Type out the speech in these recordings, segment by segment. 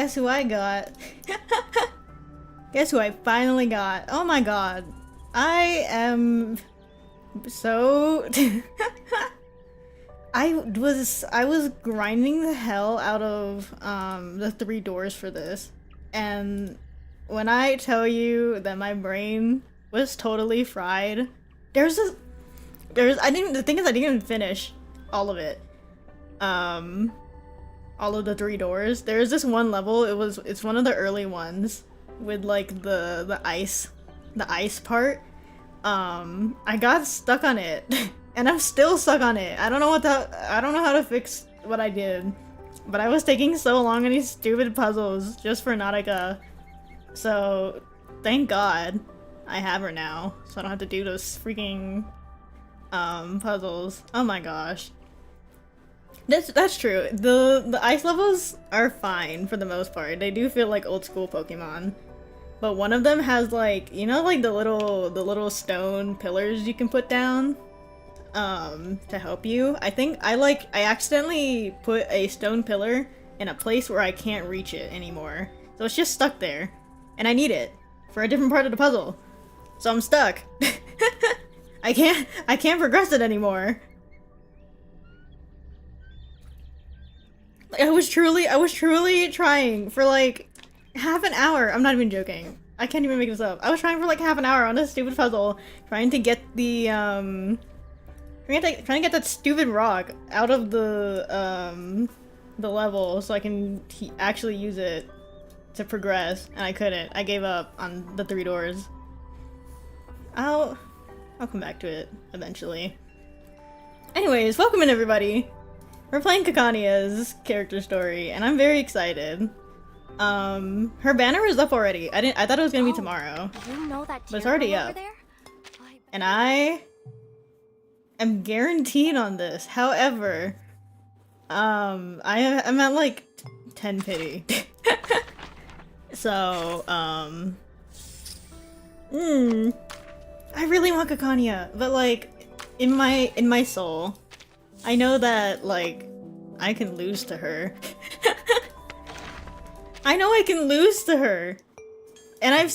guess who I got? Guess who I finally got? Oh my god. I am so I was grinding the hell out of the 3 doors for this. And when I tell you that my brain was totally fried, the thing is I didn't even finish all of it. All of the 3 doors. There's this one level, it's one of the early ones with like the ice part. I got stuck on it and I'm still stuck on it. I don't know how to fix what I did, but I was taking so long on these stupid puzzles just for Nautica. So thank God I have her now, so I don't have to do those freaking puzzles. Oh my gosh. That's true. The ice levels are fine for the most part. They do feel like old school Pokemon. But one of them has like, you know, like the little stone pillars you can put down to help you. I think I accidentally put a stone pillar in a place where I can't reach it anymore. So it's just stuck there. And I need it for a different part of the puzzle. So I'm stuck. I can't progress it anymore. I was truly trying for like half an hour. I'm not even joking. I can't even make this up. I was trying for like half an hour on this stupid puzzle, trying to get the trying to get that stupid rock out of the level so I can actually use it to progress, and I couldn't. I gave up on the 3 doors. I'll come back to it eventually. Anyways, welcome in everybody. We're playing Kakania's character story, and I'm very excited. Her banner is up already. I thought it was gonna be tomorrow. You know that but it's already up. And I am guaranteed on this. However, I'm at like 10 pity. So, I really want Kakania, but like, in my soul, I know that, like, I can lose to her. I know I can lose to her! And I've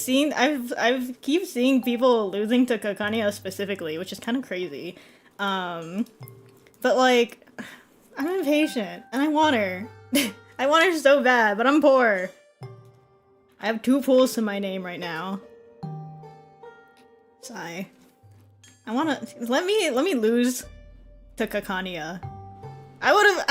keep seeing people losing to Kakania specifically, which is kind of crazy. But like, I'm impatient, and I want her. I want her so bad, but I'm poor. I have 2 pools to my name right now. Sigh. I wanna, let me lose to Kakania. I would've,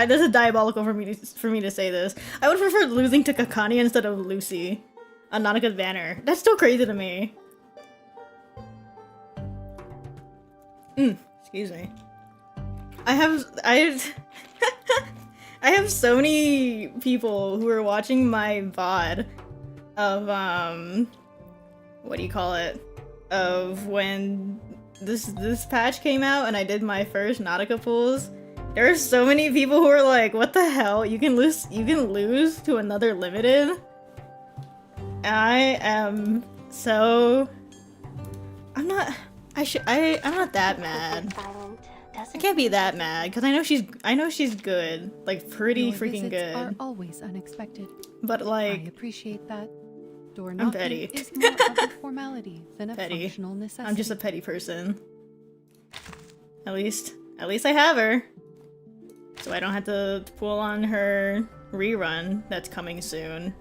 this is diabolical for me to say this. I would prefer losing to Kakania instead of Lucy on Nautica's banner. That's still crazy to me. Excuse me. I have so many people who are watching my VOD of, what do you call it? Of when this patch came out and I did my first Nautica pools. There are so many people who are like, what the hell? You can lose to another limited? I am so... I'm not that mad. I can't be that mad because I know she's good, like pretty freaking good. Are always unexpected. But like, I appreciate that. Door I'm knocking petty. is more of a formality than a Petty. functional necessity. I'm just a petty person. At least I have her, so I don't have to pull on her rerun that's coming soon.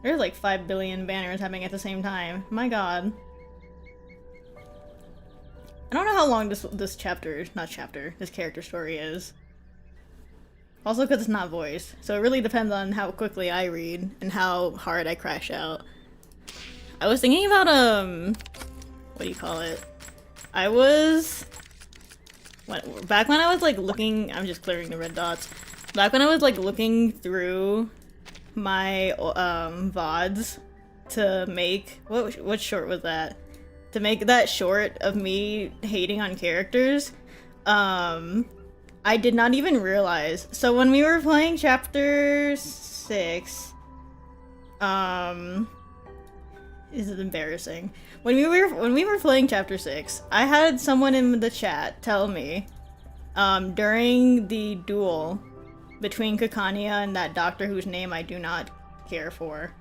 There's like 5 billion banners happening at the same time. My god. I don't know how long this character story is. Also because it's not voiced, so it really depends on how quickly I read and how hard I crash out. I was thinking about, what do you call it? Back when I was like looking, I'm just clearing the red dots. Back when I was like looking through my, VODs to make, what short was that? To make that short of me hating on characters, I did not even realize. So when we were playing chapter 6, this is embarrassing. When we were playing chapter 6, I had someone in the chat tell me, during the duel between Kakania and that doctor whose name I do not care for.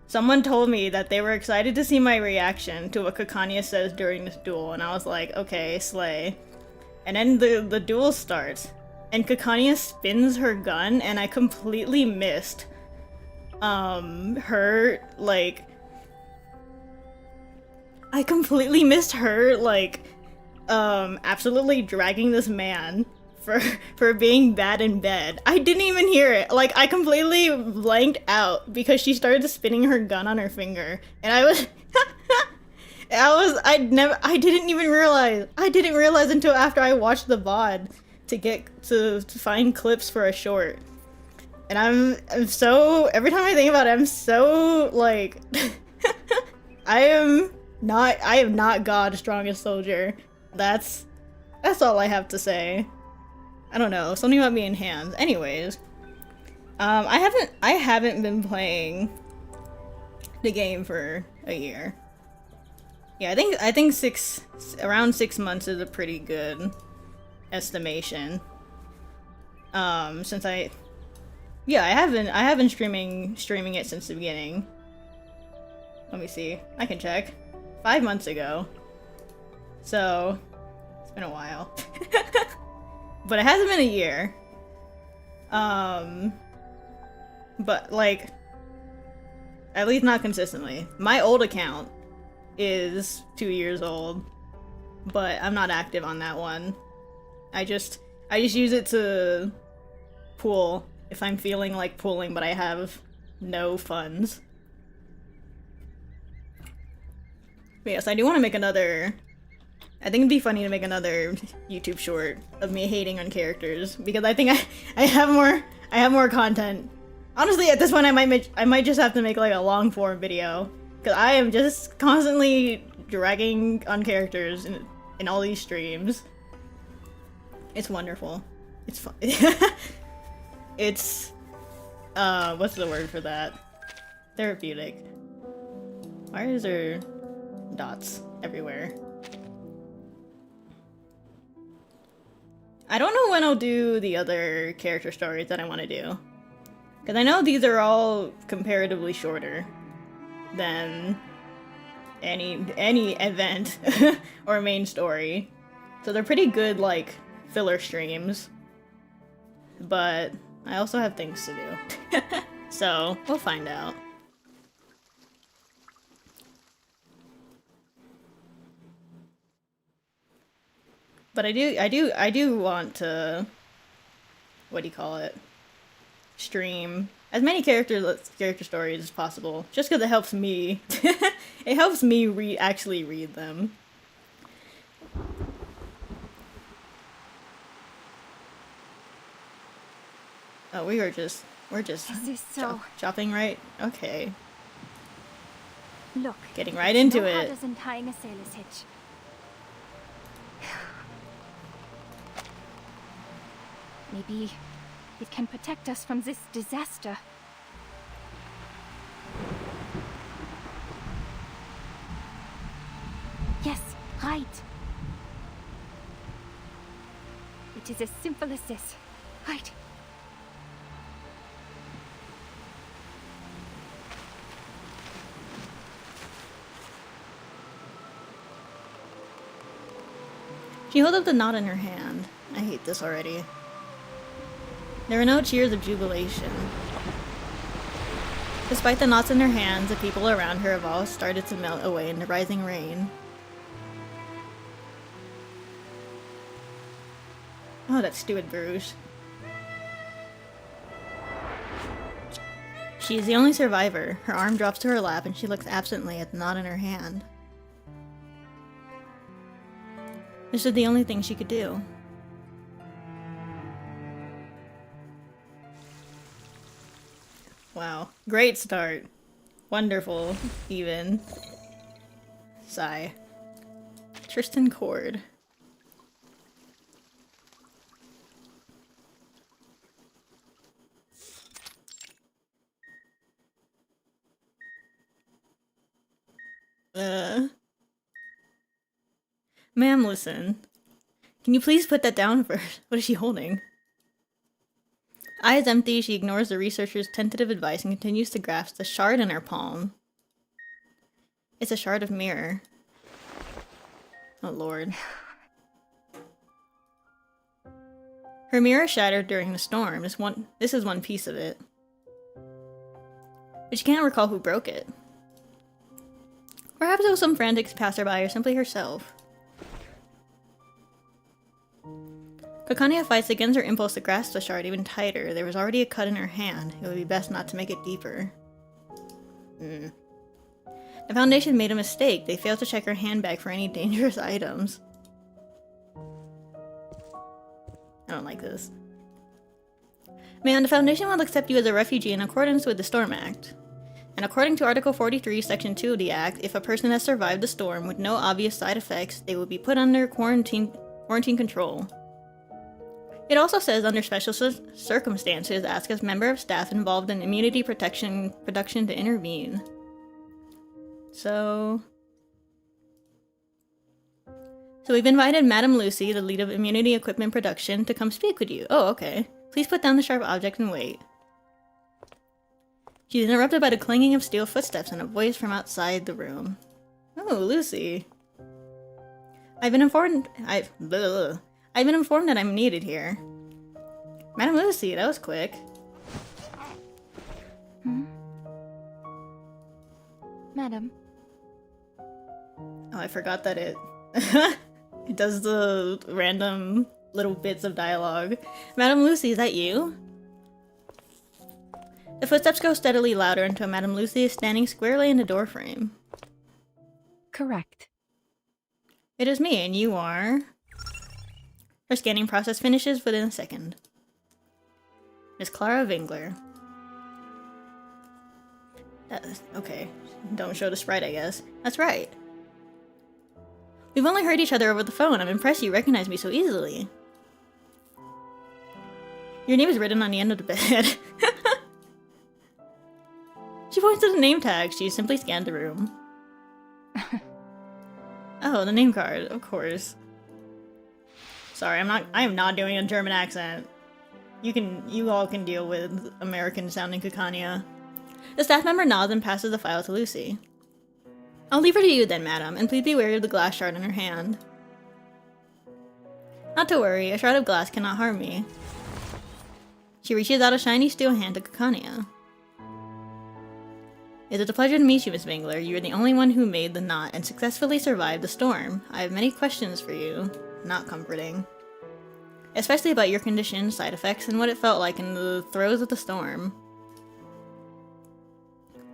Someone told me that they were excited to see my reaction to what Kakania says during this duel, and I was like, okay, slay. And then the duel starts, and Kakania spins her gun, and I completely missed, her, like... I completely missed her, like, absolutely dragging this man for being bad in bed. I didn't even hear it. Like, I completely blanked out because she started spinning her gun on her finger. And I was... I didn't even realize. I didn't realize until after I watched the VOD to find clips for a short. And I'm so... Every time I think about it, I'm so, like... I am not God's strongest soldier. That's all I have to say. I don't know, something about me in hands. Anyways, I haven't been playing the game for a year. Yeah, I think around 6 months is a pretty good estimation. Since I have been streaming it since the beginning. Let me see. I can check. 5 months ago. So it's been a while. But it hasn't been a year. But like, at least not consistently. My old account is 2 years old, but I'm not active on that one. I just use it to pool if I'm feeling like pooling, but I have no funds. But yes, I do want to make another... I think it'd be funny to make another YouTube short of me hating on characters, because I think I have more content. Honestly, at this point, I might just have to make like a long form video, because I am just constantly dragging on characters in all these streams. It's wonderful. It's fun. It's what's the word for that? Therapeutic. Why is there dots everywhere? I don't know when I'll do the other character stories that I want to do. Because I know these are all comparatively shorter than any event or main story. So they're pretty good, like, filler streams. But I also have things to do. So, we'll find out. But I do want to, what do you call it? Stream as many character stories as possible, just because it helps me. It helps me actually read them. Oh, we're just Is this so? chopping, right? Okay. Look, Getting right into no it. harder than tying a sailor's hitch. Maybe it can protect us from this disaster. Yes, right. It is as simple as this. Right. She held up the knot in her hand. I hate this already. There were no cheers of jubilation. Despite the knots in her hands, the people around her have all started to melt away in the rising rain. Oh, that stupid Bruges. She is the only survivor. Her arm drops to her lap and she looks absently at the knot in her hand. This is the only thing she could do. Wow. Great start. Wonderful, even. Sigh. Tristan Cord. Ma'am, listen. Can you please put that down first? What is she holding? Eyes empty, she ignores the researcher's tentative advice and continues to grasp the shard in her palm. It's a shard of mirror. Oh lord. Her mirror shattered during the storm. This is one piece of it. But she can't recall who broke it. Perhaps it was some frantic passerby or simply herself. Kakania fights against her impulse to grasp the shard even tighter. There was already a cut in her hand. It would be best not to make it deeper. The Foundation made a mistake. They failed to check her handbag for any dangerous items. I don't like this. Man, the Foundation will accept you as a refugee in accordance with the Storm Act. And according to Article 43, Section 2 of the Act, if a person has survived the storm with no obvious side effects, they will be put under quarantine control. It also says under special circumstances, ask a member of staff involved in immunity production to intervene. So we've invited Madame Lucy, the lead of immunity equipment production, to come speak with you. Oh, okay. Please put down the sharp object and wait. She's interrupted by the clanging of steel footsteps and a voice from outside the room. Oh, Lucy. I've been informed that I'm needed here. Madame Lucy, that was quick. Madam. Oh, I forgot that it it does the random little bits of dialogue. Madame Lucy, is that you? The footsteps go steadily louder until Madame Lucy is standing squarely in the doorframe. Correct. It is me, and you are... Her scanning process finishes within a second. Miss Clara Vingler. Okay. Don't show the sprite, I guess. That's right. We've only heard each other over the phone. I'm impressed you recognize me so easily. Your name is written on the end of the bed. She points to the name tag. She simply scanned the room. Oh, the name card, of course. Sorry, I am not doing a German accent. You all can deal with American sounding Kakania. The staff member nods and passes the file to Lucy. I'll leave her to you then, madam, and please be wary of the glass shard in her hand. Not to worry, a shard of glass cannot harm me. She reaches out a shiny steel hand to Kakania. It is a pleasure to meet you, Miss Vingler. You are the only one who made the knot and successfully survived the storm. I have many questions for you. Not comforting. Especially about your condition, side effects, and what it felt like in the throes of the storm.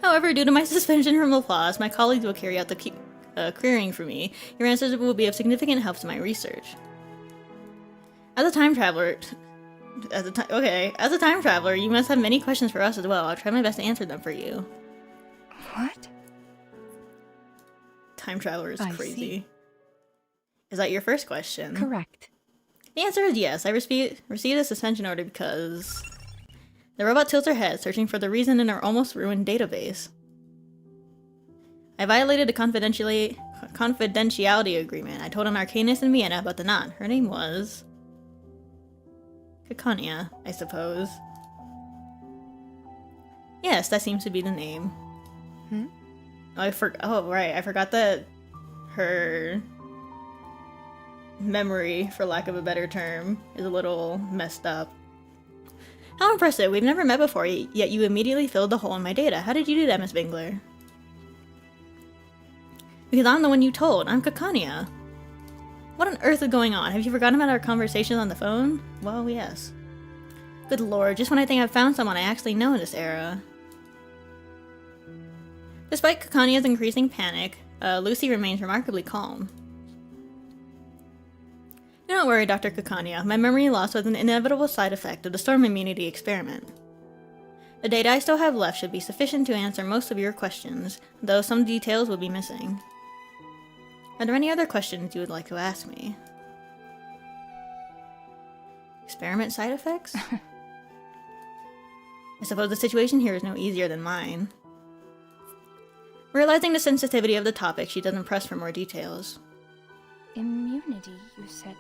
However, due to my suspension from applause, my colleagues will carry out the querying for me. Your answers will be of significant help to my research. As a time traveler, you must have many questions for us as well. I'll try my best to answer them for you. What? Time traveler is I crazy. see. Is that your first question? Correct. The answer is yes. I received a suspension order because... The robot tilts her head, searching for the reason in her almost ruined database. I violated a confidentiality agreement. I told an arcanist in Vienna about the knot. Her name was... Kakania, I suppose. Yes, that seems to be the name. Oh, right. I forgot that her memory, for lack of a better term, is a little messed up. How impressive. We've never met before, yet you immediately filled the hole in my data. How did you do that, Miss Vingler? Because I'm the one you told. I'm Kakania. What on earth is going on? Have you forgotten about our conversations on the phone? Well, yes. Good lord, just when I think I've found someone I actually know in this era. Despite Kakania's increasing panic, Lucy remains remarkably calm. Do not worry, Dr. Kakania. My memory loss was an inevitable side effect of the storm immunity experiment. The data I still have left should be sufficient to answer most of your questions, though some details will be missing. Are there any other questions you would like to ask me? Experiment side effects? I suppose the situation here is no easier than mine. Realizing the sensitivity of the topic, she doesn't press for more details. Immunity, you said.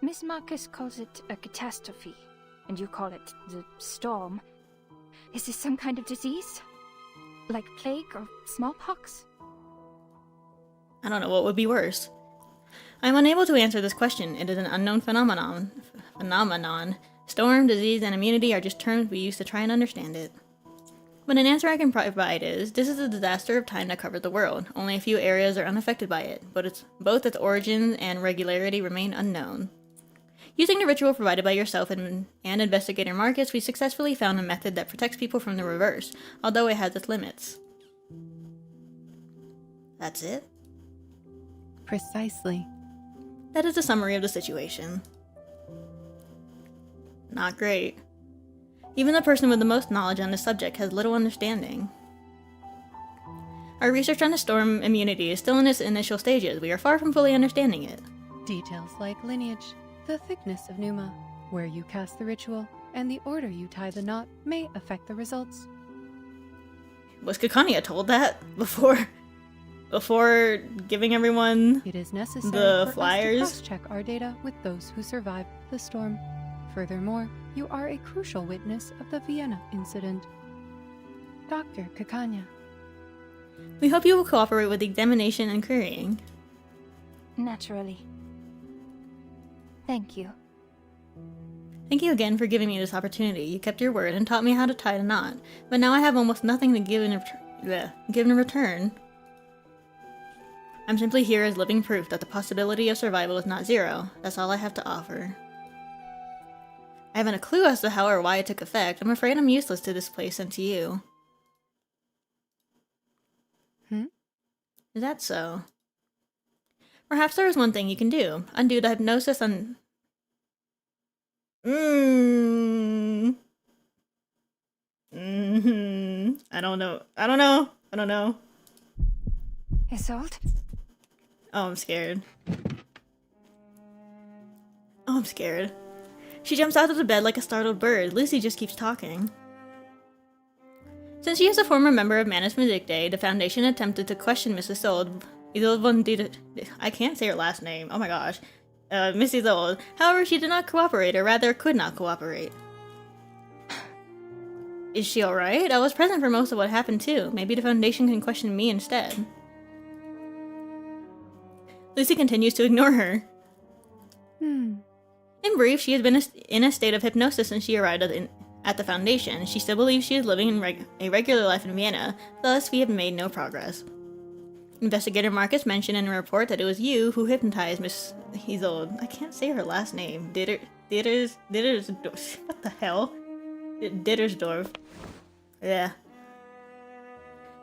Miss Marcus calls it a catastrophe, and you call it the storm. Is this some kind of disease? Like plague or smallpox? I don't know what would be worse. I am unable to answer this question. It is an unknown phenomenon. Storm, disease, and immunity are just terms we use to try and understand it. But an answer I can provide is, this is a disaster of time that covered the world. Only a few areas are unaffected by it, but both its origins and regularity remain unknown. Using the ritual provided by yourself and Investigator Marcus, we successfully found a method that protects people from the reverse, although it has its limits. That's it? Precisely. That is a summary of the situation. Not great. Even the person with the most knowledge on this subject has little understanding. Our research on the storm immunity is still in its initial stages. We are far from fully understanding it. Details like lineage, the thickness of pneuma, where you cast the ritual, and the order you tie the knot may affect the results. Was Kakania told that before giving everyone It is necessary the for flyers? us to cross-check our data with those who survived the storm. Furthermore, you are a crucial witness of the Vienna incident. Dr. Kakania. We hope you will cooperate with the examination and querying. Naturally. Thank you. Thank you again for giving me this opportunity. You kept your word and taught me how to tie a knot, but now I have almost nothing to give in return. I'm simply here as living proof that the possibility of survival is not zero. That's all I have to offer. I haven't a clue as to how or why it took effect. I'm afraid I'm useless to this place and to you. Is that so? Perhaps there is one thing you can do. Undo the hypnosis on... I don't know. Isolde? Oh, I'm scared. Oh, I'm scared. She jumps out of the bed like a startled bird. Lucy just keeps talking. Since she is a former member of Manus Vindictae, the Foundation attempted to question Miss Isolde. I can't say her last name. Oh my gosh. Miss Isolde. However, she did not cooperate, or rather, could not cooperate. Is she alright? I was present for most of what happened too. Maybe the Foundation can question me instead. Lucy continues to ignore her. In brief, she has been in a state of hypnosis since she arrived at the Foundation. She still believes she is living a regular life in Vienna, thus we have made no progress. Investigator Marcus mentioned in a report that it was you who hypnotized Miss Isolde. I can't say her last name. What the hell? Dittersdorf. Yeah.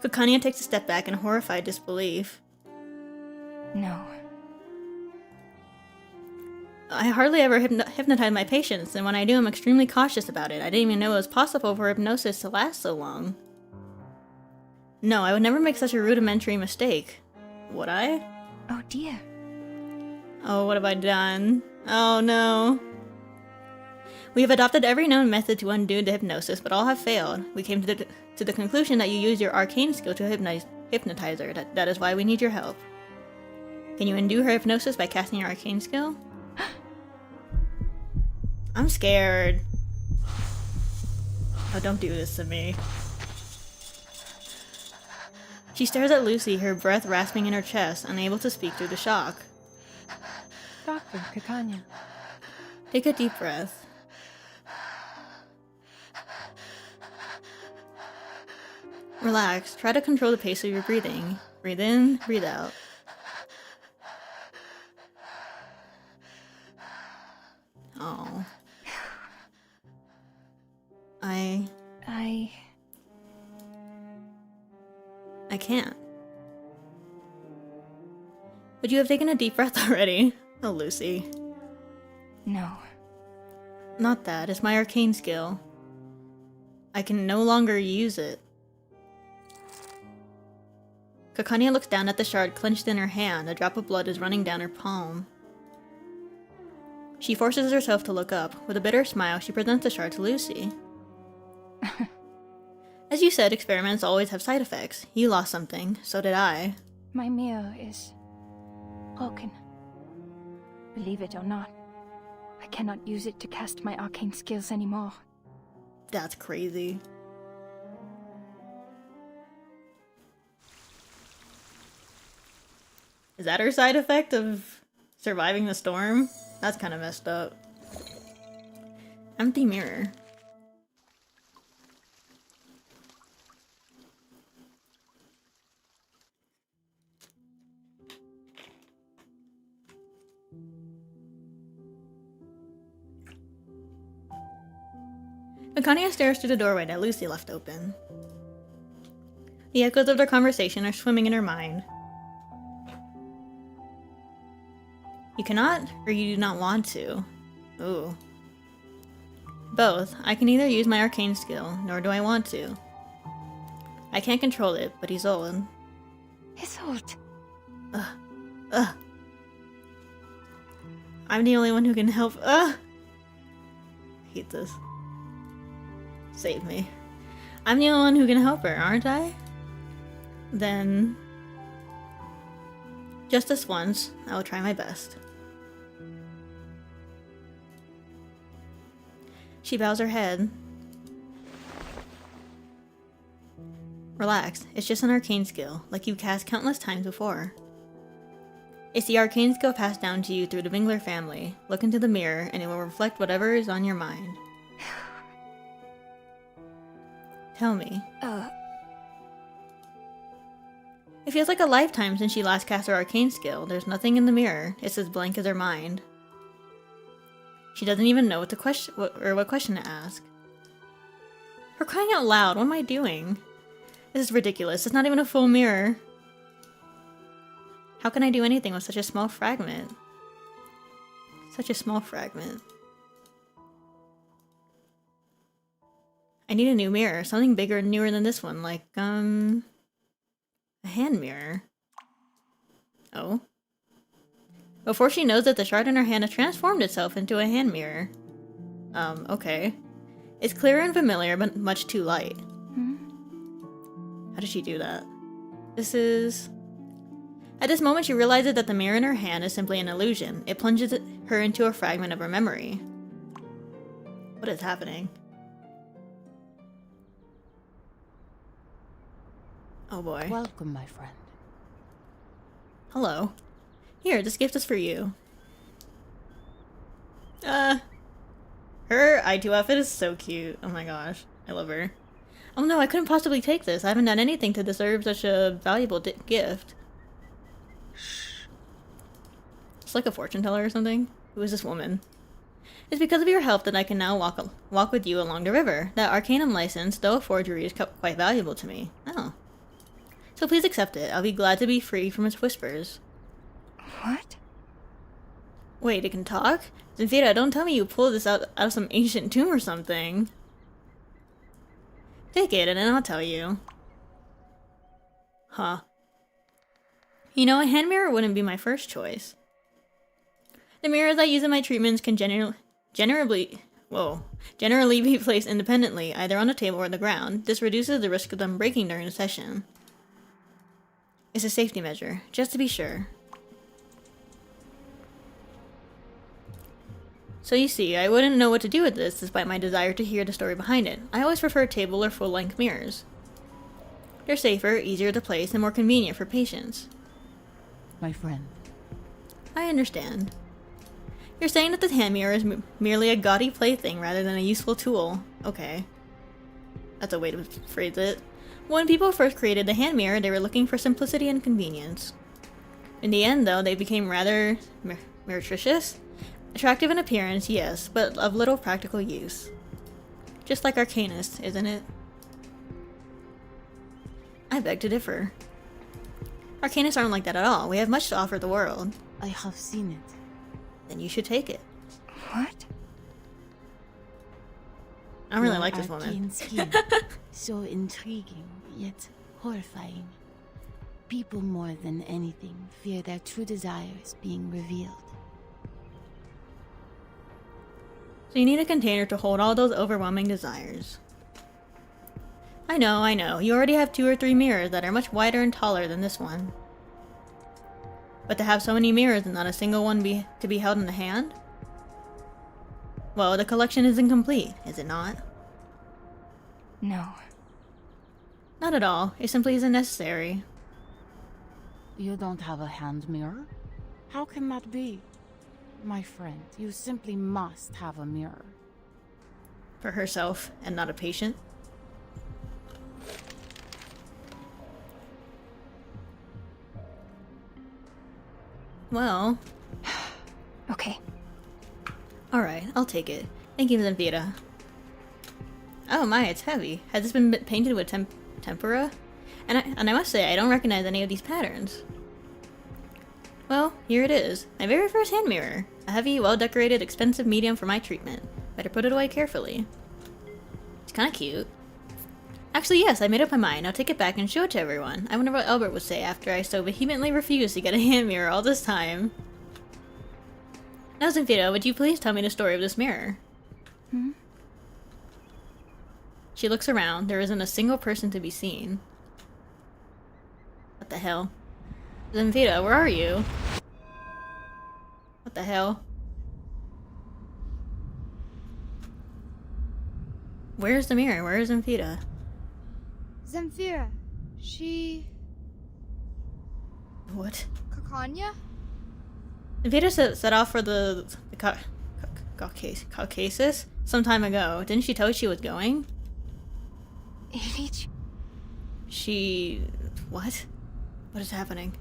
Kakania takes a step back in horrified disbelief. No. I hardly ever hypnotize my patients, and when I do, I'm extremely cautious about it. I didn't even know it was possible for hypnosis to last so long. No, I would never make such a rudimentary mistake. Would I? Oh dear. Oh, what have I done? Oh no. We have adopted every known method to undo the hypnosis, but all have failed. We came to the conclusion that you used your arcane skill to hypnotize her. That is why we need your help. Can you undo her hypnosis by casting your arcane skill? I'm scared. Oh, don't do this to me. She stares at Lucy, her breath rasping in her chest, unable to speak through the shock. Dr. Kakania. Take a deep breath. Relax. Try to control the pace of your breathing. Breathe in, breathe out. Oh. I can't. But you have taken a deep breath already. Oh, Lucy. No. Not that. It's my arcane skill. I can no longer use it. Kakania looks down at the shard clenched in her hand. A drop of blood is running down her palm. She forces herself to look up. With a bitter smile, she presents the shard to Lucy. As you said, experiments always have side effects. You lost something. So did I. My mirror is broken. Believe it or not. I cannot use it to cast my arcane skills anymore. That's crazy. Is that her side effect of surviving the storm? That's kind of messed up. Empty mirror. Kakania stares through the doorway that Lucy left open. The echoes of their conversation are swimming in her mind. You cannot, or you do not want to. Ooh. Both. I can neither use my arcane skill, nor do I want to. I can't control it, but he's old. Isolde! Ugh. I'm the only one who can help. I hate this. Save me. I'm the only one who can help her, aren't I? Then... just this once, I will try my best. She bows her head. Relax, it's just an arcane skill, like you've cast countless times before. It's the arcane skill passed down to you through the Bingler family. Look into the mirror, and it will reflect whatever is on your mind. Tell me. It feels like a lifetime since she last cast her arcane skill. There's nothing in the mirror. It's as blank as her mind. She doesn't even know what question to ask. For crying out loud, what am I doing? This is ridiculous. It's not even a full mirror. How can I do anything with such a small fragment? Such a small fragment. I need a new mirror. Something bigger and newer than this one, like, a hand mirror. Oh. Before she knows it, the shard in her hand has transformed itself into a hand mirror. Okay. It's clear and familiar, but much too light. How did she do that? This is... At this moment, she realizes that the mirror in her hand is simply an illusion. It plunges her into a fragment of her memory. What is happening? Oh boy. Welcome, my friend. Hello. Here, this gift is for you. Her I2 outfit is so cute. Oh my gosh. I love her. Oh no, I couldn't possibly take this. I haven't done anything to deserve such a valuable gift. Shh. It's like a fortune teller or something. Who is this woman? It's because of your help that I can now walk with you along the river. That arcanum license, though a forgery, is quite valuable to me. Oh. So please accept it. I'll be glad to be free from its whispers. What? Wait, it can talk? Zenfira, don't tell me you pulled this out of some ancient tomb or something. Take it, and then I'll tell you. Huh. You know, a hand mirror wouldn't be my first choice. The mirrors I use in my treatments can generally be placed independently, either on a table or the ground. This reduces the risk of them breaking during a session. It's a safety measure, just to be sure. So you see, I wouldn't know what to do with this despite my desire to hear the story behind it. I always prefer table or full-length mirrors. They're safer, easier to place, and more convenient for patients. My friend. I understand. You're saying that the hand mirror is merely a gaudy plaything rather than a useful tool. Okay. That's a way to phrase it. When people first created the hand mirror, they were looking for simplicity and convenience. In the end, though, they became rather meretricious. Attractive in appearance, yes, but of little practical use. Just like arcanists, isn't it? I beg to differ. Arcanists aren't like that at all. We have much to offer the world. I have seen it. Then you should take it. What? I don't really Your like this woman. arcane skill. So intriguing, yet horrifying. People more than anything fear their true desires being revealed. So you need a container to hold all those overwhelming desires. I know. You already have 2 or 3 mirrors that are much wider and taller than this one. But to have so many mirrors and not a single one to be held in the hand? Well, the collection is incomplete, is it not? No. Not at all. It simply isn't necessary. You don't have a hand mirror? How can that be? My friend, you simply must have a mirror. For herself, and not a patient. Well... Okay. Alright, I'll take it. Thank you, Zenvita. Oh my, it's heavy. Has this been painted with tempera? And I must say, I don't recognize any of these patterns. Well, here it is. My very first hand mirror. A heavy, well-decorated, expensive medium for my treatment. Better put it away carefully. It's kinda cute. Actually, yes, I made up my mind. I'll take it back and show it to everyone. I wonder what Albert would say after I so vehemently refused to get a hand mirror all this time. Now, Zenvita, would you please tell me the story of this mirror? Hmm? She looks around. There isn't a single person to be seen. What the hell? Zenvita, where are you? What the hell? Where's the mirror? Where is Zenvita? Zemfira. She... What? Kakania? Zenvita set off for the Caucasus some time ago. Didn't she tell you she was going? Ilich? She... what? What is happening?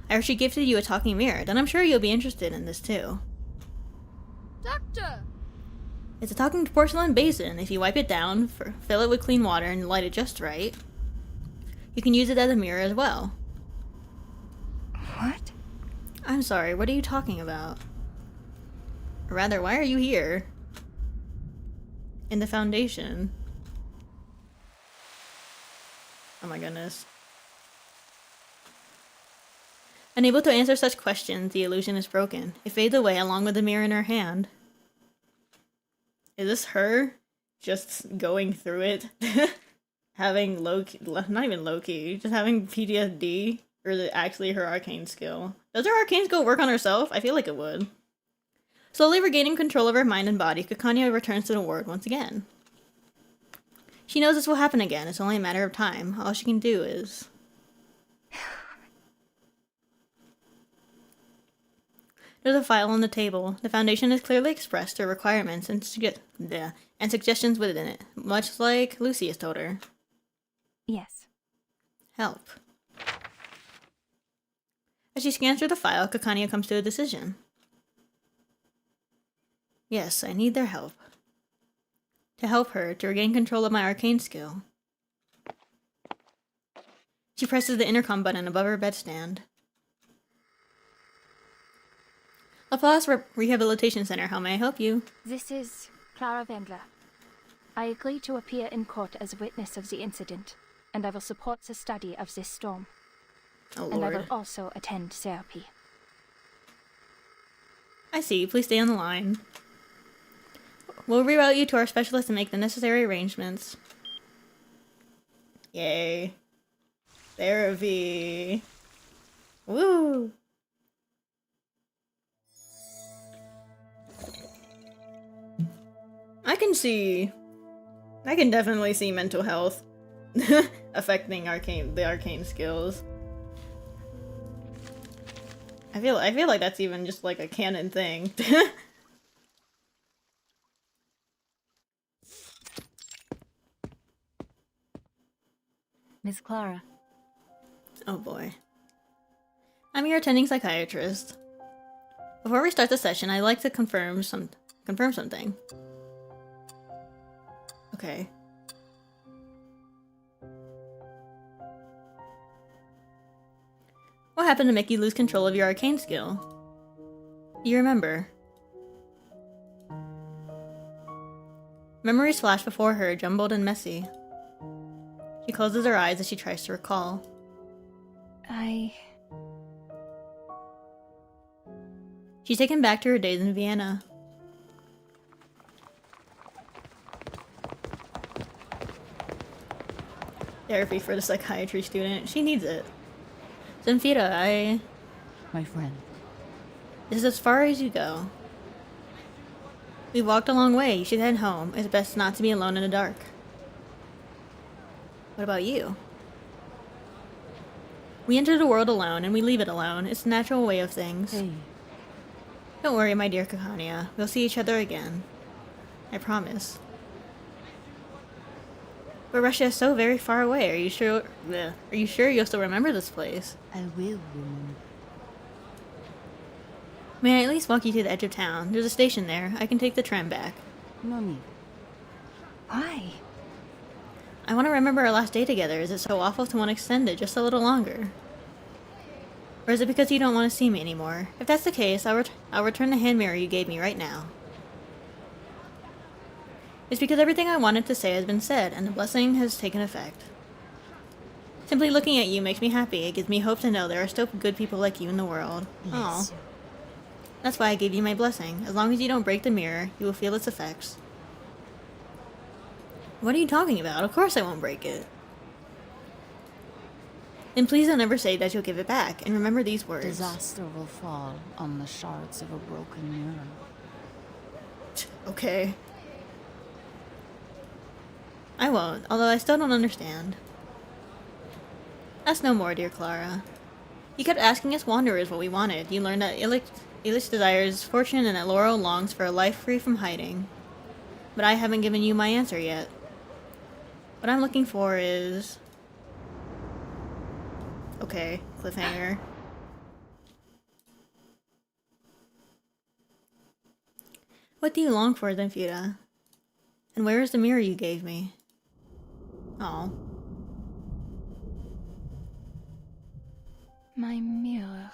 I heard she gifted you a talking mirror. Then I'm sure you'll be interested in this too. Doctor! It's a talking porcelain basin. If you wipe it down, fill it with clean water, and light it just right, you can use it as a mirror as well. What? I'm sorry, what are you talking about? Or rather, why are you here? In the Foundation. Oh my goodness. Unable to answer such questions, the illusion is broken. It fades away along with the mirror in her hand. Is this her just going through it? Having low-key, not even low-key, just having PTSD? Or is it actually her arcane skill? Does her arcane skill work on herself? I feel like it would. Slowly regaining control of her mind and body, Kakania returns to the ward once again. She knows this will happen again. It's only a matter of time. All she can do is... There's a file on the table. The Foundation has clearly expressed her requirements and suggestions within it, much like Lucy has told her. Yes. Help. As she scans through the file, Kakania comes to a decision. Yes, I need their help. To help her to regain control of my arcane skill. She presses the intercom button above her bedstand. Applause Rehabilitation Center, how may I help you? This is Clara Wendler. I agree to appear in court as a witness of the incident, and I will support the study of this storm. Oh, And I will Lord. also attend therapy. I see. Please stay on the line. We'll reroute you to our specialist and make the necessary arrangements. Yay. Therapy. Woo! I can definitely see mental health affecting the arcane skills. I feel like that's even just like a canon thing. Miss Clara. Oh boy. I'm your attending psychiatrist. Before we start the session, I'd like to confirm something. Okay. What happened to make you lose control of your arcane skill? You remember. Memories flash before her, jumbled and messy. She closes her eyes as she tries to recall. She's taken back to her days in Vienna. Therapy for the psychiatry student. She needs it. Zenfira, My friend, this is as far as you go. We've walked a long way. You should head home. It's best not to be alone in the dark. What about you? We enter the world alone, and we leave it alone. It's a natural way of things. Hey, Don't worry, my dear Kakania. We'll see each other again. I promise. But Russia is so very far away. Are you sure? Bleh. Are you sure you'll still remember this place? I will, woman. May I at least walk you to the edge of town? There's a station there. I can take the tram back. No need. Why? I want to remember our last day together. Is it so awful to want to extend it just a little longer? Or is it because you don't want to see me anymore? If that's the case, I'll return the hand mirror you gave me right now. It's because everything I wanted to say has been said, and the blessing has taken effect. Simply looking at you makes me happy. It gives me hope to know there are still good people like you in the world. Bless Aw. you. That's why I gave you my blessing. As long as you don't break the mirror, you will feel its effects. What are you talking about? Of course I won't break it. Then please don't ever say that you'll give it back, and remember these words. Disaster will fall on the shards of a broken mirror. Okay. I won't, although I still don't understand. Ask no more, dear Clara. You kept asking us wanderers what we wanted. You learned that Illich desires fortune and that Laurel longs for a life free from hiding. But I haven't given you my answer yet. What I'm looking for is... Okay, cliffhanger. What do you long for, Zenfira? And where is the mirror you gave me? Oh. My mirror.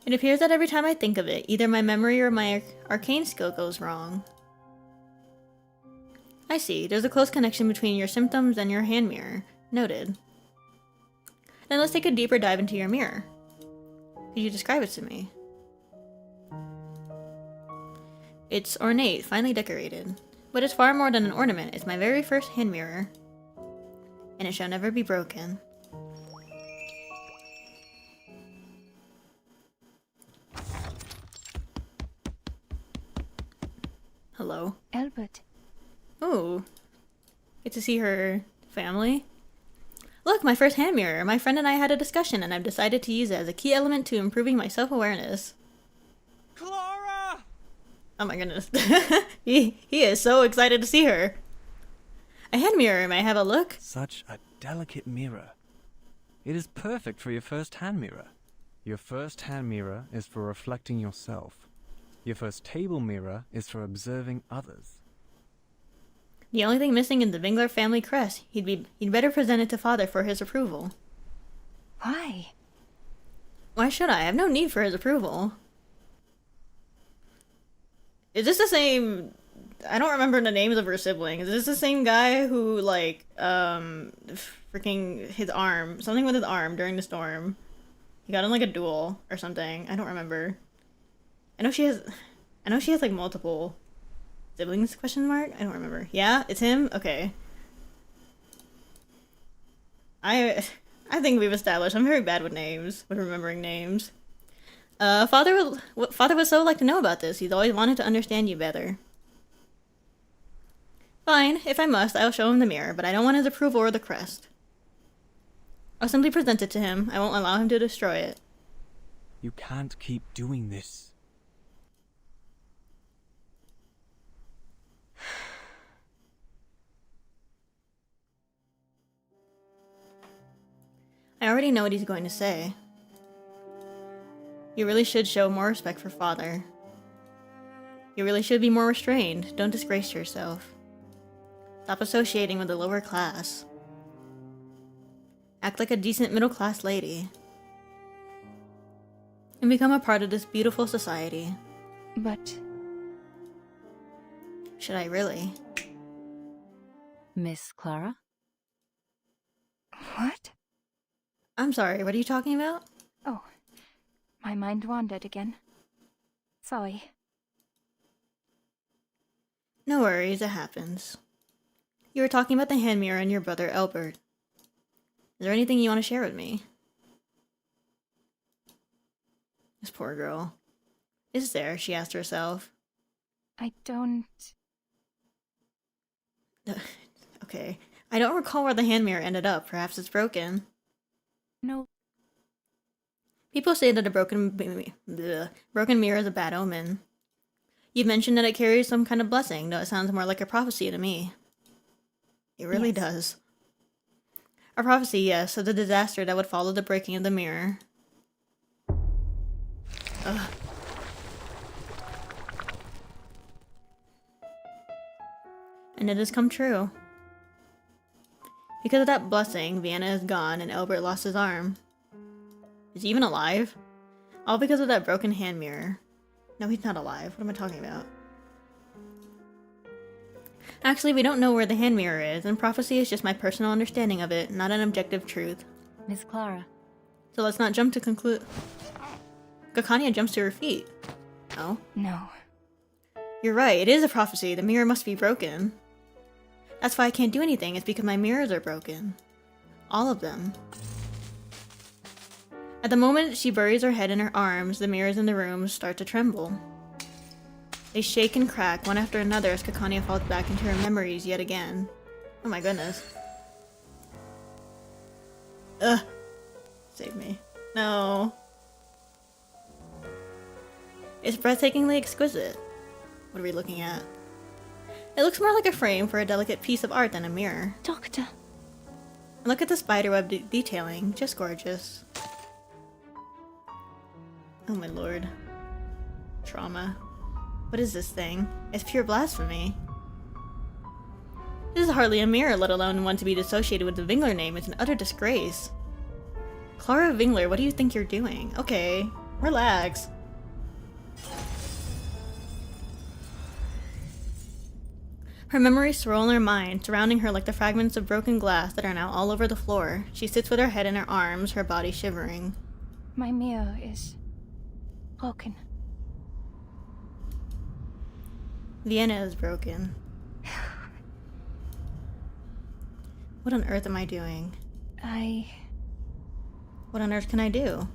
It appears that every time I think of it, either my memory or my arcane skill goes wrong. I see. There's a close connection between your symptoms and your hand mirror. Noted. Then let's take a deeper dive into your mirror. Could you describe it to me? It's ornate, finely decorated. But it's far more than an ornament. It's my very first hand mirror. And it shall never be broken. Hello. Albert. Ooh. Get to see her family. Look, my first hand mirror. My friend and I had a discussion, and I've decided to use it as a key element to improving my self-awareness. Clara! Oh my goodness. he is so excited to see her. A hand mirror, may I have a look? Such a delicate mirror. It is perfect for your first hand mirror. Your first hand mirror is for reflecting yourself. Your first table mirror is for observing others. The only thing missing is the Vingler family crest. He'd better present it to father for his approval. Why? Why should I? I have no need for his approval. Is this the same... I don't remember the names of her siblings. Is this the same guy who, like, freaking his arm... Something with his arm during the storm. He got in, like, a duel or something. I don't remember. I know she has, like, multiple siblings, question mark? I don't remember. Yeah? It's him? Okay. I think we've established I'm very bad with names, with remembering names. Father would so like to know about this. He's always wanted to understand you better. Fine, if I must, I'll show him the mirror, but I don't want his approval or the crest. I'll simply present it to him. I won't allow him to destroy it. You can't keep doing this. I already know what he's going to say. You really should show more respect for father. You really should be more restrained. Don't disgrace yourself. Stop associating with the lower class. Act like a decent middle-class lady. And become a part of this beautiful society. But... Should I really? Miss Clara? What? I'm sorry, what are you talking about? Oh, my mind wandered again. Sorry. No worries, it happens. You were talking about the hand mirror and your brother Albert. Is there anything you want to share with me? This poor girl. Is there? She asked herself. I don't... Okay. I don't recall where the hand mirror ended up. Perhaps it's broken. No. People say that a broken mirror is a bad omen. You mentioned that it carries some kind of blessing, though it sounds more like a prophecy to me. It really does. A prophecy, yes, of the disaster that would follow the breaking of the mirror. Ugh. And it has come true. Because of that blessing, Vienna is gone and Albert lost his arm. Is he even alive? All because of that broken hand mirror. No, he's not alive. What am I talking about? Actually, we don't know where the hand mirror is, and prophecy is just my personal understanding of it, not an objective truth. Miss Clara. So let's not jump to conclude. Kakania jumps to her feet. Oh? No. You're right, it is a prophecy. The mirror must be broken. That's why I can't do anything, it's because my mirrors are broken. All of them. At the moment she buries her head in her arms, the mirrors in the room start to tremble. They shake and crack, one after another, as Kakania falls back into her memories yet again. Oh my goodness. Ugh. Save me. No. It's breathtakingly exquisite. What are we looking at? It looks more like a frame for a delicate piece of art than a mirror. Doctor. And look at the spiderweb detailing. Just gorgeous. Oh my lord. Trauma. What is this thing? It's pure blasphemy. This is hardly a mirror, let alone one to be associated with the Vingler name. It's an utter disgrace. Clara Vingler, what do you think you're doing? Okay, relax. Her memories swirl in her mind, surrounding her like the fragments of broken glass that are now all over the floor. She sits with her head in her arms, her body shivering. My mirror is broken. Vienna is broken. What on earth am I doing? What on earth can I do?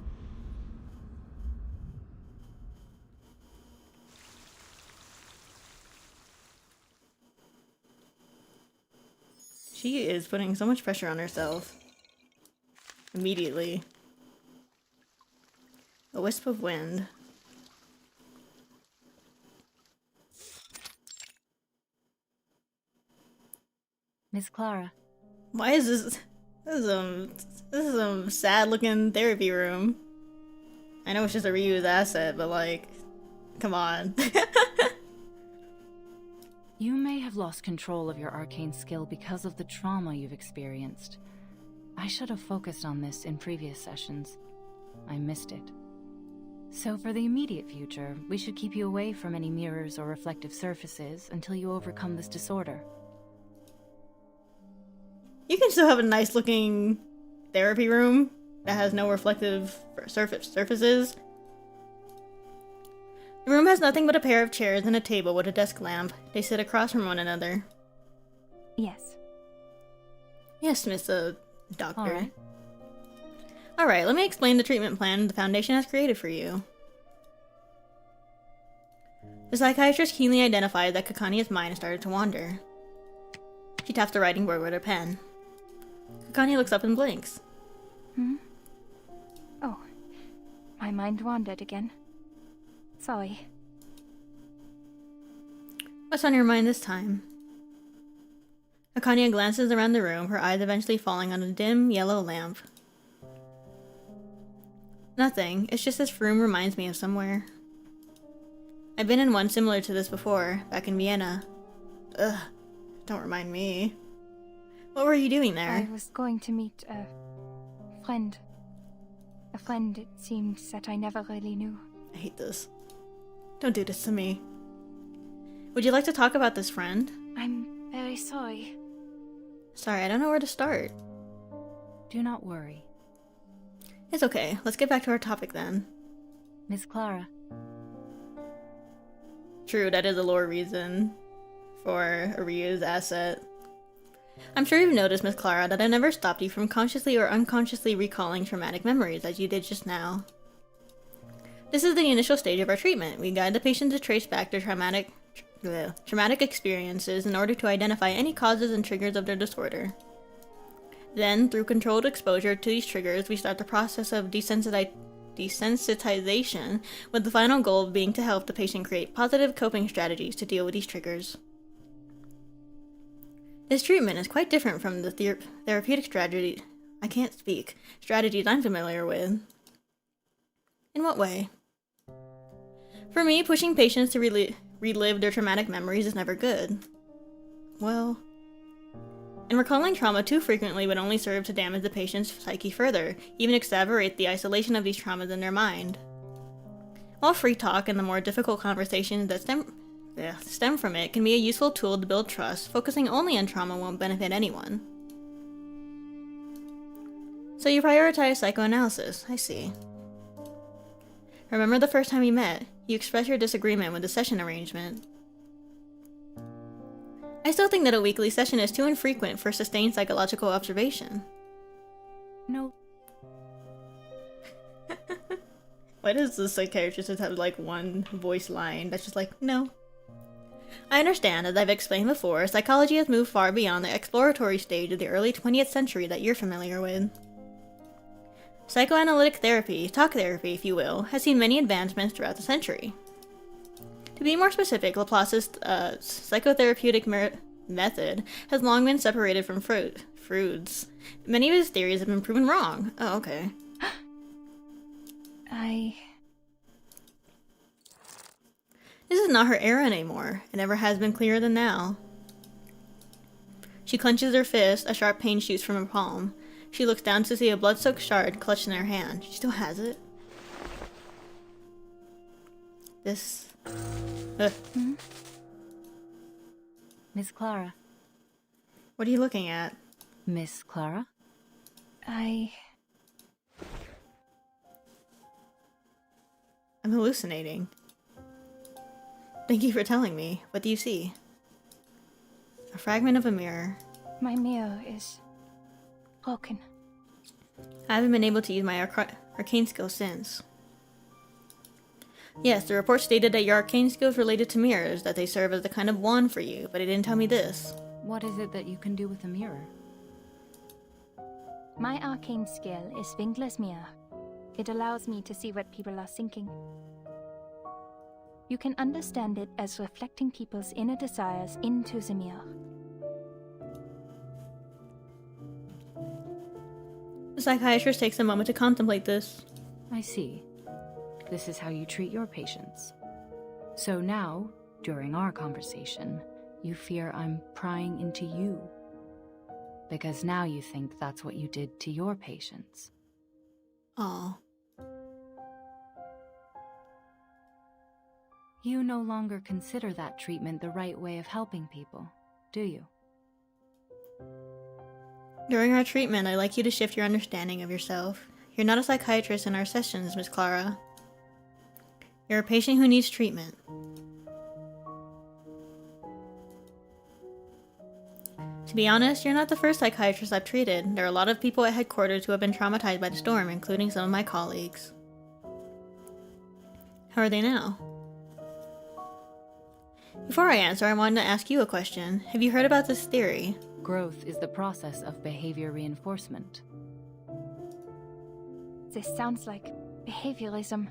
She is putting so much pressure on herself. Immediately. A wisp of wind. Miss Clara. Why is this? This is a sad-looking therapy room. I know it's just a reused asset, but like, come on. You may have lost control of your arcane skill because of the trauma you've experienced. I should have focused on this in previous sessions. I missed it. So for the immediate future, we should keep you away from any mirrors or reflective surfaces until you overcome this disorder. You can still have a nice-looking therapy room that has no reflective surfaces. The room has nothing but a pair of chairs and a table with a desk lamp. They sit across from one another. Yes. Yes, Miss, Doctor. Alright. Alright, let me explain the treatment plan the Foundation has created for you. The psychiatrist keenly identified that Kakania's mind started to wander. She taps the writing board with her pen. Kakania looks up and blinks. Hmm? Oh. My mind wandered again. Sorry. What's on your mind this time? Kakania glances around the room, her eyes eventually falling on a dim, yellow lamp. Nothing. It's just this room reminds me of somewhere. I've been in one similar to this before, back in Vienna. Ugh. Don't remind me. What were you doing there? I was going to meet a friend. A friend it seemed that I never really knew. I hate this. Don't do this to me. Would you like to talk about this friend? I'm very sorry. Sorry, I don't know where to start. Do not worry. It's okay. Let's get back to our topic then. Miss Clara. True, that is a lore reason for a reused asset. I'm sure you've noticed, Miss Clara, that I never stopped you from consciously or unconsciously recalling traumatic memories as you did just now. This is the initial stage of our treatment. We guide the patient to trace back their traumatic experiences in order to identify any causes and triggers of their disorder. Then, through controlled exposure to these triggers, we start the process of desensitization, with the final goal being to help the patient create positive coping strategies to deal with these triggers. This treatment is quite different from the therapeutic strategies I'm familiar with. In what way? For me, pushing patients to relive their traumatic memories is never good. Well, and recalling trauma too frequently would only serve to damage the patient's psyche further, even exacerbate the isolation of these traumas in their mind. While free talk and the more difficult conversations that stem from it can be a useful tool to build trust, focusing only on trauma won't benefit anyone. So you prioritize psychoanalysis, I see. Remember the first time we met, you expressed your disagreement with the session arrangement. I still think that a weekly session is too infrequent for sustained psychological observation. No. Why does the psychiatrist just have like one voice line that's just like, no? I understand, as I've explained before, psychology has moved far beyond the exploratory stage of the early 20th century that you're familiar with. Psychoanalytic therapy, talk therapy if you will, has seen many advancements throughout the century. To be more specific, Laplace's psychotherapeutic method has long been separated from Freud's. Many of his theories have been proven wrong. Oh, okay. This is not her era anymore. It never has been clearer than now. She clenches her fist, a sharp pain shoots from her palm. She looks down to see a blood-soaked shard clutched in her hand. She still has it. This... Miss Clara. What are you looking at? Miss Clara? I'm hallucinating. Thank you for telling me. What do you see? A fragment of a mirror. My mirror is broken. I haven't been able to use my arcane skills since. Yes, the report stated that your arcane skills related to mirrors, that they serve as a kind of wand for you, but it didn't tell me this. What is it that you can do with a mirror? My arcane skill is Winkler's mirror. It allows me to see what people are thinking. You can understand it as reflecting people's inner desires into the mirror. The psychiatrist takes a moment to contemplate this. I see. This is how you treat your patients. So now, during our conversation, you fear I'm prying into you. Because now you think that's what you did to your patients. Aw. You no longer consider that treatment the right way of helping people, do you? During our treatment, I'd like you to shift your understanding of yourself. You're not a psychiatrist in our sessions, Miss Clara. You're a patient who needs treatment. To be honest, you're not the first psychiatrist I've treated. There are a lot of people at headquarters who have been traumatized by the storm, including some of my colleagues. How are they now? Before I answer, I wanted to ask you a question. Have you heard about this theory? Growth is the process of behavior reinforcement. This sounds like behaviorism.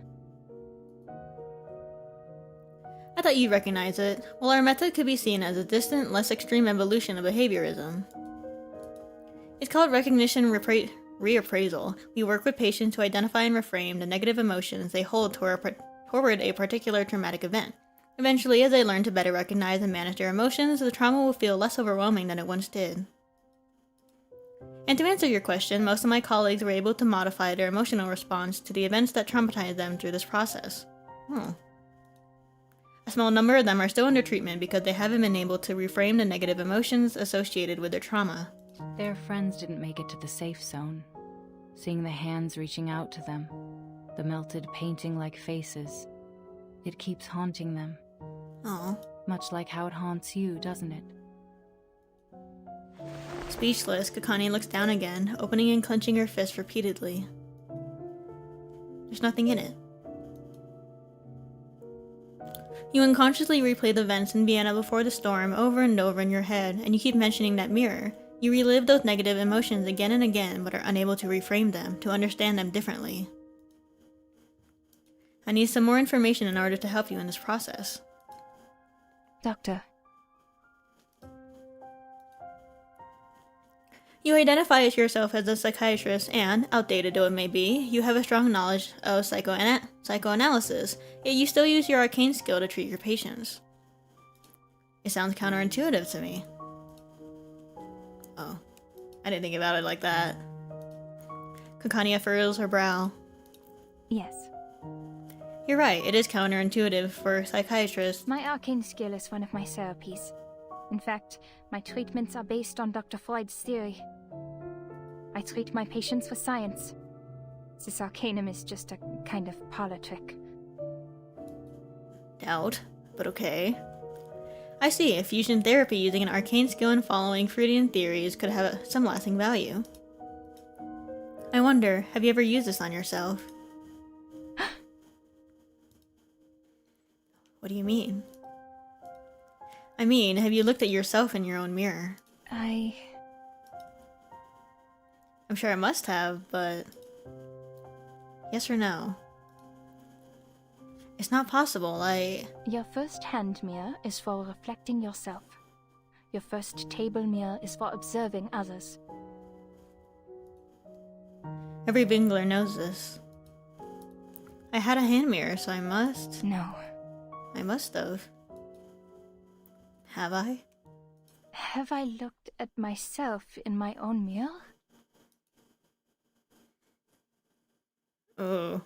I thought you'd recognize it. Well, our method could be seen as a distant, less extreme evolution of behaviorism. It's called recognition reappraisal. We work with patients to identify and reframe the negative emotions they hold toward a particular traumatic event. Eventually, as they learn to better recognize and manage their emotions, the trauma will feel less overwhelming than it once did. And to answer your question, most of my colleagues were able to modify their emotional response to the events that traumatized them through this process. Oh. A small number of them are still under treatment because they haven't been able to reframe the negative emotions associated with their trauma. Their friends didn't make it to the safe zone. Seeing the hands reaching out to them, the melted painting like faces, it keeps haunting them. Oh. Much like how it haunts you, doesn't it? Speechless, Kakania looks down again, opening and clenching her fist repeatedly. There's nothing in it. You unconsciously replay the events in Vienna before the storm over and over in your head, and you keep mentioning that mirror. You relive those negative emotions again and again, but are unable to reframe them, to understand them differently. I need some more information in order to help you in this process. Doctor, You identify as yourself as a psychiatrist and, outdated though it may be, you have a strong knowledge of psychoanalysis, yet you still use your arcane skill to treat your patients. It sounds counterintuitive to me. Oh, I didn't think about it like that. Kakania furrows her brow. yes. You're right, it is counterintuitive for psychiatrists. My arcane skill is one of my therapies. In fact, my treatments are based on Dr. Freud's theory. I treat my patients with science. This arcanum is just a kind of parlor trick. Doubt, but okay. I see, a fusion therapy using an arcane skill and following Freudian theories could have some lasting value. I wonder, have you ever used this on yourself? What do you mean? I mean, have you looked at yourself in your own mirror? I'm sure I must have, but... yes or no? It's not possible, Your first hand mirror is for reflecting yourself. Your first table mirror is for observing others. Every Bingler knows this. I had a hand mirror, so I must... No. I must have. Have I? Have I looked at myself in my own mirror? Ooh.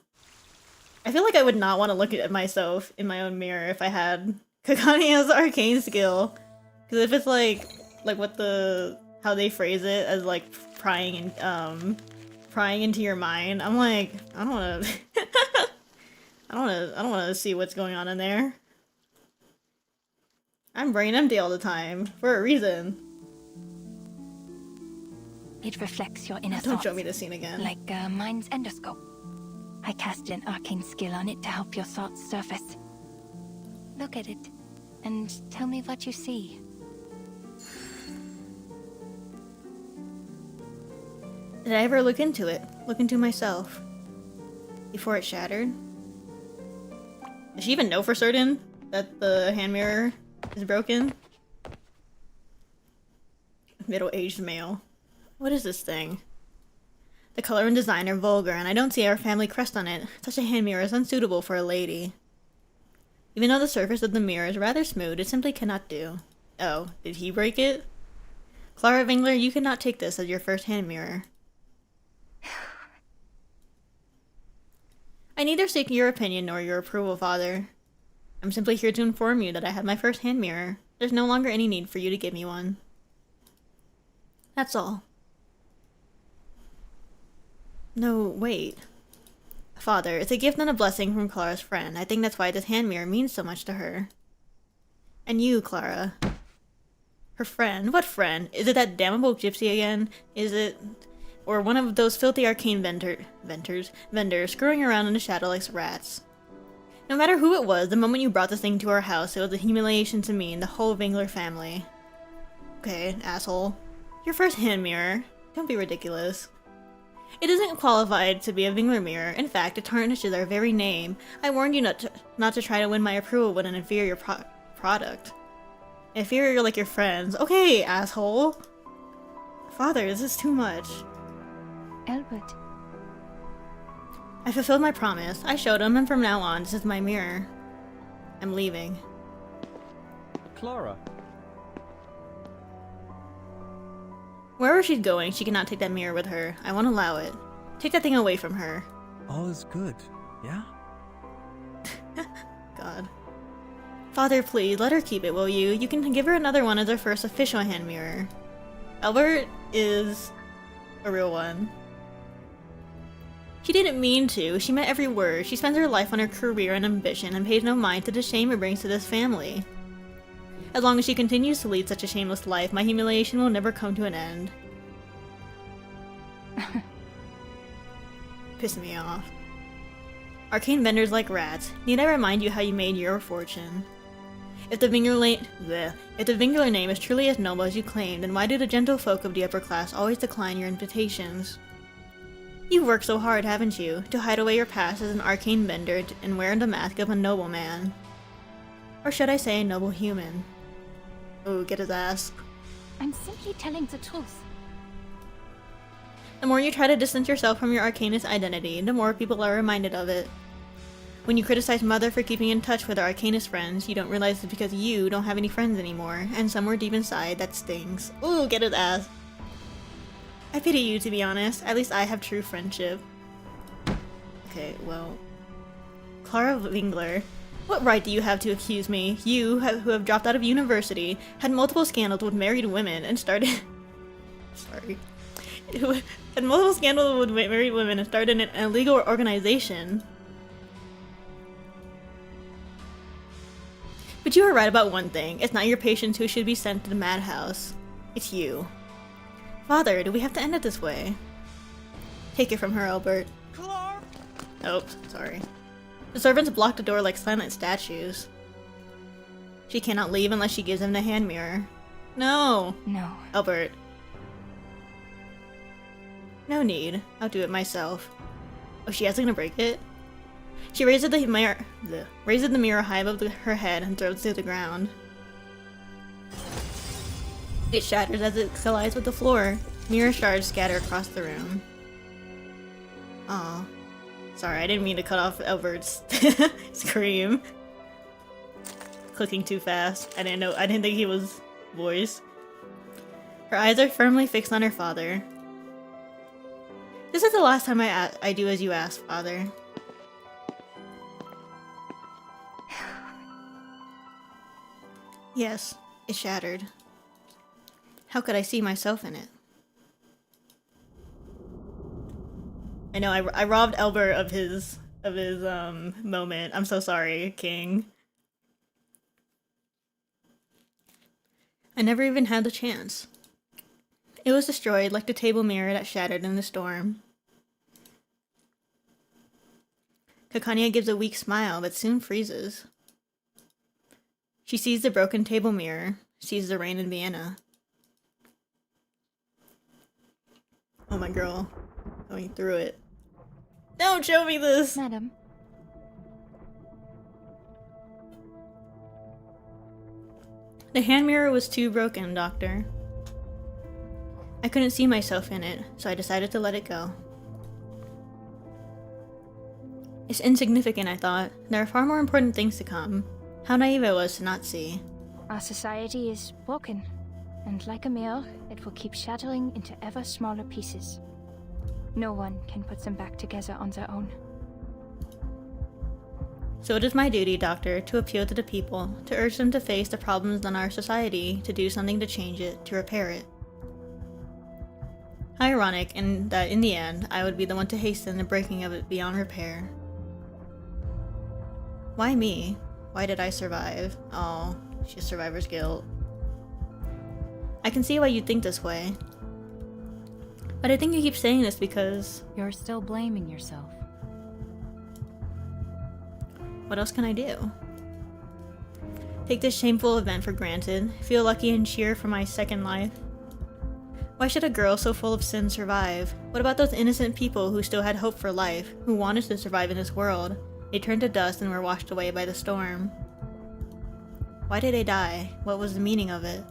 I feel like I would not want to look at myself in my own mirror if I had Kakania's arcane skill. Because if it's like what how they phrase it as like prying into your mind, I'm like, I don't want to I don't want to see what's going on in there. I'm brain empty all the time for a reason. It reflects your inner Don't thoughts. show me this scene again. Like a mind's endoscope. I cast an arcane skill on it to help your thoughts surface. Look at it, and tell me what you see. Did I ever look into it? Look into myself? Before it shattered? Does she even know for certain that the hand mirror is broken? Middle-aged male. What is this thing? The color and design are vulgar, and I don't see our family crest on it. Such a hand mirror is unsuitable for a lady. Even though the surface of the mirror is rather smooth, it simply cannot do. Oh, did he break it? Clara Vingler, you cannot take this as your first hand mirror. I neither seek your opinion nor your approval, Father. I'm simply here to inform you that I had my first hand mirror. There's no longer any need for you to give me one. That's all. No, wait. Father, it's a gift and a blessing from Clara's friend. I think that's why this hand mirror means so much to her. And you, Clara. Her friend? What friend? Is it that damnable gypsy again? Is it... or one of those filthy arcane vendors screwing around in the shadow like rats? No matter who it was, the moment you brought this thing to our house, it was a humiliation to me and the whole Vingler family. Okay, asshole. Your first hand mirror. Don't be ridiculous. It isn't qualified to be a Vingler mirror. In fact, it tarnishes our very name. I warned you not to try to win my approval with an inferior product. Inferior like your friends. Okay, asshole. Father, this is too much. Albert. I fulfilled my promise. I showed him, and from now on, this is my mirror. I'm leaving. Clara. Wherever she's going, she cannot take that mirror with her. I won't allow it. Take that thing away from her. All is good, yeah? God. Father, please, let her keep it, will you? You can give her another one as her first official hand mirror. Albert is a real one. She didn't mean to. She meant every word. She spends her life on her career and ambition and pays no mind to the shame it brings to this family. As long as she continues to lead such a shameless life, my humiliation will never come to an end. Piss me off. Arcane vendors like rats. Need I remind you how you made your fortune? If the Vingular name is truly as noble as you claim, then why do the gentle folk of the upper class always decline your invitations? You've worked so hard, haven't you, to hide away your past as an arcane bender and wear the mask of a nobleman. Or should I say, noble human? Ooh, get his ass. I'm simply telling the truth. The more you try to distance yourself from your arcanist identity, the more people are reminded of it. When you criticize Mother for keeping in touch with her arcanist friends, you don't realize it's because you don't have any friends anymore, and somewhere deep inside, that stings. Ooh, get his ass. I pity you, to be honest. At least I have true friendship. Okay, well... Clara Wingler. What right do you have to accuse me? You, who have dropped out of university, had multiple scandals with married women, and started... Sorry. Who had multiple scandals with married women and started an illegal organization. But you are right about one thing. It's not your patients who should be sent to the madhouse. It's you. Father, do we have to end it this way? Take it from her, Albert. Oh, sorry. The servants block the door like silent statues. She cannot leave unless she gives him the hand mirror. No! No. Albert. No need. I'll do it myself. Oh, she hasn't gonna break it? She raises the mirror high above her head and throws it to the ground. It shatters as it collides with the floor. Mirror shards scatter across the room. Aw. Sorry, I didn't mean to cut off Albert's scream. Clicking too fast. I didn't think he was voiced. Her eyes are firmly fixed on her father. This is the last time I do as you ask, Father. Yes, it shattered. How could I see myself in it? I know I robbed Albert of his moment. I'm so sorry, King. I never even had the chance. It was destroyed like the table mirror that shattered in the storm. Kakania gives a weak smile, but soon freezes. She sees the broken table mirror, sees the rain in Vienna. Oh, my girl. Going through it. Don't show me this! Madam. The hand mirror was too broken, Doctor. I couldn't see myself in it, so I decided to let it go. It's insignificant, I thought. There are far more important things to come. How naive I was to not see. Our society is broken, and like a mirror, it will keep shattering into ever smaller pieces. No one can put them back together on their own. So it is my duty, Doctor, to appeal to the people, to urge them to face the problems in our society, to do something to change it, to repair it. How ironic, and that in the end, I would be the one to hasten the breaking of it beyond repair. Why me? Why did I survive? Oh, she has survivor's guilt. I can see why you'd think this way. But I think you keep saying this because... You're still blaming yourself. What else can I do? Take this shameful event for granted, feel lucky and cheer for my second life? Why should a girl so full of sin survive? What about those innocent people who still had hope for life, who wanted to survive in this world? They turned to dust and were washed away by the storm. Why did they die? What was the meaning of it?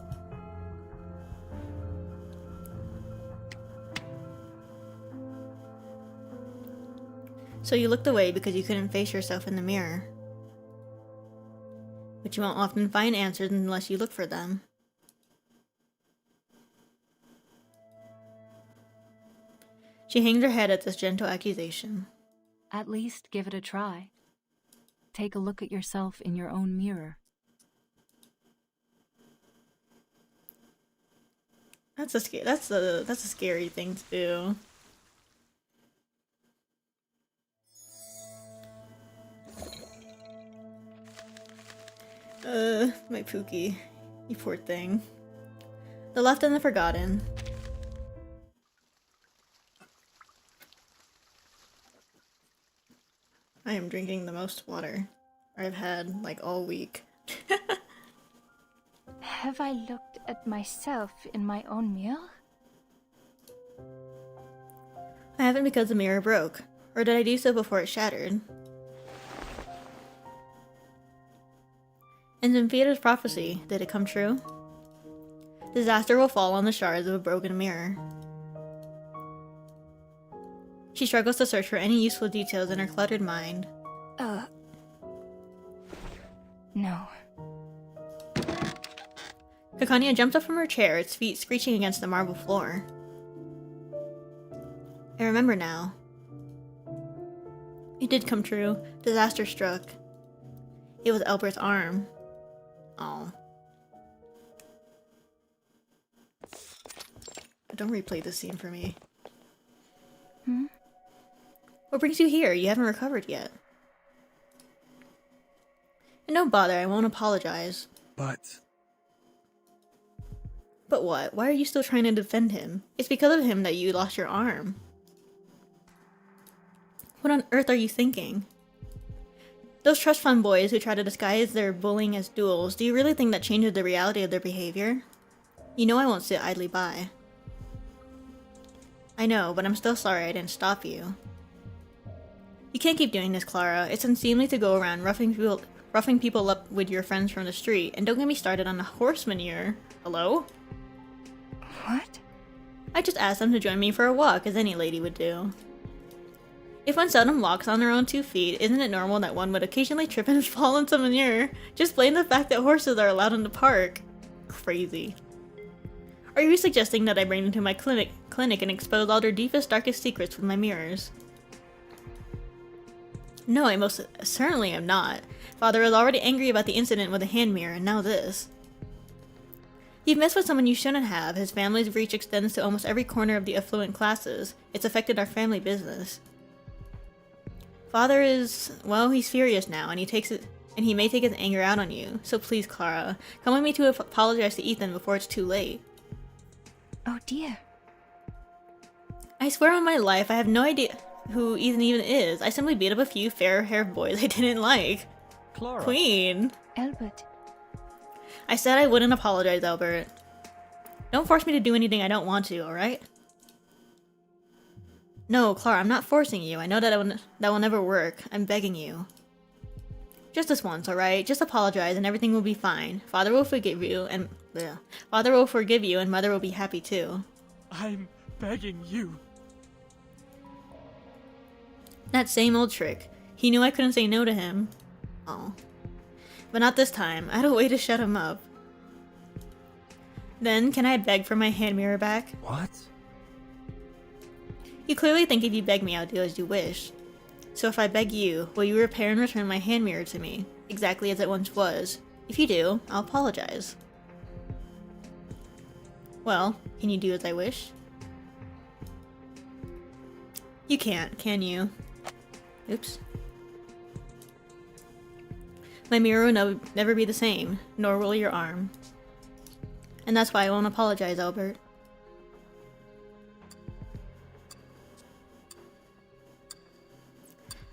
So you looked away because you couldn't face yourself in the mirror. But you won't often find answers unless you look for them. She hangs her head at this gentle accusation. At least give it a try. Take a look at yourself in your own mirror. That's a scary thing to do. My Pookie. You poor thing. The Left and the Forgotten. I am drinking the most water I've had, like, all week. Have I looked at myself in my own mirror? I haven't because the mirror broke. Or did I do so before it shattered? In Zemphia's prophecy, did it come true? Disaster will fall on the shards of a broken mirror. She struggles to search for any useful details in her cluttered mind. No. Kakania jumped up from her chair, its feet screeching against the marble floor. I remember now. It did come true. Disaster struck. It was Albert's arm. Oh. Don't replay this scene for me. Hmm? What brings you here? You haven't recovered yet. And don't bother, I won't apologize. But But what? Why are you still trying to defend him? It's because of him that you lost your arm. What on earth are you thinking? Those trust fund boys who try to disguise their bullying as duels, do you really think that changes the reality of their behavior? You know I won't sit idly by. I know, but I'm still sorry I didn't stop you. You can't keep doing this, Clara. It's unseemly to go around roughing people up with your friends from the street, and don't get me started on the horse manure. Hello? What? I just asked them to join me for a walk, as any lady would do. If one seldom walks on their own 2 feet, isn't it normal that one would occasionally trip and fall into manure? Just blame the fact that horses are allowed in the park. Crazy. Are you suggesting that I bring them to my clinic and expose all their deepest, darkest secrets with my mirrors? No, I most certainly am not. Father was already angry about the incident with the hand mirror, and now this. You've messed with someone you shouldn't have. His family's reach extends to almost every corner of the affluent classes. It's affected our family business. Father is, well, he's furious now, and he may take his anger out on you. So please, Clara, come with me to apologize to Ethan before it's too late. Oh dear. I swear on my life, I have no idea who Ethan even is. I simply beat up a few fair-haired boys I didn't like. Clara. Queen. Albert. I said I wouldn't apologize, Albert. Don't force me to do anything I don't want to, alright? No, Clara, I'm not forcing you. I know that will never work. I'm begging you. Just this once, alright? Just apologize and everything will be fine. Father will forgive you and... Father will forgive you and Mother will be happy too. I'm begging you. That same old trick. He knew I couldn't say no to him. Oh. But not this time. I had a way to shut him up. Then, can I beg for my hand mirror back? What? You clearly think if you beg me, I'll do as you wish. So if I beg you, will you repair and return my hand mirror to me, exactly as it once was? If you do, I'll apologize. Well, can you do as I wish? You can't, can you? Oops. My mirror will never be the same, nor will your arm. And that's why I won't apologize, Albert.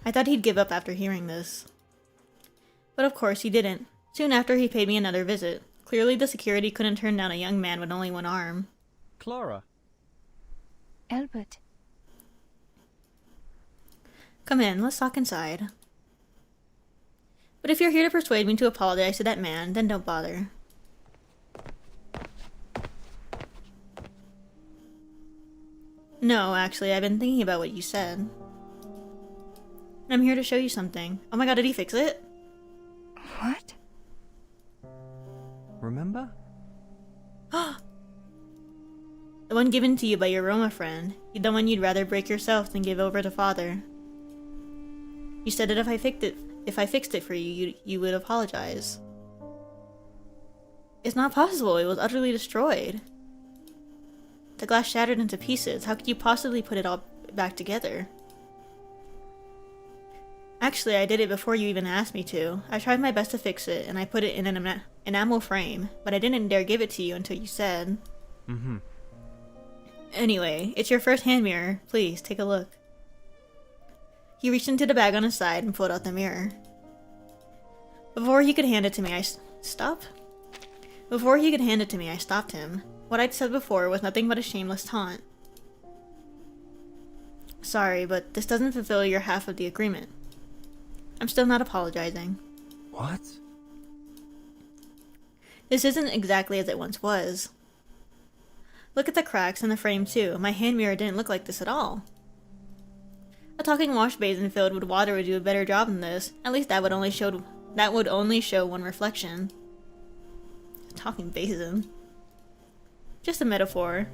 I thought he'd give up after hearing this. But of course he didn't. Soon after he paid me another visit. Clearly the security couldn't turn down a young man with only one arm. Clara. Albert. Come in, let's talk inside. But if you're here to persuade me to apologize to that man, then don't bother. No, actually, I've been thinking about what you said. I'm here to show you something. Oh my god, did he fix it? What? Remember? The one given to you by your Roma friend. The one you'd rather break yourself than give over to Father. You said that if I fixed it for you, you would apologize. It's not possible. It was utterly destroyed. The glass shattered into pieces. How could you possibly put it all back together? Actually, I did it before you even asked me to. I tried my best to fix it, and I put it in an enamel frame, but I didn't dare give it to you until you said. Mm-hmm. Anyway, it's your first hand mirror. Please, take a look. He reached into the bag on his side and pulled out the mirror. Before he could hand it to me, Stop? Before he could hand it to me, I stopped him. What I'd said before was nothing but a shameless taunt. Sorry, but this doesn't fulfill your half of the agreement. I'm still not apologizing. What? This isn't exactly as it once was. Look at the cracks in the frame too. My hand mirror didn't look like this at all. A talking wash basin filled with water would do a better job than this. At least that would only show one reflection. A talking basin. Just a metaphor.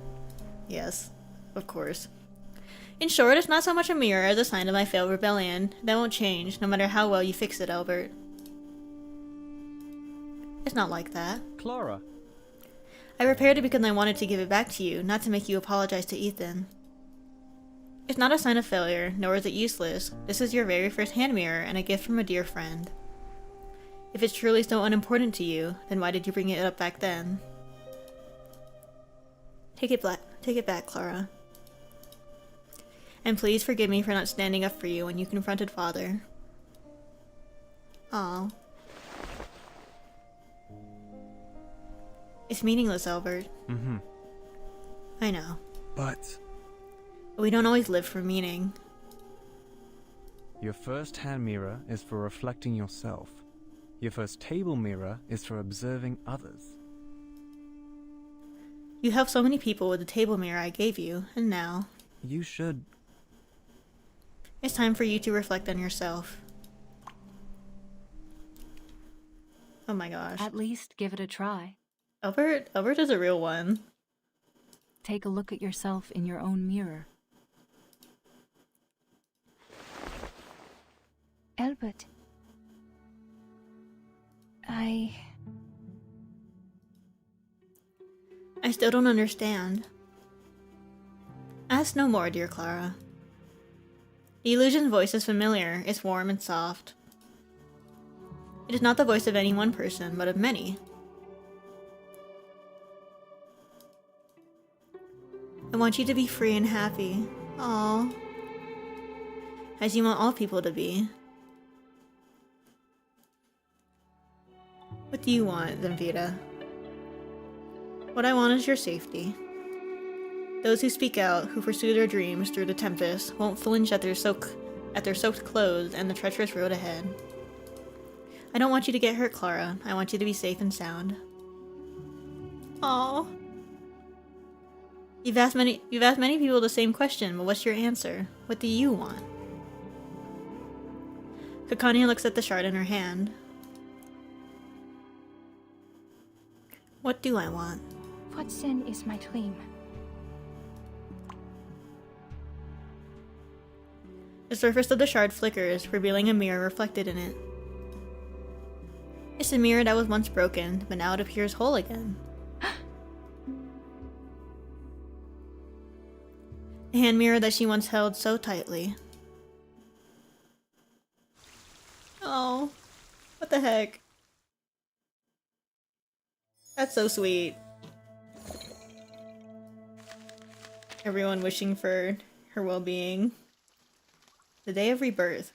Yes, of course. In short, it's not so much a mirror as a sign of my failed rebellion. That won't change, no matter how well you fix it, Albert. It's not like that. Clara. I repaired it because I wanted to give it back to you, not to make you apologize to Ethan. It's not a sign of failure, nor is it useless. This is your very first hand mirror and a gift from a dear friend. If it's truly so unimportant to you, then why did you bring it up back then? Take it back, Clara. And please forgive me for not standing up for you when you confronted Father. Aw. It's meaningless, Albert. Mm-hmm. I know. But We don't always live for meaning. your first hand mirror is for reflecting yourself. Your first table mirror is for observing others. You helped so many people with the table mirror I gave you, and now... You should... It's time for you to reflect on yourself. Oh my gosh. At least give it a try. Albert is a real one. Take a look at yourself in your own mirror. Albert. I still don't understand. Ask no more, dear Clara. The illusion's voice is familiar. It's warm and soft. It is not the voice of any one person, but of many. I want you to be free and happy. Aww. As you want all people to be. What do you want, Zenvita? What I want is your safety. Those who speak out, who pursue their dreams through the tempest, won't flinch at their soaked clothes and the treacherous road ahead. I don't want you to get hurt, Clara. I want you to be safe and sound. Aww. You've asked many people the same question, but what's your answer? What do you want? Kakania looks at the shard in her hand. What do I want? what then is my dream? The surface of the shard flickers, revealing a mirror reflected in it. It's a mirror that was once broken, but now it appears whole again. A hand mirror that she once held so tightly. Oh, what the heck? That's so sweet. Everyone wishing for her well-being. The day of rebirth.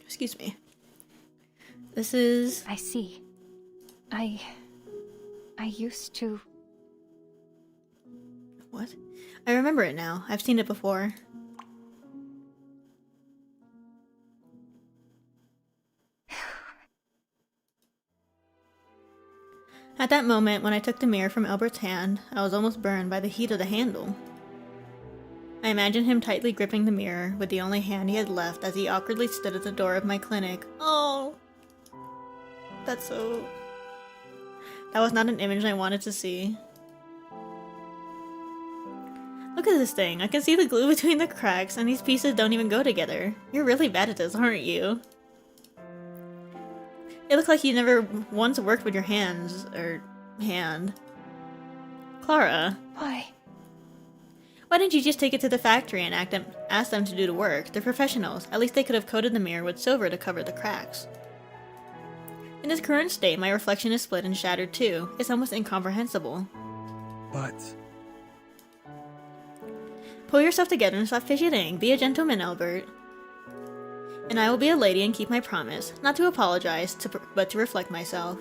Excuse me. This is... I see. I used to... What? I remember it now. I've seen it before. At that moment, when I took the mirror from Albert's hand, I was almost burned by the heat of the handle. I imagined him tightly gripping the mirror with the only hand he had left as he awkwardly stood at the door of my clinic. Oh! That's so... That was not an image I wanted to see. Look at this thing. I can see the glue between the cracks, and these pieces don't even go together. You're really bad at this, aren't you? It looks like you never once worked with your hands, or hand. Clara. Why? Why didn't you just take it to the factory and ask them to do the work? They're professionals. At least they could have coated the mirror with silver to cover the cracks. In its current state, my reflection is split and shattered too. It's almost incomprehensible. But... Pull yourself together and stop fidgeting. Be a gentleman, Albert. And I will be a lady and keep my promise, not to apologize, but to reflect myself.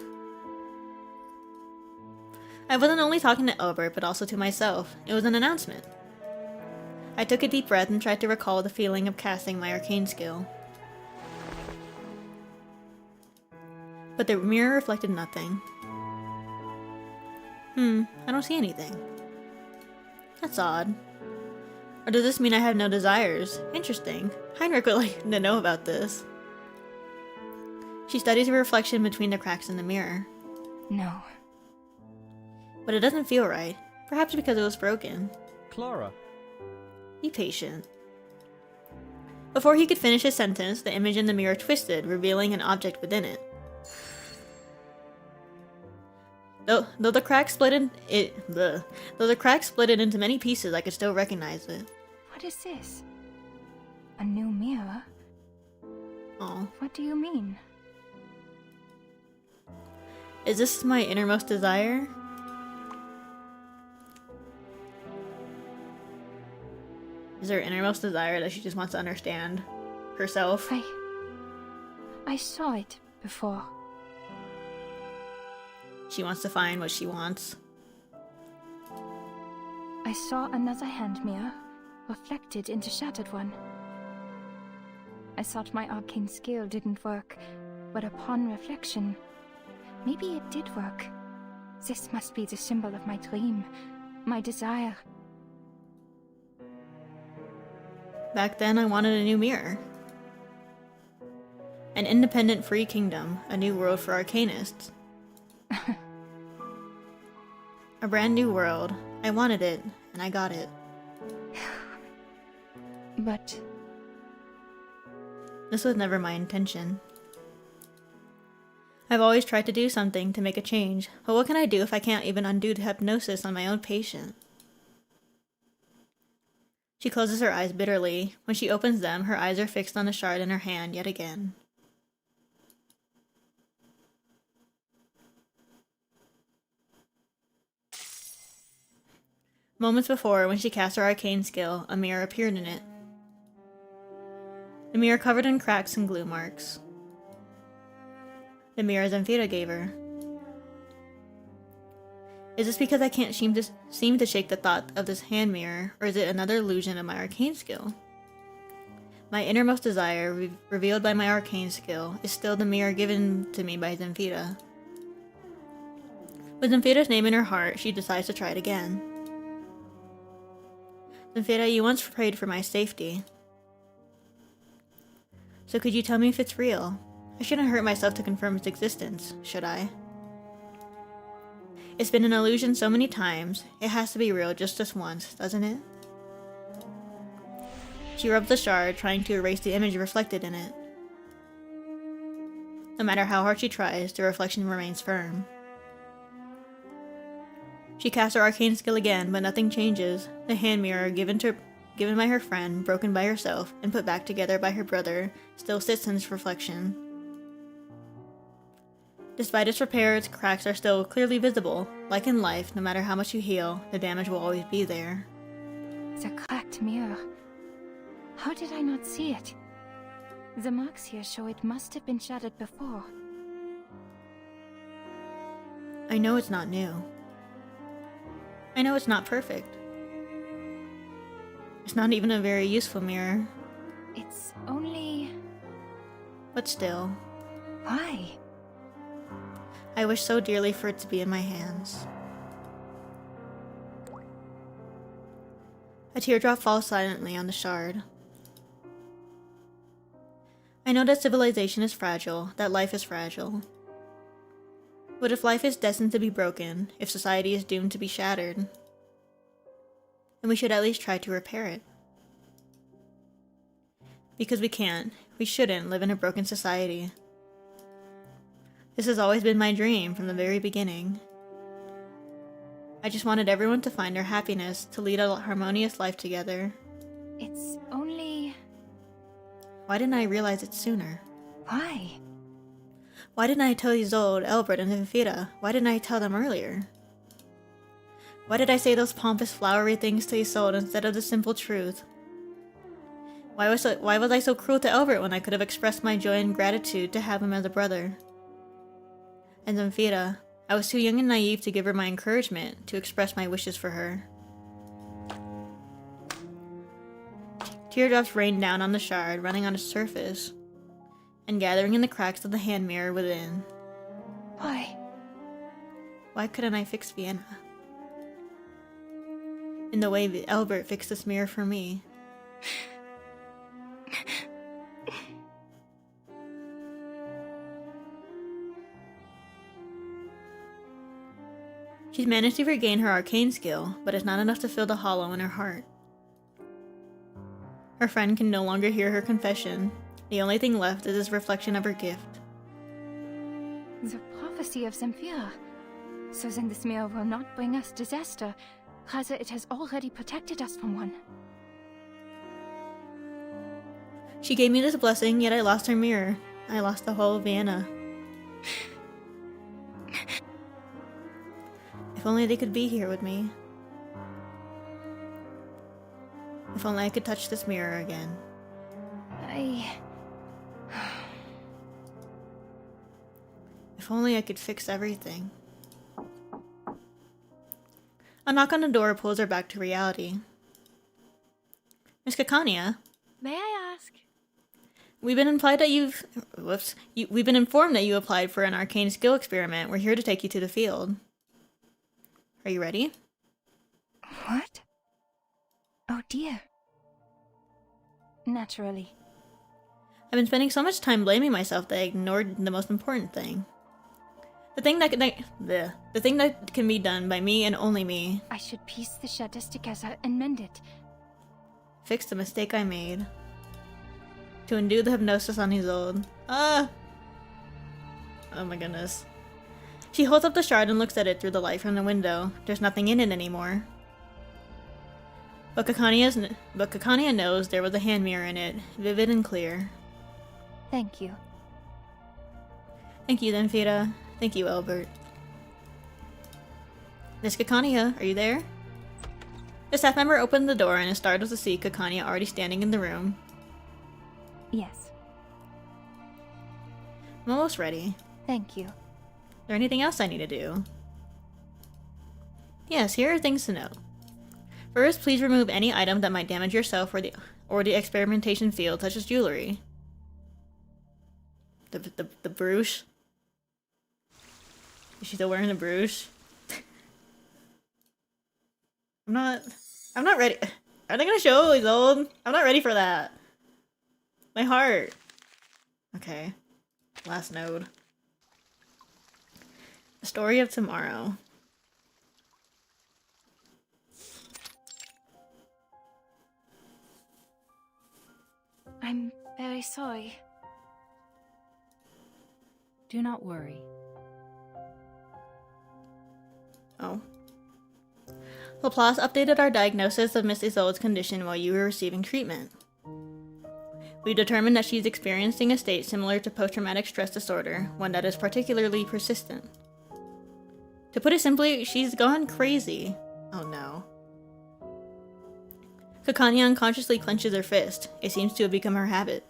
I wasn't only talking to Albert, but also to myself. It was an announcement. I took a deep breath and tried to recall the feeling of casting my arcane skill. But the mirror reflected nothing. I don't see anything. That's odd. Or does this mean I have no desires? Interesting. Heinrich would like to know about this. She studies the reflection between the cracks in the mirror. No. But it doesn't feel right. Perhaps because it was broken. Clara. Be patient. Before he could finish his sentence, the image in the mirror twisted, revealing an object within it. Though the crack split it into many pieces, I could still recognize it. What is this? A new mirror? Oh. What do you mean? Is this my innermost desire? Is her innermost desire that she just wants to understand herself? I saw it before. She wants to find what she wants. I saw another hand mirror, reflected into shattered one. I thought my arcane skill didn't work, but upon reflection, maybe it did work. This must be the symbol of my dream, my desire. Back then, I wanted a new mirror. An independent free kingdom, a new world for arcanists. A brand new world. I wanted it, and I got it. But this was never my intention. I've always tried to do something to make a change, but what can I do if I can't even undo the hypnosis on my own patient? She closes her eyes bitterly. When she opens them, her eyes are fixed on the shard in her hand yet again. Moments before, when she cast her arcane skill, a mirror appeared in it. The mirror covered in cracks and glue marks. The mirror Zemfira gave her. Is this because I can't seem to shake the thought of this hand mirror, or is it another illusion of my arcane skill? My innermost desire, revealed by my arcane skill, is still the mirror given to me by Zemfira. With Zemfira's name in her heart, she decides to try it again. Zemfira, you once prayed for my safety. So could you tell me if it's real? I shouldn't hurt myself to confirm its existence, should I? It's been an illusion so many times, it has to be real just this once, doesn't it? She rubs the shard, trying to erase the image reflected in it. No matter how hard she tries, the reflection remains firm. She casts her arcane skill again, but nothing changes. The hand mirror, given by her friend, broken by herself, and put back together by her brother, still sits in its reflection. Despite its repair, its cracks are still clearly visible. Like in life, no matter how much you heal, the damage will always be there. the cracked mirror. How did I not see it? The marks here show it must have been shattered before. I know it's not new. I know it's not perfect. It's not even a very useful mirror. It's only... But still, Why? I wish so dearly for it to be in my hands. A teardrop falls silently on the shard. I know that civilization is fragile, that life is fragile. But if life is destined to be broken, if society is doomed to be shattered, then we should at least try to repair it. Because we can't, we shouldn't live in a broken society. This has always been my dream from the very beginning. I just wanted everyone to find their happiness, to lead a harmonious life together. It's only... Why didn't I realize it sooner? Why? Why didn't I tell Isolde, Elbert, and Zemfira? Why didn't I tell them earlier? Why did I say those pompous, flowery things to Isolde instead of the simple truth? Why was I so cruel to Albert when I could have expressed my joy and gratitude to have him as a brother? And Zamfira, I was too young and naive to give her my encouragement, to express my wishes for her. Teardrops rained down on the shard, running on its surface, and gathering in the cracks of the hand mirror within. Why? Why couldn't I fix Vienna? In the way that Albert fixed this mirror for me. She's managed to regain her arcane skill, but it's not enough to fill the hollow in her heart. Her friend can no longer hear her confession. The only thing left is this reflection of her gift. The prophecy of Zamfira. So then this mirror will not bring us disaster. Rather, it has already protected us from one. She gave me this blessing, yet I lost her mirror. I lost the whole of Vienna. If only they could be here with me. If only I could touch this mirror again. If only I could fix everything. A knock on the door pulls her back to reality. Miss Kakania? May I ask? We've been implied that we've been informed that you applied for an arcane skill experiment. We're here to take you to the field. Are you ready? What? Oh dear. Naturally. I've been spending so much time blaming myself that I ignored the most important thing. The thing that can be done by me and only me. I should piece the shutters together and mend it. Fix the mistake I made. To undo the hypnosis on Isolde. Ah! Oh my goodness. She holds up the shard and looks at it through the light from the window. There's nothing in it anymore. But Kakania knows there was a hand mirror in it, vivid and clear. Thank you. Thank you, Zamfira. Thank you, Albert. Miss Kakania, are you there? The staff member opened the door and is startled to see Kakania already standing in the room. Yes. I'm almost ready. Thank you. Is there anything else I need to do? Yes, here are things to note. First, please remove any item that might damage yourself or the experimentation field, such as jewelry. The brooch? Is she still wearing the brooch? I'm not ready. Are they gonna show Isolde? I'm not ready for that. My heart. Okay. Last node. The story of tomorrow. I'm very sorry. Do not worry. Oh. Laplace updated our diagnosis of Miss Isolde's condition while you were receiving treatment. We determined that she's experiencing a state similar to post-traumatic stress disorder, one that is particularly persistent. To put it simply, she's gone crazy. Oh no. Kakania unconsciously clenches her fist. It seems to have become her habit.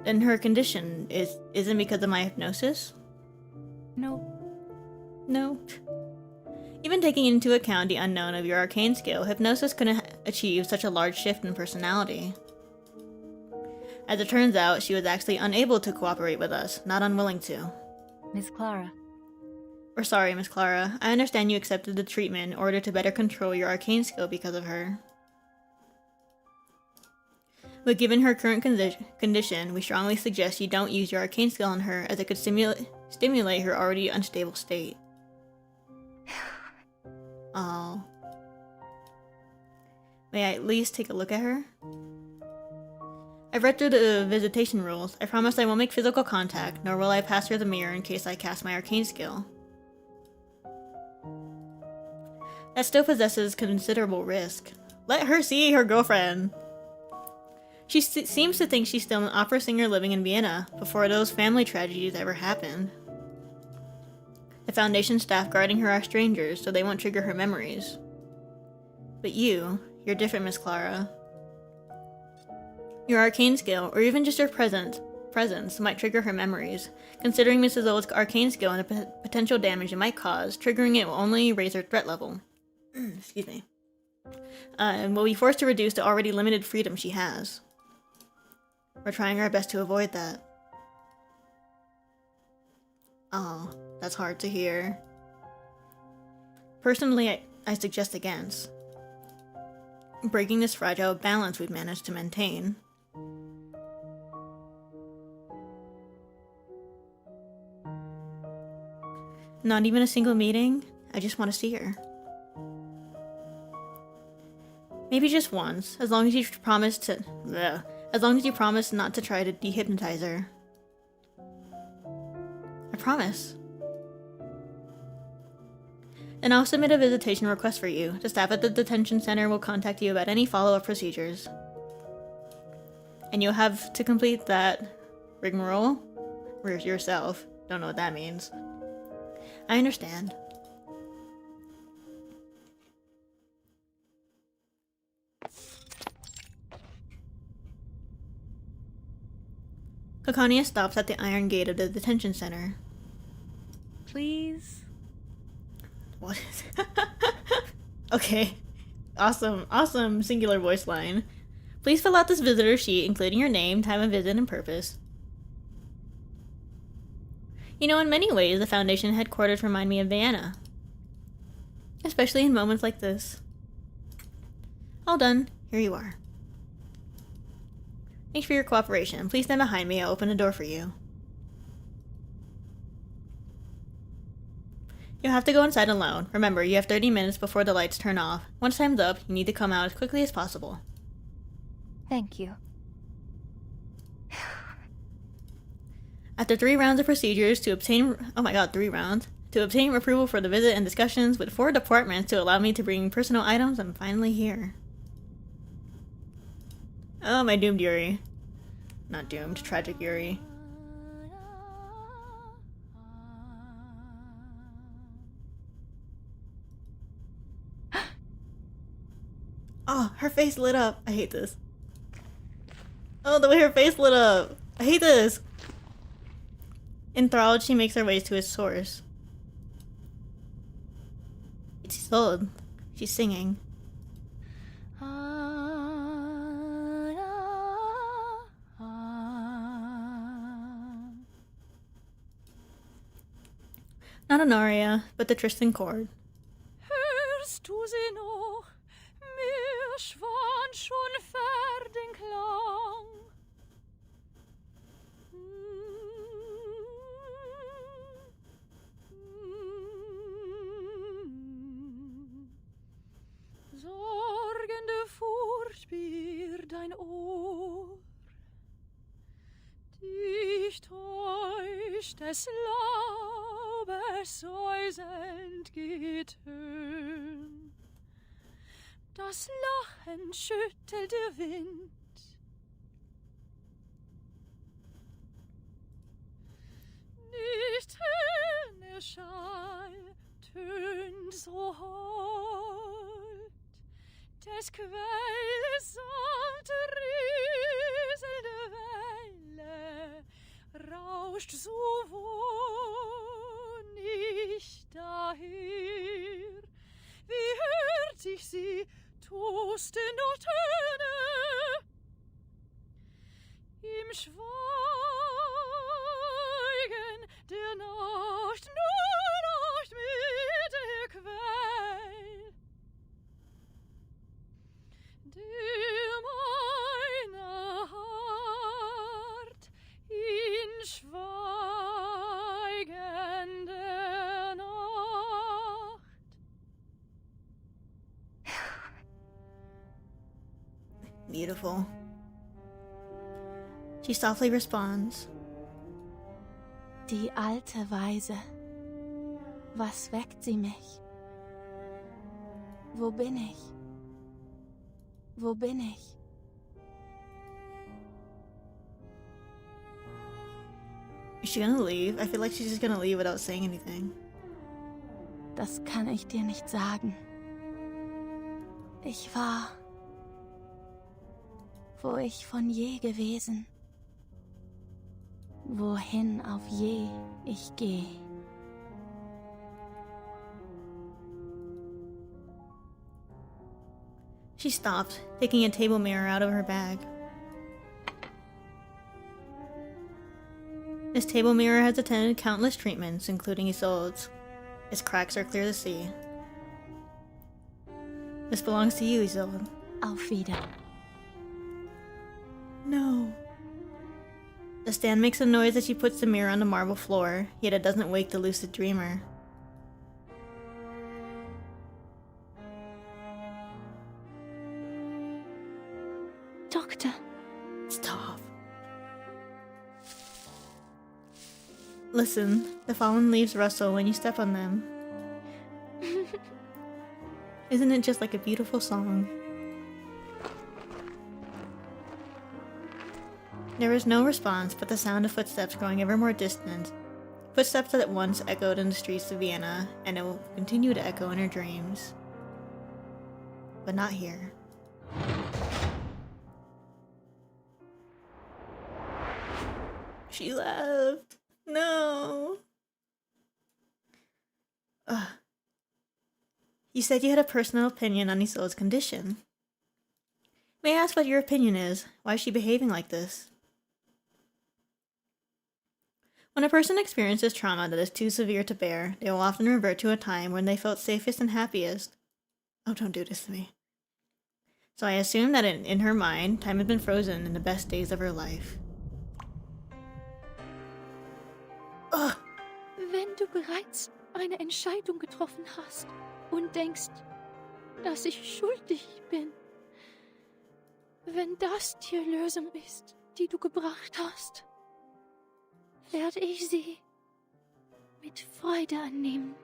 Then her condition isn't because of my hypnosis? No. No. Even taking into account the unknown of your arcane skill, hypnosis couldn't achieve such a large shift in personality. As it turns out, she was actually unable to cooperate with us, not unwilling to. Miss Clara. We're sorry, Miss Clara. I understand you accepted the treatment in order to better control your arcane skill because of her. But given her current condition, we strongly suggest you don't use your arcane skill on her, as it could stimulate her already unstable state. Oh. May I at least take a look at her? I've read through the visitation rules. I promise I won't make physical contact, nor will I pass her the mirror in case I cast my arcane skill. That still possesses considerable risk. Let her see her girlfriend! She seems to think she's still an opera singer living in Vienna, before those family tragedies ever happened. The Foundation staff guarding her are strangers, so they won't trigger her memories. But you You're different, Miss Clara. Your arcane skill, or even just your presence might trigger her memories. Considering Mrs. Old's arcane skill and the potential damage it might cause, triggering it will only raise her threat level. Excuse me. And will be forced to reduce the already limited freedom she has. We're trying our best to avoid that. Oh, that's hard to hear. Personally, I suggest against. Breaking this fragile balance we've managed to maintain. Not even a single meeting? I just want to see her. Maybe just once, as long as you promise not to try to dehypnotize her. I promise. Then I'll submit a visitation request for you. The staff at the detention center will contact you about any follow-up procedures. And you'll have to complete that rigmarole yourself. Don't know what that means. I understand. Kakania stops at the iron gate of the detention center. Please? What is Okay. Awesome singular voice line. Please fill out this visitor sheet, including your name, time of visit, and purpose. You know, in many ways, the Foundation headquarters remind me of Vienna. Especially in moments like this. All done. Here you are. Thanks for your cooperation. Please stand behind me. I'll open the door for you. You'll have to go inside alone. Remember, you have 30 minutes before the lights turn off. Once time's up, you need to come out as quickly as possible. Thank you. After 3 rounds of procedures to obtain... Oh my god, 3 rounds. To obtain approval for the visit and discussions with 4 departments to allow me to bring personal items, I'm finally here. Oh, my doomed Yuri. Not doomed, tragic Yuri. Oh, her face lit up. I hate this. Oh, the way her face lit up. I hate this. Enthralled, she makes her way to its source. It's isolde. She's singing. Not an aria, but the Tristan chord. Hörst du sie noch? Mir schwand schon den Klang. Sorgende Furcht bier dein Ohr. Dich täuscht des Laubes säuselnd Getön. Das Lachen schüttelt der Wind. Nicht der Schall tönt so hold, des Quelles salte rieselnde Welle rauscht so wohnig daher. Wie hört sich sie tosten noch Töne im Schweigen der Nacht, nur Nacht mit der Quell, der meine Hart in Schweigen der Nacht. Beautiful. She softly responds. Die alte Weise. Was weckt sie mich? Wo bin ich? Wo bin ich? Is she gonna leave? I feel like she's just gonna leave without saying anything. Das kann ich dir nicht sagen. Ich war wo ich von je gewesen. Wohin auf je ich geh. She stopped, taking a table mirror out of her bag. This table mirror has attended countless treatments, including isoldes. Its cracks are clear to see. This belongs to you, Isolde. Auf Wieder. No. The stand makes a noise as she puts the mirror on the marble floor, yet it doesn't wake the lucid dreamer. Doctor. Stop. Listen, the fallen leaves rustle when you step on them. Isn't it just like a beautiful song? There was no response but the sound of footsteps growing ever more distant. Footsteps that once echoed in the streets of Vienna, and it will continue to echo in her dreams. But not here. She left. No. Ugh. You said you had a personal opinion on Isolde's condition. May I ask what your opinion is? Why is she behaving like this? When a person experiences trauma that is too severe to bear, they will often revert to a time when they felt safest and happiest. Oh, don't do this to me. So I assume that in her mind, time has been frozen in the best days of her life. Ugh. Wenn du bereits eine Entscheidung getroffen hast und denkst, dass ich schuldig bin, wenn das die Lösung ist, die du gebracht hast, werde ich sie mit Freude annehmen.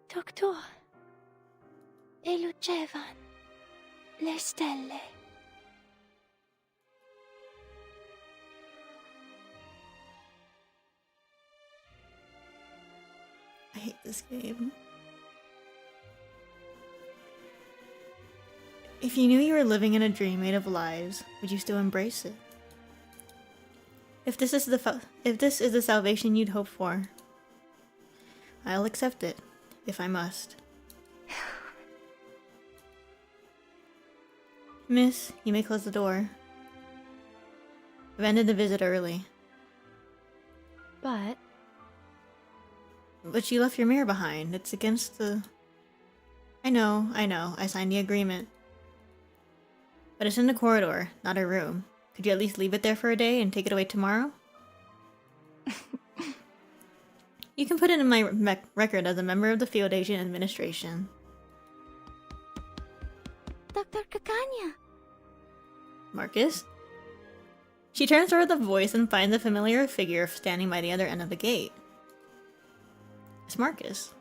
Doktor, e lucevano le stelle. I hate this game. If you knew you were living in a dream made of lies, would you still embrace it? If this is the salvation you'd hope for, I'll accept it, if I must. Miss, you may close the door. I've ended the visit early. But you left your mirror behind. It's against the... I know. I signed the agreement. But it's in the corridor, not a room. Could you at least leave it there for a day and take it away tomorrow? You can put it in my record as a member of the Field Agent Administration. Dr. Kakania. Marcus? She turns toward the voice and finds a familiar figure standing by the other end of the gate. It's Marcus.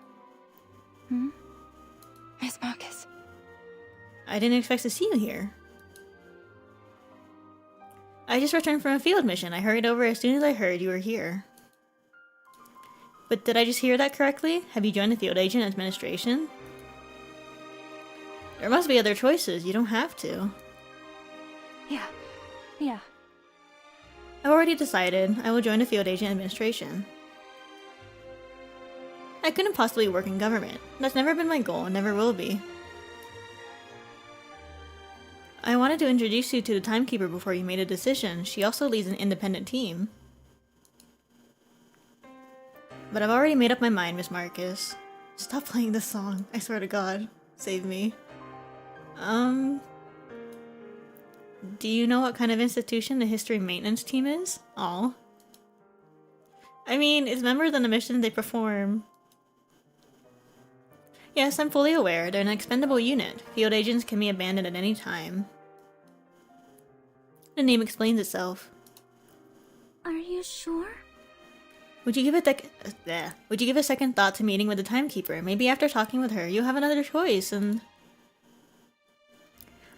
Where's Marcus? I didn't expect to see you here. I just returned from a field mission. I hurried over as soon as I heard you were here. But did I just hear that correctly? Have you joined the Field Agent Administration? There must be other choices. You don't have to. Yeah. I've already decided. I will join the Field Agent Administration. I couldn't possibly work in government. That's never been my goal and never will be. I wanted to introduce you to the timekeeper before you made a decision. She also leads an independent team. But I've already made up my mind, Miss Marcus. Stop playing this song. I swear to God. Save me. Do you know what kind of institution the history maintenance team is? Aw. I mean, it's members on the mission they perform. Yes, I'm fully aware. They're an expendable unit. Field agents can be abandoned at any time. The name explains itself. Are you sure? Would you give a second thought to meeting with the timekeeper? Maybe after talking with her, you'll have another choice, and...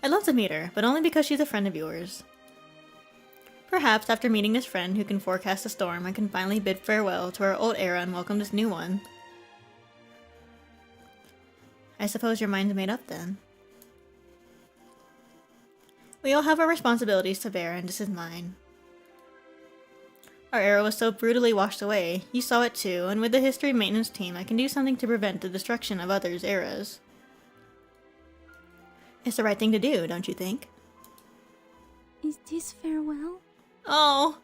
I'd love to meet her, but only because she's a friend of yours. Perhaps after meeting this friend who can forecast a storm, I can finally bid farewell to our old era and welcome this new one. I suppose your mind's made up then. We all have our responsibilities to bear, and this is mine. Our era was so brutally washed away. You saw it too, and with the history maintenance team, I can do something to prevent the destruction of others' eras. It's the right thing to do, don't you think? Is this farewell? Oh!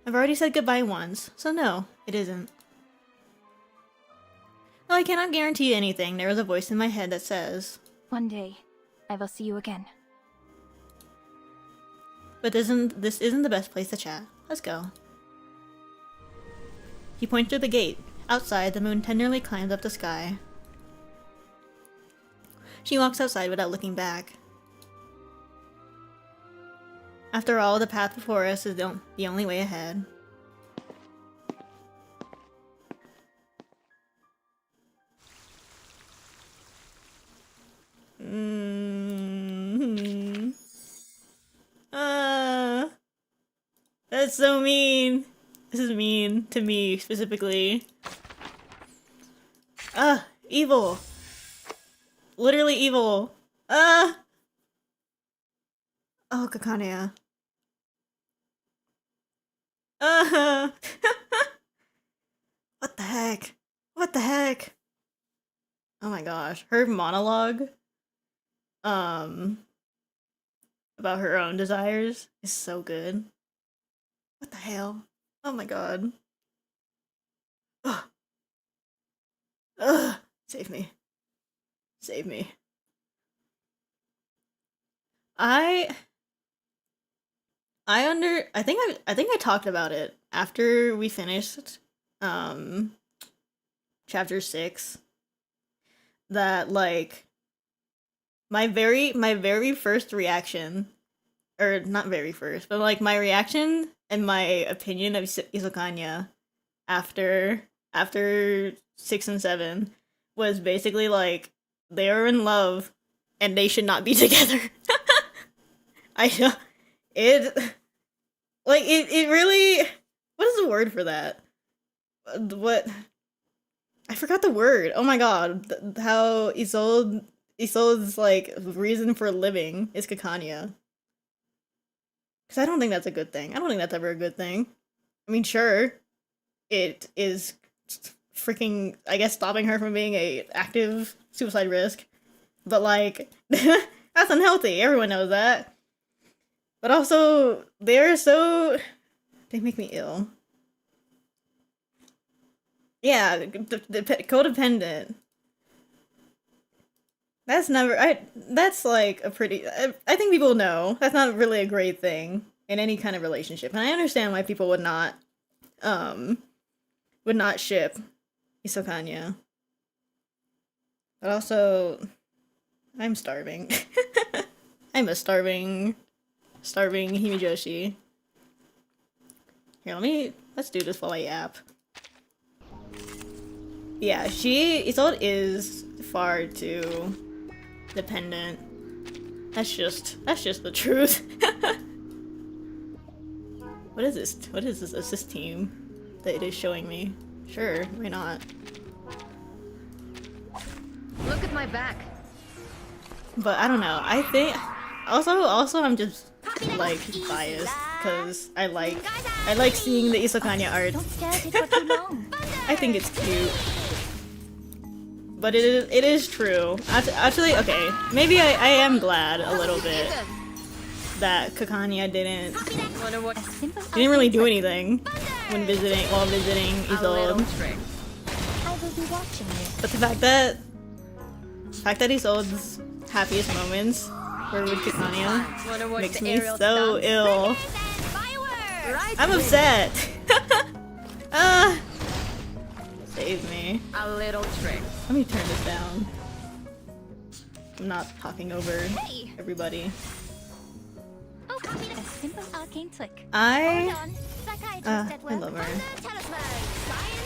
I've already said goodbye once, so no, it isn't. Though I cannot guarantee you anything, there is a voice in my head that says, One day, I will see you again. but this isn't the best place to chat. Let's go. He points through the gate. Outside, the moon tenderly climbs up the sky. She walks outside without looking back. After all, the path before us is the only way ahead. That's so mean. This is mean to me specifically. Evil. Literally evil. Oh, Kakania. What the heck? What the heck? Oh my gosh. Her monologue about her own desires is so good. What the hell? Oh my god. Ugh. Ugh. Save me. Save me. I think I talked about it after we finished chapter 6, that like my very first reaction, or not very first, but like my reaction and my opinion of Isokanya after 6 and 7 was basically like, they are in love and they should not be together. It really, what is the word for that? What? I forgot the word. Oh my god. How Isolde's like reason for living is Kakania. Because I don't think that's a good thing. I don't think that's ever a good thing. I mean, sure, it is freaking, I guess, stopping her from being a active suicide risk. But like, that's unhealthy. Everyone knows that. But also, they make me ill. Yeah, codependent. That's like a pretty, I think people know that's not really a great thing in any kind of relationship. And I understand why people would not ship Isokanya. But also, I'm starving. I'm a starving Himijoshi. Here, let's do this while I yap. Yeah, Isolde is far too dependent. That's just the truth. What is this? What is this assist team that it is showing me? Sure, why not? Look at my back. But I don't know. I think also I'm just like biased because I like seeing the Isokanya art. I think it's cute. But it is true. Actually, okay, maybe I am glad a little bit that Kakania didn't really do anything while visiting Isolde. But the fact that Isolde's happiest moments were with Kakania makes me so ill. I'm upset. Save me. A little trick. Let me turn this down. I'm not talking over everybody. A simple arcane trick. I love her.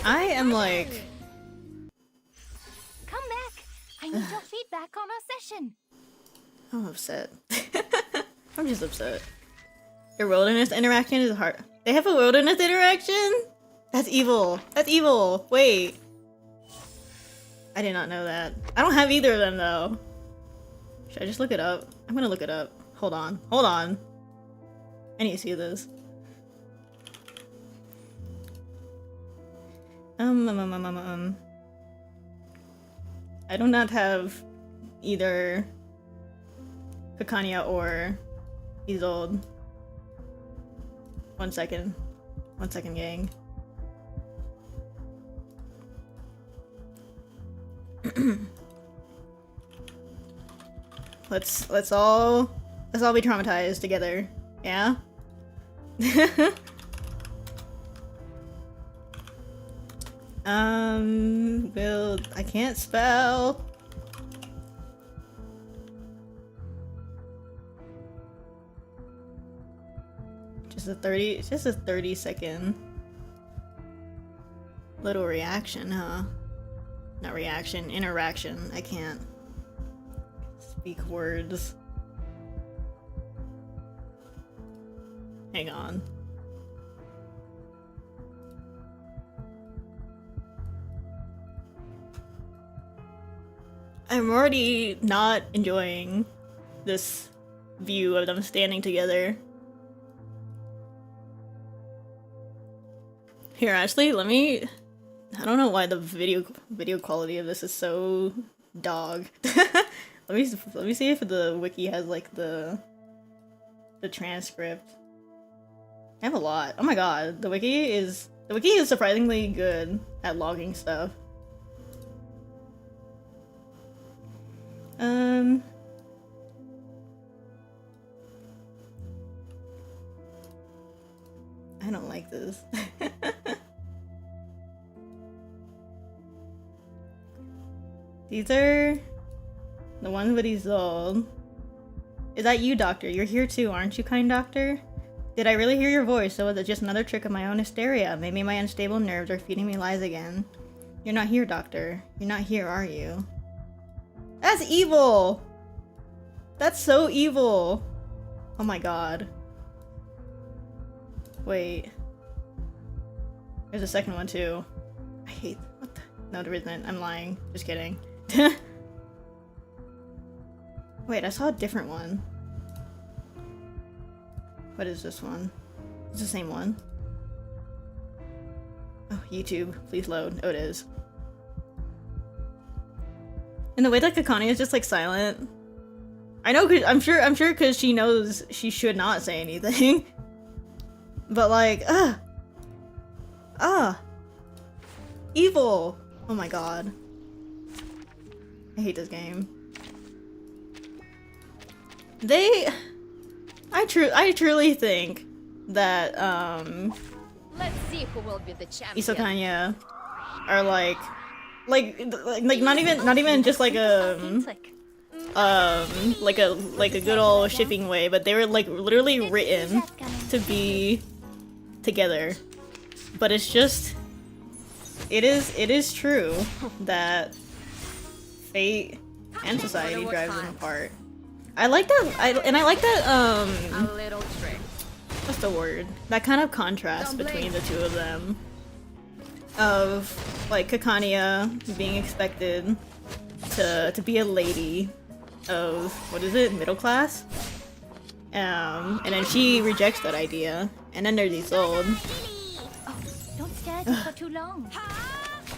I am like... Come back. I need your feedback on our session. I'm upset. I'm just upset. Your wilderness interaction is hard. They have a wilderness interaction? That's evil. That's evil. Wait. I did not know that. I don't have either of them though. Should I just look it up? I'm gonna look it up. Hold on. Hold on. I need to see this. I do not have either Kakania or Isolde. 1 second. 1 second, gang. Let's all be traumatized together. Yeah? I can't spell. Just a 30-second little reaction, huh? Not reaction, interaction. I can't speak words. Hang on. I'm already not enjoying this view of them standing together. Here, actually, let me... I don't know why the video quality of this is so dog. Let me see if the wiki has like the transcript. I have a lot. Oh my god, the wiki is surprisingly good at logging stuff. I don't like this. These are the ones with Isolde. Is that you, Doctor? You're here too, aren't you, kind doctor? Did I really hear your voice, or was it just another trick of my own hysteria? Maybe my unstable nerves are feeding me lies again. You're not here, Doctor. You're not here, are you? That's evil! That's so evil! Oh my god. Wait. There's a second one too. I hate... What the... No, there isn't. I'm lying. Just kidding. Wait, I saw a different one. What is this one? It's the same one. Oh, YouTube. Please load. Oh, it is. And the way that Kakania is just like silent. I know, cause I'm sure because she knows she should not say anything. But like, evil! Oh my god. I hate this game. I truly think that, Let's see who will be the champion. Kakania are like not even just like like a good old shipping way, but they were like literally written to be together. But it's just it is true that fate and society drives them apart. I like that I like that A little trick. what's the word? That kind of contrast between the two of them. Of like Kakania being expected to be a lady of what is it, middle class? And then she rejects that idea. And then there's Isolde. Oh, don't stare at it for too long.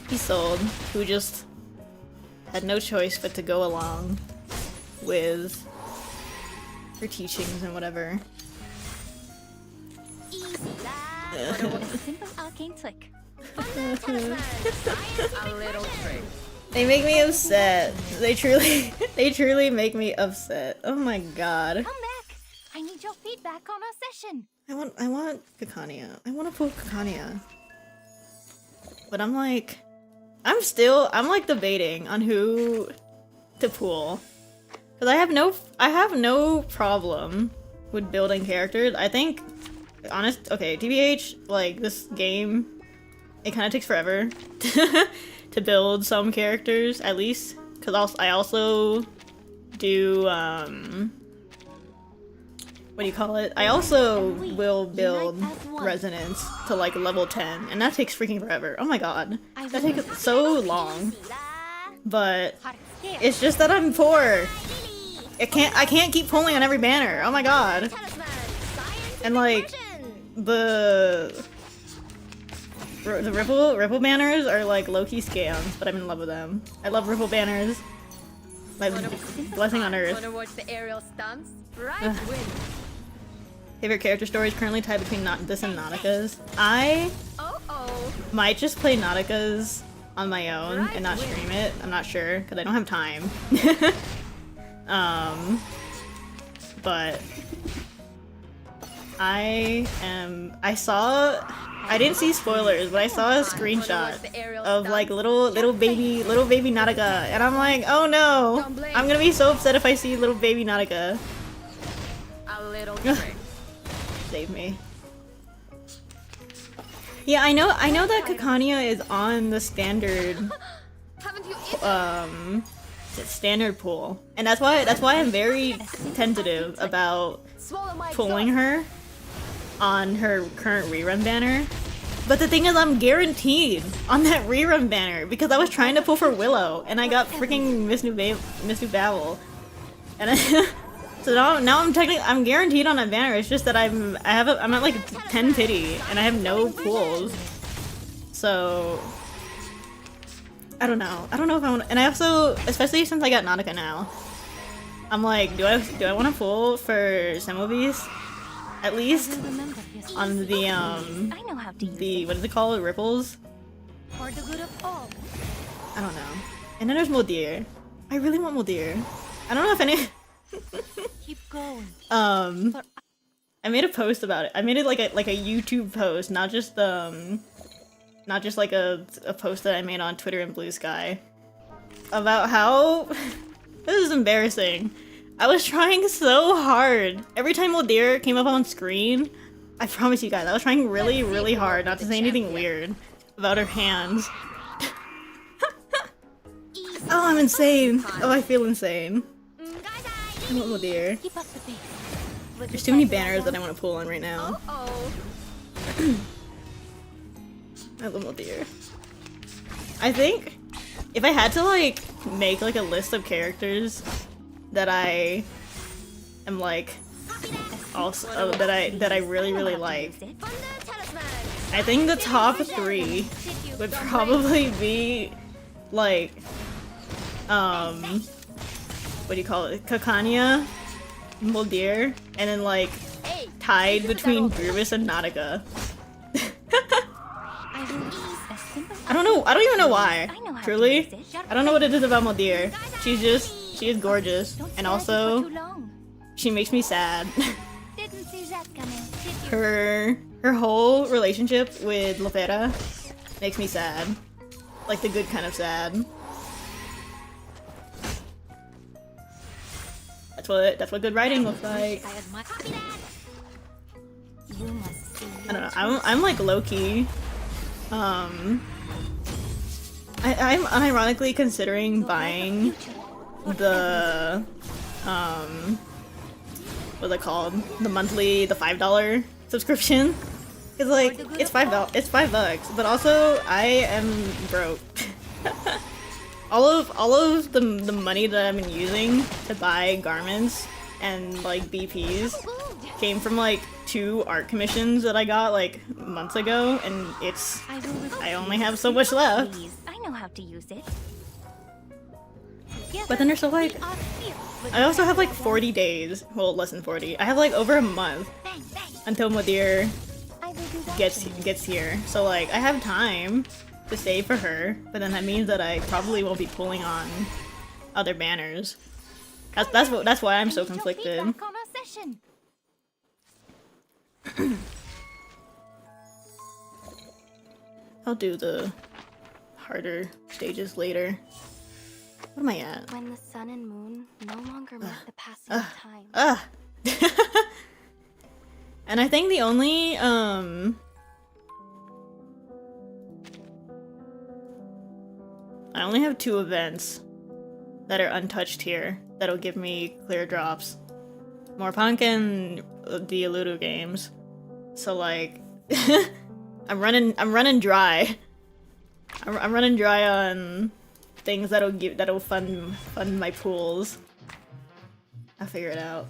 Isolde, who just had no choice but to go along with her teachings and whatever. Easy, lad. A simple arcane trick. A little trick. They make me upset. They truly make me upset. Oh my god. Come back. I need your feedback on our session. I want Kakania. I want to pull Kakania. But I'm like debating on who to pull. Cause I have no problem with building characters. I think okay, TBH, like this game, it kind of takes forever to build some characters, at least. Cause I also do what do you call it? I also will build resonance to like level 10, and that takes freaking forever. Oh my god, that takes so long. but it's just that I'm poor. I can't keep pulling on every banner. Oh my god. And like the Ripple banners are like low-key scams, but I'm in love with them. I love Ripple banners. My blessing on earth. Wanna watch the aerial stunts? Right, win. Favorite character stories currently tied between this and Nautica's. I Oh. might just play Nautica's on my own and not stream it. I'm not sure because I don't have time. But I didn't see spoilers, but I saw a screenshot of like little baby Nautica, and I'm like, oh no, I'm gonna be so upset if I see little baby Nautica. A little trick. Save me. Yeah, I know that Kakania is on the standard Haven't you standard pool, and that's why I'm very tentative about swallow my pulling her on her current rerun banner. But the thing is, I'm guaranteed on that rerun banner because I was trying to pull for Willow and I got freaking Miss New Babel, and so now I'm guaranteed on that banner. It's just that I'm at like 10 pity and I have no pulls, so I don't know if I want. And I also, especially since I got Nautica now, I'm like, do I want to pull for Semovis? At least on the what is it called? Ripples? For the good of all. I don't know. And then there's Modir. I really want Modir. I don't know if any Keep going. I made a post about it. I made it like a YouTube post, not just like a post that I made on Twitter and Blue Sky. About how this is embarrassing. I was trying so hard. Every time Modir came up on screen, I promise you guys, I was trying really, really hard not to say anything weird about her hands. Oh, I'm insane. Oh, I feel insane. I want Modir. Keep up the pace. There's too many banners that I want to pull on right now. Oh. I love Modir. I think if I had to like make like a list of characters that I am like also that I really like, I think the top 3 would probably be like what do you call it? Kakania, Modir, and then like tied between Grievous and Nautica. I don't know. I don't even know why. Truly, I don't know what it is about Modir. She is gorgeous, and also she makes me sad. Didn't see that coming. Her whole relationship with Lopera makes me sad, like the good kind of sad. That's what good writing looks like. I don't know. I'm like low key. I'm unironically considering buying the what's it called? The monthly, the $5 subscription. Cause like it's $5, but also I am broke. all of the money that I've been using to buy garments and like BPs came from like 2 art commissions that I got like months ago, and I only have so much left. I know how to use it. But then there's still like, I also have like 40 days, well less than 40. I have like over a month until Modir gets here. So like I have time to save for her, but then that means that I probably won't be pulling on other banners. That's why I'm so conflicted. Feedback on our session. I'll do the harder stages later. What am I at? When the sun and moon no longer mark the passing of time. And I think the only I only have 2 events that are untouched here that'll give me clear drops. More Punk and the Eludo games. So like I'm running dry. I'm running dry on things that'll fund my pools. I'll figure it out.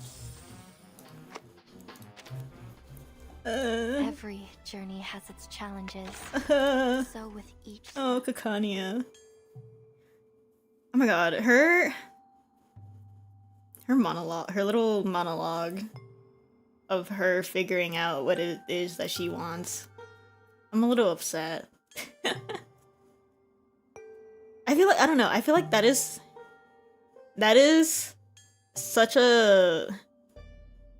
Every journey has its challenges. So with each. Oh, Kakania. Oh my god, her monologue, her little monologue of her figuring out what it is that she wants. I'm a little upset. I feel like, I don't know, I feel like that is such a,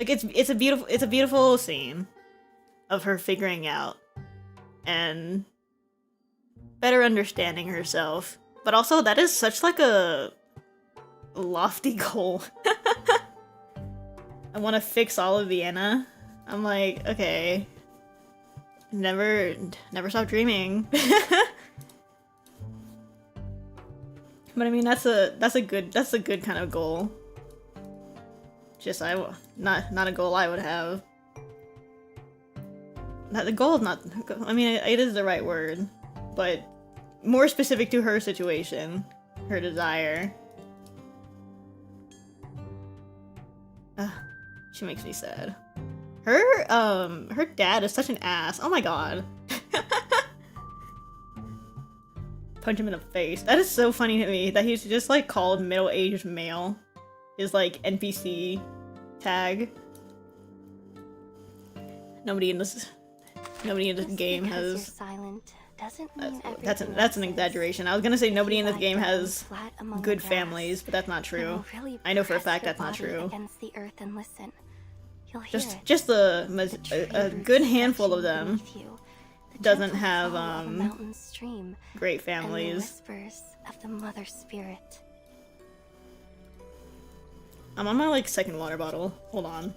like, it's a beautiful scene of her figuring out and better understanding herself. But also, that is such like a lofty goal. I want to fix all of Vienna. I'm like, okay, never stop dreaming. But I mean, that's a good kind of goal. Just not a goal I would have. Not the goal is not. I mean, it is the right word, but more specific to her situation, her desire. She makes me sad. Her dad is such an ass. Oh my god. Punch him in the face. That is so funny to me that he's just like called middle-aged male. His like NPC tag. Nobody in this game has. Silent doesn't mean That's an exaggeration. I was gonna say nobody in this game has good families, but that's not true. Really I know for a fact that's not true. Against the earth and listen. You'll hear it. Just a good handful of them doesn't have great families. And the whispers of the mother spirit. I'm on my like second water bottle. Hold on.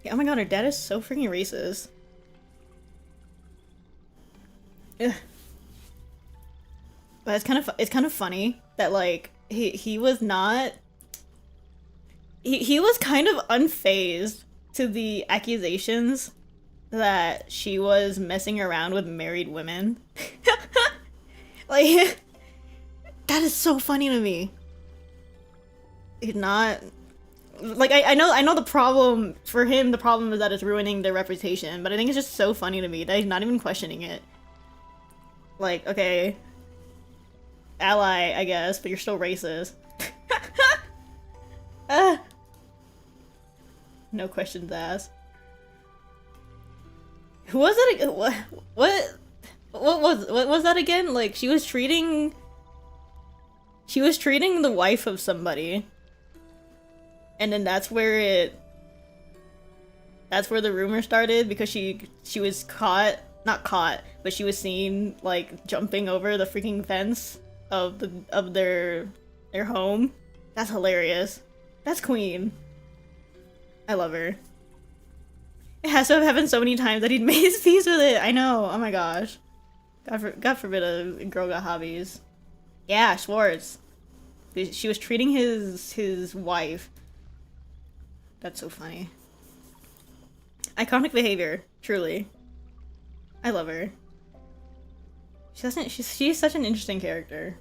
Yeah, oh my god, her dad is so freaking racist. Ugh. But it's kind of funny that like he was not. He was kind of unfazed to the accusations that she was messing around with married women. Like, that is so funny to me. He's not. Like, I know the problem for him, the problem is that it's ruining their reputation, but I think it's just so funny to me that he's not even questioning it. Like, okay, ally, I guess, but you're still racist. No questions asked. Who was it? What was that again? Like, she was treating the wife of somebody. And then that's where the rumor started, because she was not caught, but she was seen like jumping over the freaking fence of their home. That's hilarious. That's queen. I love her. It has to have happened so many times that he'd made his peace with it. I know. Oh my gosh. God forbid a girl got hobbies. Yeah, Schwartz. She was treating his wife. That's so funny. Iconic behavior, truly. I love her. She's such an interesting character.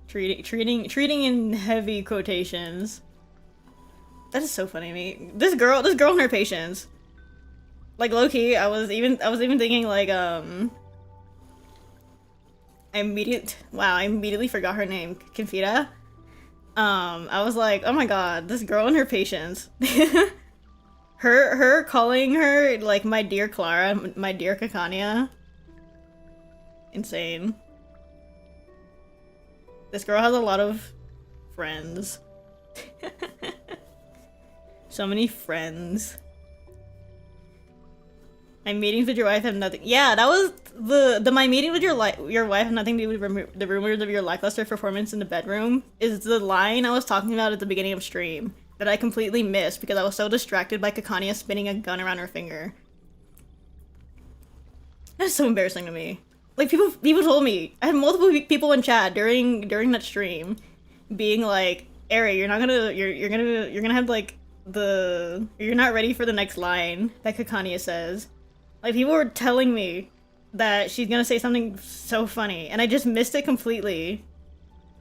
treating in heavy quotations. That is so funny to me. This girl and her patience. Like, low-key, I was even thinking like I immediately forgot her name. Confita. I was like, oh my god, this girl and her patience. her calling her like my dear Clara, my dear Kakania. Insane. This girl has a lot of friends. So many friends. My meetings with your wife have nothing. Yeah, that was my meeting with your wife have nothing to do with the rumors of your lackluster performance in the bedroom. Is the line I was talking about at the beginning of stream that I completely missed because I was so distracted by Kakania spinning a gun around her finger. That's so embarrassing to me. Like, people told me. I had multiple people in chat during that stream being like, Ari, you're gonna have like you're not ready for the next line that Kakania says. Like, people were telling me that she's gonna say something so funny, and I just missed it completely.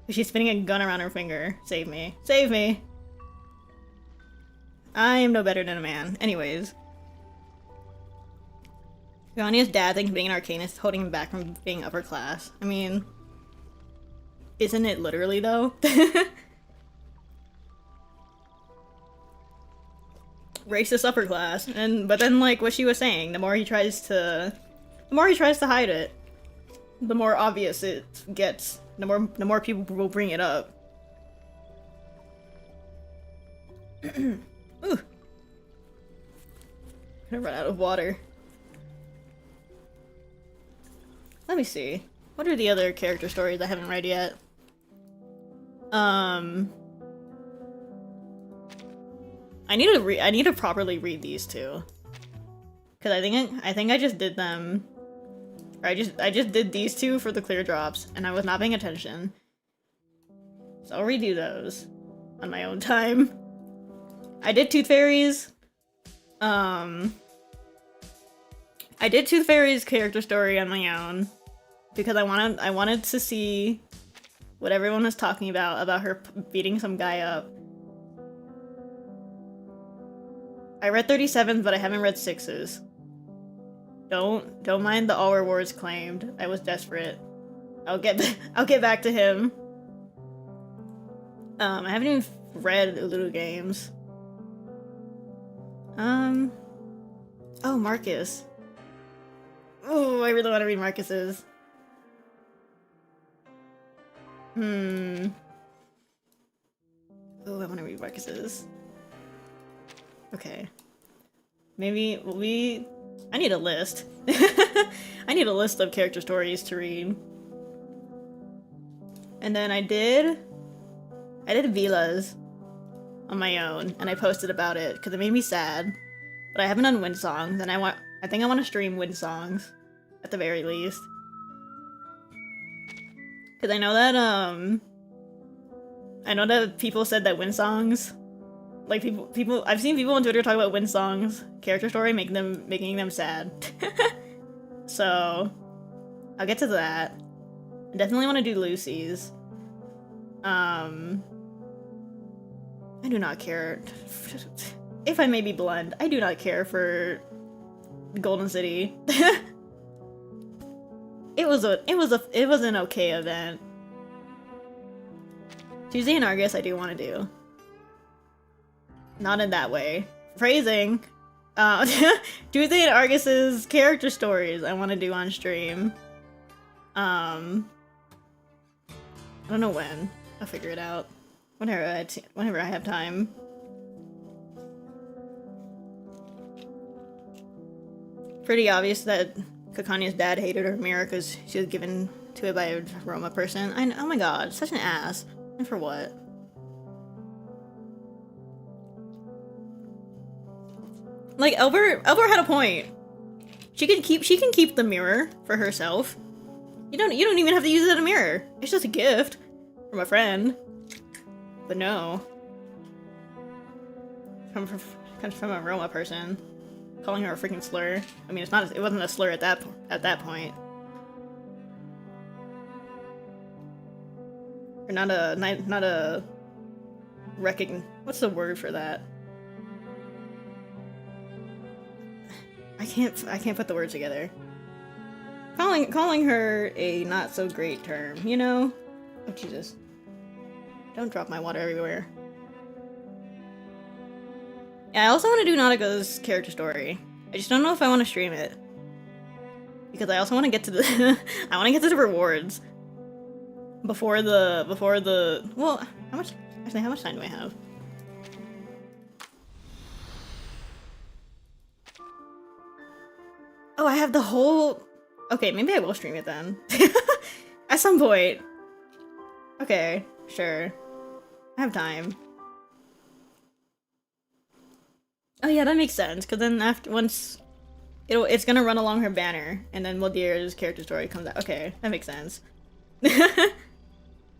She's spinning a gun around her finger. Save me. Save me! I am no better than a man. Anyways. Kakania's dad thinks being an arcane is holding him back from being upper class. I mean, isn't it literally, though? Racist upper class. But then, like, what she was saying, the more he tries to hide it, the more obvious it gets. The more people will bring it up. Ooh. I'm gonna run out of water. Let me see. What are the other character stories I haven't read yet? I need to properly read these two. Cause I think I just did them. Or I just did these two for the clear drops, and I was not paying attention. So I'll redo those on my own time. I did Tooth Fairies. I did Tooth Fairy's character story on my own because I wanted to see what everyone was talking about her beating some guy up. I read 37s, but I haven't read 6s. Don't mind the all rewards claimed. I was desperate. I'll get back to him. I haven't even read Ulu games. Oh, Marcus. Oh, I really want to read Marcus's. Oh, I want to read Marcus's. Okay. Maybe I need a list. I need a list of character stories to read. And then I did Vila's on my own, and I posted about it because it made me sad. But I haven't done Wind Songs, and I think I want to stream Wind Songs at the very least. Because I know that people said that Wind Songs, like I've seen people on Twitter talk about Wind Songs character story making them sad. So I'll get to that. I definitely want to do Lucy's. I do not care. If I may be blunt, I do not care for Golden City. It was an okay event. Tuesday in Argus I do want to do. Not in that way. Phrasing. Tuesday in Argus's character stories I want to do on stream. I don't know when. I'll figure it out. Whenever I have time. Pretty obvious that Kakania's dad hated her mirror because she was given to it by a Roma person. Oh my god, such an ass. And for what? Like, Elber had a point. She can keep the mirror for herself. You don't even have to use it as a mirror. It's just a gift from a friend. But no. Comes from a Roma person. Calling her a freaking slur. I mean, it wasn't a slur at that point. Or not a what's the word for that? I can't put the words together. Calling her a not so great term, you know? Oh Jesus. Don't drop my water everywhere. Yeah, I also want to do Nautica's character story. I just don't know if I want to stream it. Because I also want to get to the I want to get to the rewards. Before the well, how much time do I have? Oh, I have the whole... Okay, maybe I will stream it then. At some point. Okay, sure. I have time. Oh yeah, that makes sense, because then it's gonna run along her banner, and then Mildier's character story comes out. Okay, that makes sense.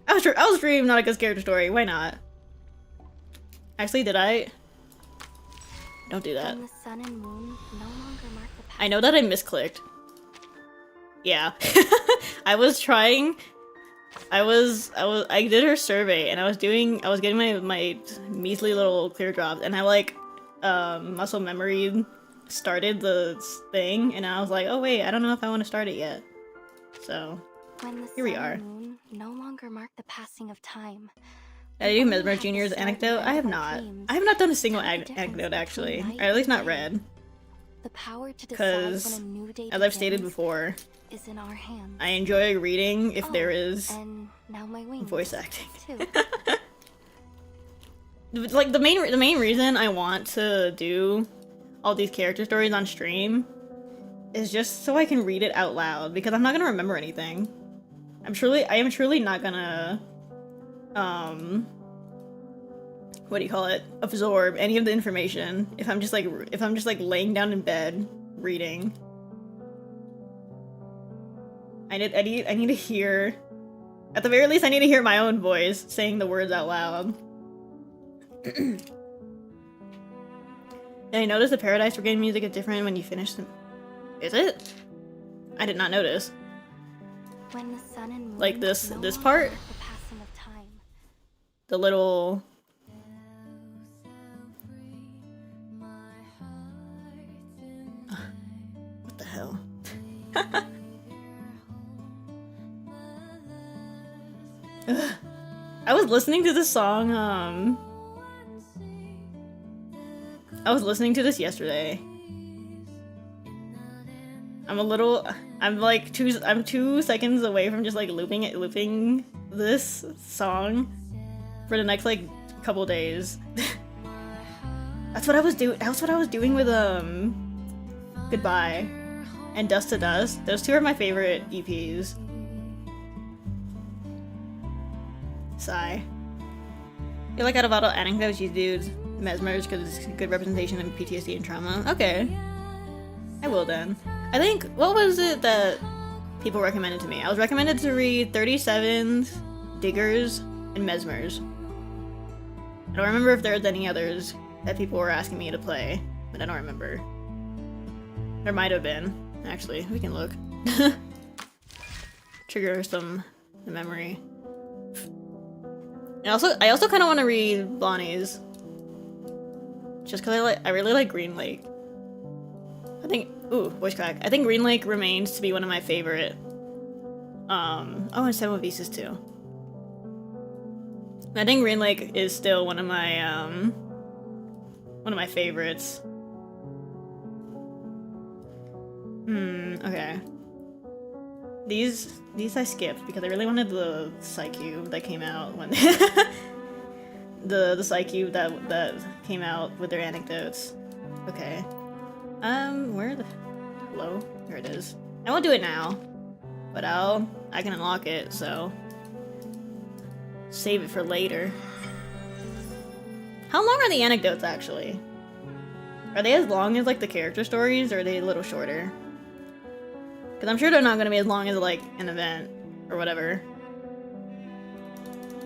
I'll stream Nautica's character story, why not? Actually, did I? Don't do that. When the sun and moon no longer mark the I know that I misclicked. Yeah. I was trying. I did her survey and I was getting my measly little clear drops and I like muscle memory started the thing and I was like, oh wait, I don't know if I want to start it yet. So When the here we sun are. and moon no longer mark the passing of time. Did I do Mesmer Jr.'s anecdote? I have not. I have not done a single anecdote actually, or at least not read. The power to decide Because, when a new day as I've stated begins before, is in our hands. I enjoy reading if there is and now my wings voice acting. too. Like the main reason I want to do all these character stories on stream is just so I can read it out loud because I'm not gonna remember anything. I am truly not gonna what do you call it? Absorb any of the information if I'm just like laying down in bed reading. I need to hear, at the very least I need to hear my own voice saying the words out loud. And I noticed the Paradise Brigade music is different when you finish them. Is it? I did not notice. When the sun and moon Like this no this longer part? mark the passing of time. The little... What the hell? I was listening to this song, I was listening to this yesterday. I'm like 2 seconds away from just like looping this song for the next like couple days. That's what I was doing with Goodbye and Dust to Dust. Those two are my favorite EPs. Sigh. I feel like out of all the anecdotes you do, Mesmers because it's good representation of PTSD and trauma. Okay. I will then. I think, what was it that people recommended to me? I was recommended to read 37's, Diggers, and Mesmers. I don't remember if there was any others that people were asking me to play, but I don't remember. There might have been. Actually, we can look. Trigger some memory. And I also kind of want to read Bonnie's. Just because I really like Green Lake. I think, ooh, voice crack. I think Green Lake remains to be one of my favorite. Oh, and Seven Pieces too. I think Green Lake is still one of my favorites. Okay. These I skipped because I really wanted the Psycube that came out when the Psycube that came out with their anecdotes. Okay. Where the hello? There it is. I won't do it now, but I can unlock it, so save it for later. How long are the anecdotes actually? Are they as long as like the character stories, or are they a little shorter? Because I'm sure they're not going to be as long as like an event or whatever.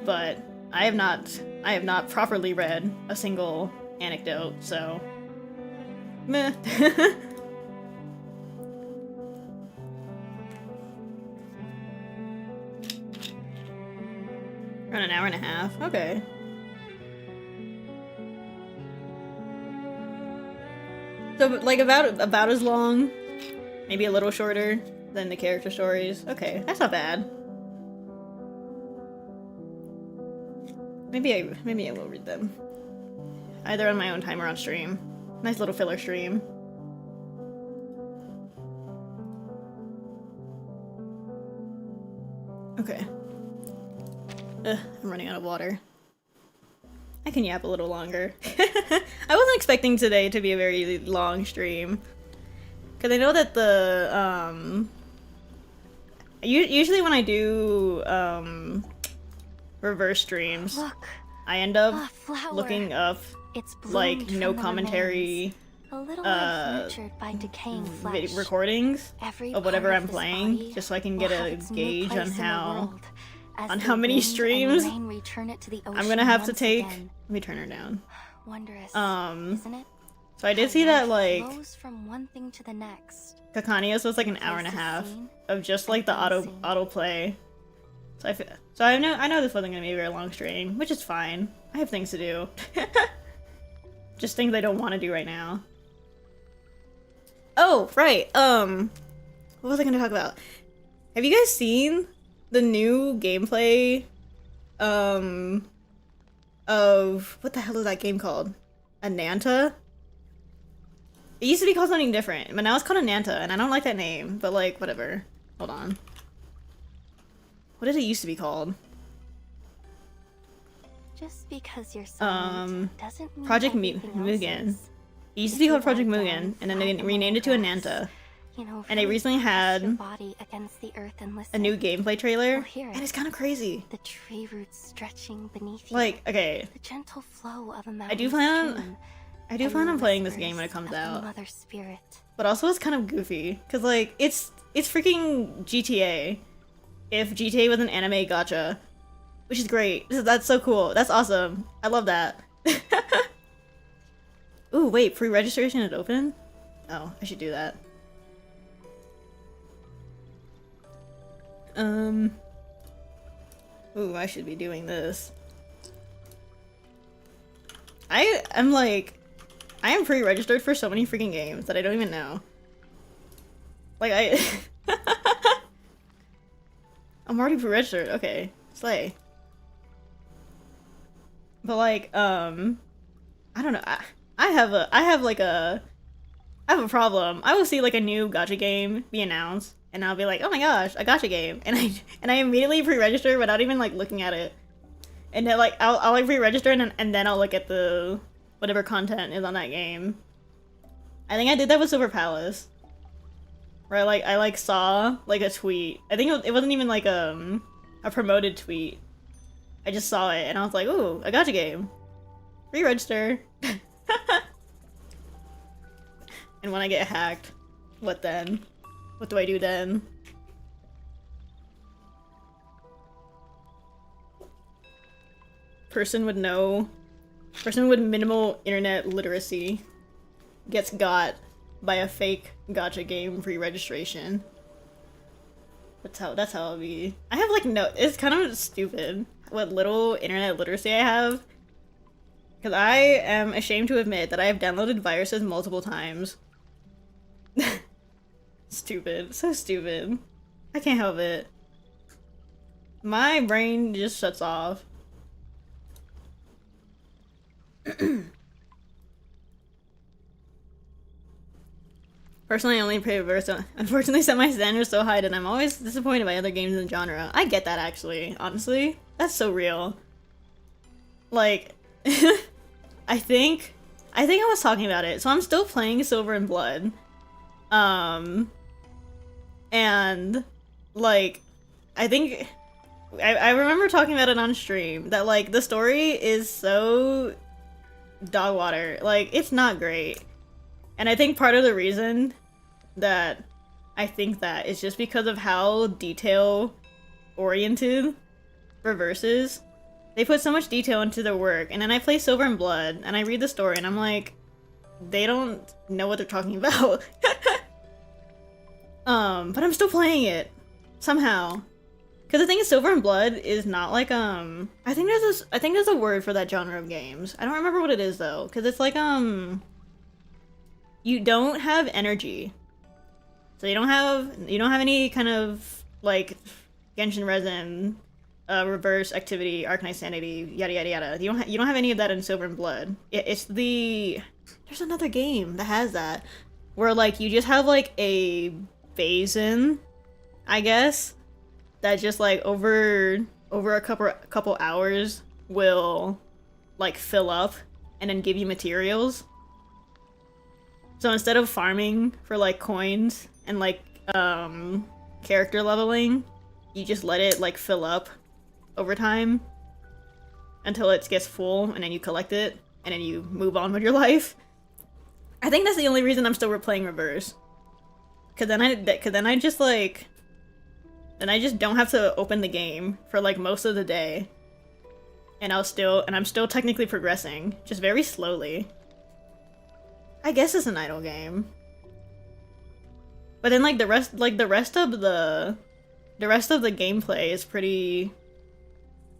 But I have not properly read a single anecdote, so meh. Around an hour and a half. Okay. So like about as long, maybe a little shorter than the character stories. Okay, that's not bad. Maybe I will read them. Either on my own time or on stream. Nice little filler stream. Okay. I'm running out of water. I can yap a little longer. I wasn't expecting today to be a very long stream. Because I know that the, usually when I do, reverse streams, Look, I end up a flower. looking up, It's like, bloomed no from the commentary, remains. A little life nurtured by decaying flesh. recordings Every of whatever part I'm this playing, body just so I can will get have a its new gauge place on in the how world As on the how many wind streams and rain return it to the I'm ocean gonna have to once take. again. Let me turn her down. Wondrous, Um, isn't it? So I did How see that life like flows from one thing to the next. Kakania was like an hour and a Places half seen of just like the and unseen. autoplay. So I know this wasn't gonna be a very long stream, which is fine. I have things to do. Just things I don't want to do right now. Oh, right. What was I gonna talk about? Have you guys seen the new gameplay of what the hell is that game called? Ananta? It used to be called something different, but now it's called Ananta, and I don't like that name, but like, whatever. Hold on. What did it used to be called? Just because you're silent doesn't mean Project everything else Mugen. is. It used to If be you called Project lie down Mugen, and then they flat among renamed it to grass, Ananta. You know, And they really recently press had your body against the earth and listen. a new gameplay trailer, You'll hear and it. it's kind of crazy. The tree roots stretching beneath you. Like, okay, The gentle flow of a I mountain do plan on stream. I do plan on and the playing this game when it whispers comes of the out. Mother Spirit. But also it's kind of goofy, cause like it's freaking GTA. If GTA was an anime gacha, which is great. That's so cool. That's awesome. I love that. Ooh, wait, pre-registration is open? Oh, I should do that. Ooh, I should be doing this. I am pre-registered for so many freaking games that I don't even know. Like, I'm already pre-registered. Okay, slay. But like, I don't know. I have a problem. I will see like a new gacha game be announced, and I'll be like, oh my gosh, a gacha game, and I immediately pre-register without even like looking at it. And then like I'll like pre-register and then I'll look at the whatever content is on that game. I think I did that with Silver Palace. Where I saw like a tweet. I think it wasn't even like a promoted tweet. I just saw it and I was like, ooh, a gacha game. Re-register. And when I get hacked, what then? What do I do then? Person with minimal internet literacy gets got by a fake gacha game pre-registration. That's how it'll be. I have like no, it's kind of stupid what little internet literacy I have. Because I am ashamed to admit that I have downloaded viruses multiple times. Stupid. So stupid. I can't help it. My brain just shuts off. Personally, I only play reverse. Unfortunately, set my standards so high that I'm always disappointed by other games in the genre. I get that, actually. Honestly. That's so real. Like, I think I was talking about it. So I'm still playing Silver and Blood. And, like, I think... I remember talking about it on stream, that, like, the story is so... dog water. Like, it's not great. And I think part of the reason that I think that is just because of how detail-oriented Reverse is. They put so much detail into their work, and then I play Silver and Blood, and I read the story, and I'm like, they don't know what they're talking about. But I'm still playing it. Somehow. Because the thing is, Silver and Blood is not like, I think there's a word for that genre of games. I don't remember what it is, though. Because it's like, you don't have energy. So you don't have any kind of, like, Genshin Resin, reverse activity, Arcane Sanity, yada yada yada. You don't have any of that in Silver and Blood. There's another game that has that. Where, like, you just have, like, a basin, I guess, that just, like, over a couple hours will, like, fill up and then give you materials. So instead of farming for, like, coins and, like, character leveling, you just let it, like, fill up over time until it gets full, and then you collect it, and then you move on with your life. I think that's the only reason I'm still playing Reverse. Cause then I just, like... then I just don't have to open the game for like most of the day. And I'm still technically progressing, just very slowly. I guess it's an idle game. But then like the rest of the gameplay is pretty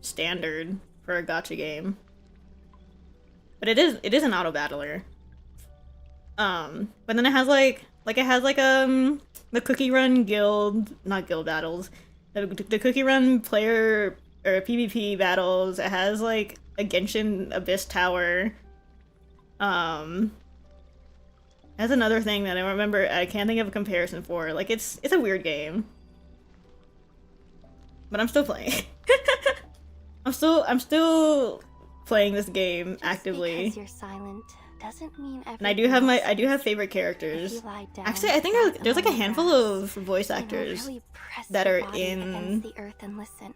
standard for a gacha game. But it is an auto battler. But then it has the cookie run guild, not guild battles. The cookie run player or PvP battles. It has like a Genshin Abyss Tower. That's another thing that I remember. I can't think of a comparison for. Like it's a weird game, but I'm still playing. I'm still playing this game actively. Just because you're silent doesn't mean and I do have favorite characters. Actually, I think there's like a handful of voice actors really that are in the earth and listen.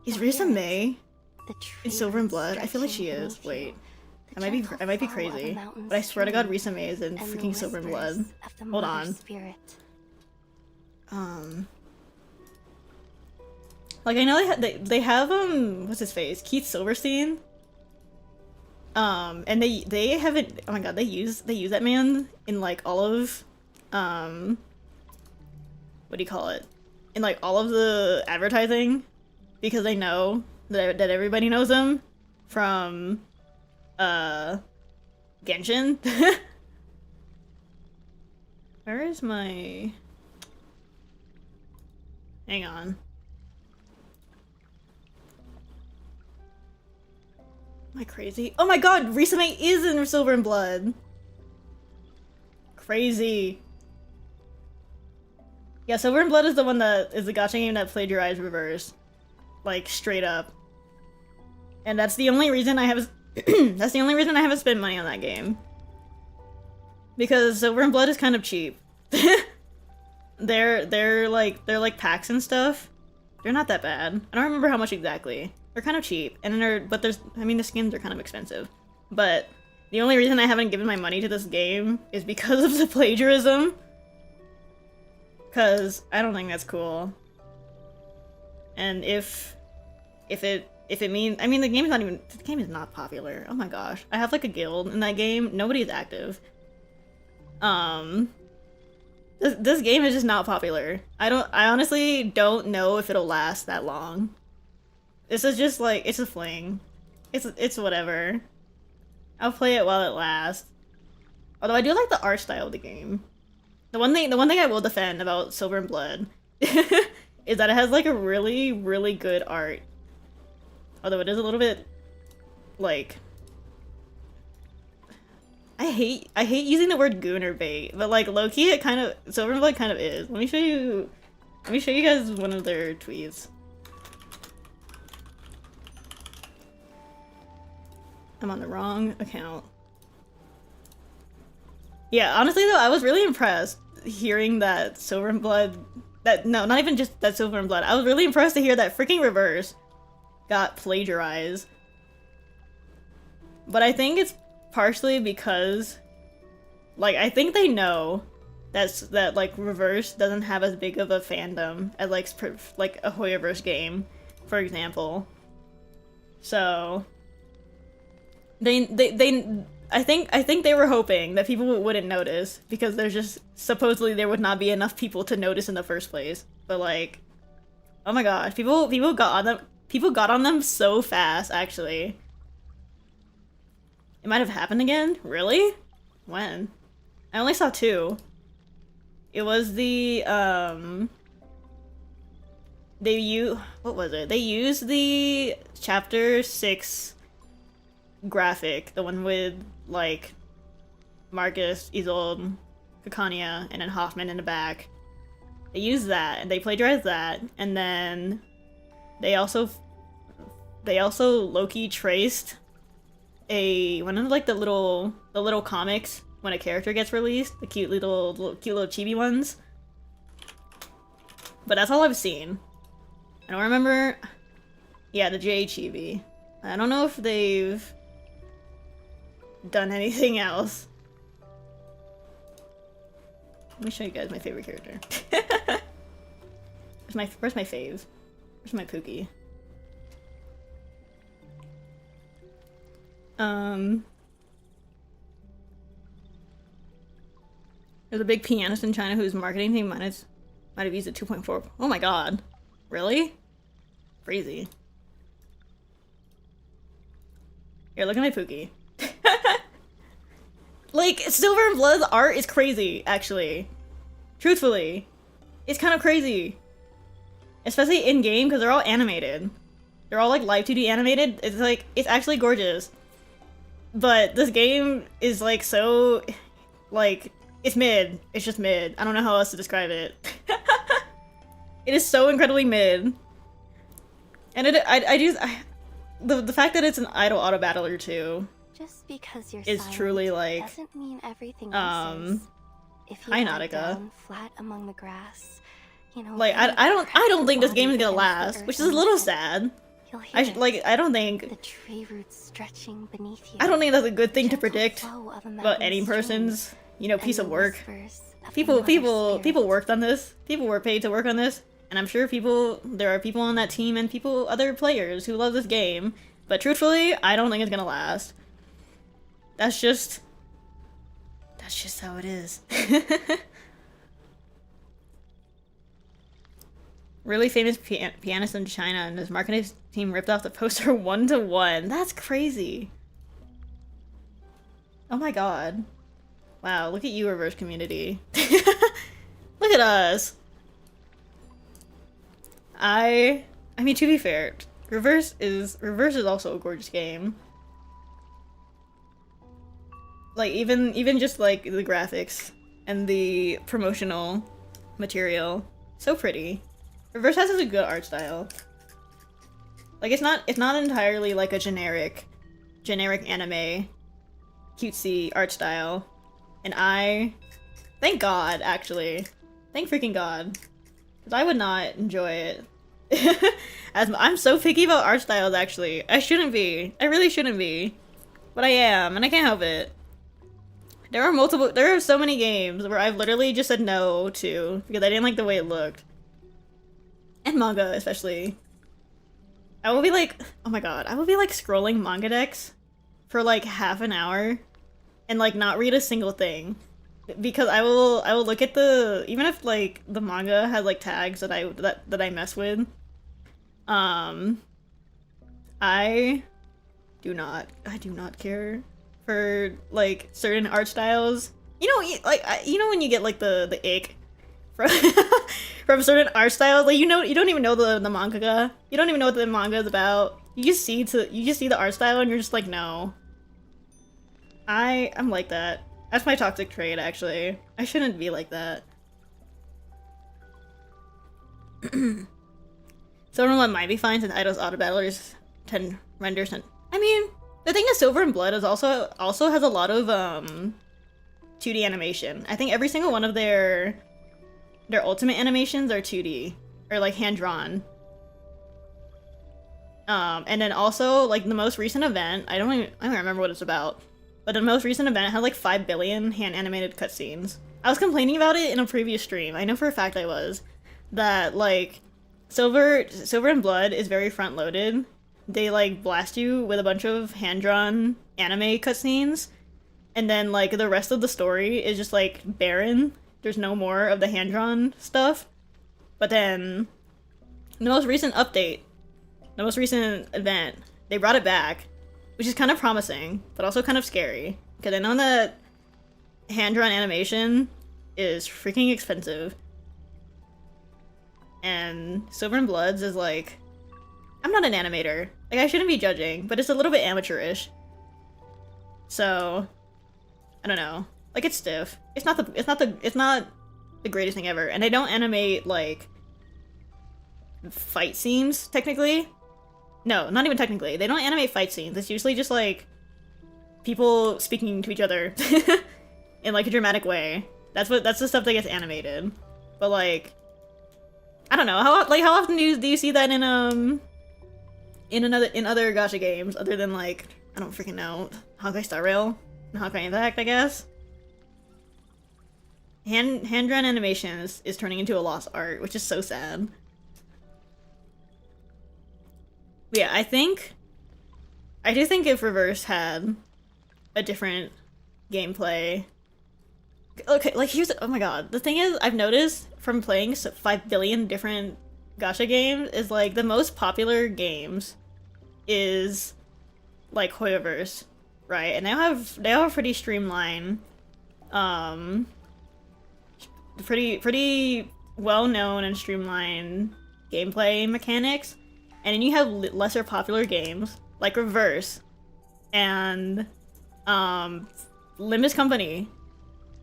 Is Risa May The in Silver and Blood? I feel like she is. Wait. I might be crazy, but I swear to God, Risa May is in freaking Silver and Blood. Hold on. Like I know they have what's his face, Keith Silverstein. And they haven't. Oh my God, they use that man in like all of what do you call it? In like all of the advertising, because they know that everybody knows him from Genshin. Where is my... Hang on. Am I crazy? Oh my God, Risa May is in Silver and Blood. Crazy. Yeah, Silver and Blood is the one that is the gacha game that plagiarized Reverse. Like, straight up. And that's the only reason I have that's the only reason I haven't spent money on that game. Because Silver and Blood is kind of cheap. They're like packs and stuff. They're not that bad. I don't remember how much exactly. They're kind of cheap. And the skins are kind of expensive. But the only reason I haven't given my money to this game is because of the plagiarism. Cause I don't think that's cool. And if it means, I mean, the game is not popular. Oh my gosh. I have like a guild in that game. Nobody is active. This game is just not popular. I honestly don't know if it'll last that long. This is just like, it's a fling. It's whatever. I'll play it while it lasts. Although I do like the art style of the game. The one thing I will defend about Silver and Blood is that it has like a really, really good art. Although it is a little bit like, I hate using the word goon or bait, but like low-key it kind of, Silver and Blood kind of is. Let me show you guys one of their tweets. I'm on the wrong account. Yeah, honestly though, I was really impressed hearing that Silver and Blood, no, not even just that Silver and Blood. I was really impressed to hear that freaking Reverse got plagiarized. But I think it's partially because, like, I think they know that like Reverse doesn't have as big of a fandom as like a Hoyoverse game, for example. So I think they were hoping that people wouldn't notice because there's just supposedly there would not be enough people to notice in the first place. But like, oh my gosh, people got on them so fast. Actually, it might have happened again. Really? When? I only saw two. It was the what was it? They used the chapter 6 graphic, the one with like Marcus, Isolde, Kakania, and then Hoffman in the back. They used that and they plagiarized that, and then they also low-key traced one of like the little comics when a character gets released, the cute little chibi ones. But that's all I've seen. I don't remember. Yeah, the J chibi. I don't know if they've done anything else. Let me show you guys my favorite character. Where's my fave? Where's my Pookie? There's a big pianist in China whose marketing team might have used a 2.4. Oh my god. Really? Crazy. Here, look at my Pookie. Like, Silver and Blood's art is crazy, actually. Truthfully. It's kind of crazy. Especially in-game, because they're all animated. They're all, like, live 2D animated. It's, like, it's actually gorgeous. But this game is, like, so... Like, it's mid. It's just mid. I don't know how else to describe it. It is so incredibly mid. And the fact that it's an idle auto-battler, too... Just because you're is silent truly like doesn't mean everything else is. If you hi lie Nautica. down flat among the grass, you know, Like I don't think this game is gonna last, which is a little sad. I don't think the tree roots stretching beneath you. I don't think that's a good thing to predict about any person's, you know, piece of work. People worked on this. People were paid to work on this, and I'm sure there are people on that team and other players who love this game. But truthfully, I don't think it's gonna last. That's just how it is. Really famous pianist in China, and his marketing team ripped off the poster 1-to-1. That's crazy. Oh my god. Wow, look at you, Reverse community. Look at us. I mean, to be fair, Reverse is also a gorgeous game. Like, even just, like, the graphics and the promotional material. So pretty. Reverse has a good art style. Like, it's not entirely, like, a generic anime cutesy art style. And thank God, actually. Thank freaking God. Because I would not enjoy it. I'm so picky about art styles, actually. I shouldn't be. I really shouldn't be. But I am, and I can't help it. There are so many games where I've literally just said no to because I didn't like the way it looked. And manga, especially. I will be like, oh my god, I will be like scrolling manga decks for like half an hour and like not read a single thing. Because I will look at even if like the manga has like tags that I mess with. I do not care for like certain art styles. You know, like you know when you get like the ick from from certain art styles, like you don't even know the mangaka. You don't even know what the manga is about. You just see the art style and you're just like, no. I'm like that. That's my toxic trait, actually. I shouldn't be like that. Silver might be fine since Idol's auto battlers 10 renders and I mean, the thing is Silver and Blood is also has a lot of 2D animation. I think every single one of their ultimate animations are 2D or like hand drawn. And then also like the most recent event, I don't remember what it's about. But the most recent event had like 5 billion hand-animated cutscenes. I was complaining about it in a previous stream. I know for a fact I was. That, like, Silver and Blood is very front-loaded. They, like, blast you with a bunch of hand-drawn anime cutscenes. And then, like, the rest of the story is just, like, barren. There's no more of the hand-drawn stuff. But then, the most recent update, the most recent event, they brought it back. Which is kind of promising, but also kind of scary. Because I know that hand-drawn animation is freaking expensive. And Silver and Bloods is like... I'm not an animator. Like, I shouldn't be judging, but it's a little bit amateurish. So... I don't know. Like, it's stiff. It's not the greatest thing ever. And they don't animate, like... fight scenes, technically. No, not even technically. They don't animate fight scenes. It's usually just, like, people speaking to each other in, like, a dramatic way. That's the stuff that gets animated. But, like, I don't know. How often do you see that in other gacha games other than, like, I don't freaking know, Honkai Star Rail and Honkai Impact, I guess? Hand-drawn animation is turning into a lost art, which is so sad. But yeah, I do think if Reverse had a different gameplay. Okay, like here's oh my god. The thing is, I've noticed from playing 5 billion different gacha games is like the most popular games is like Hoyoverse, right? And they have pretty streamlined, pretty well known and streamlined gameplay mechanics, and then you have lesser popular games like Reverse and Limbus Company.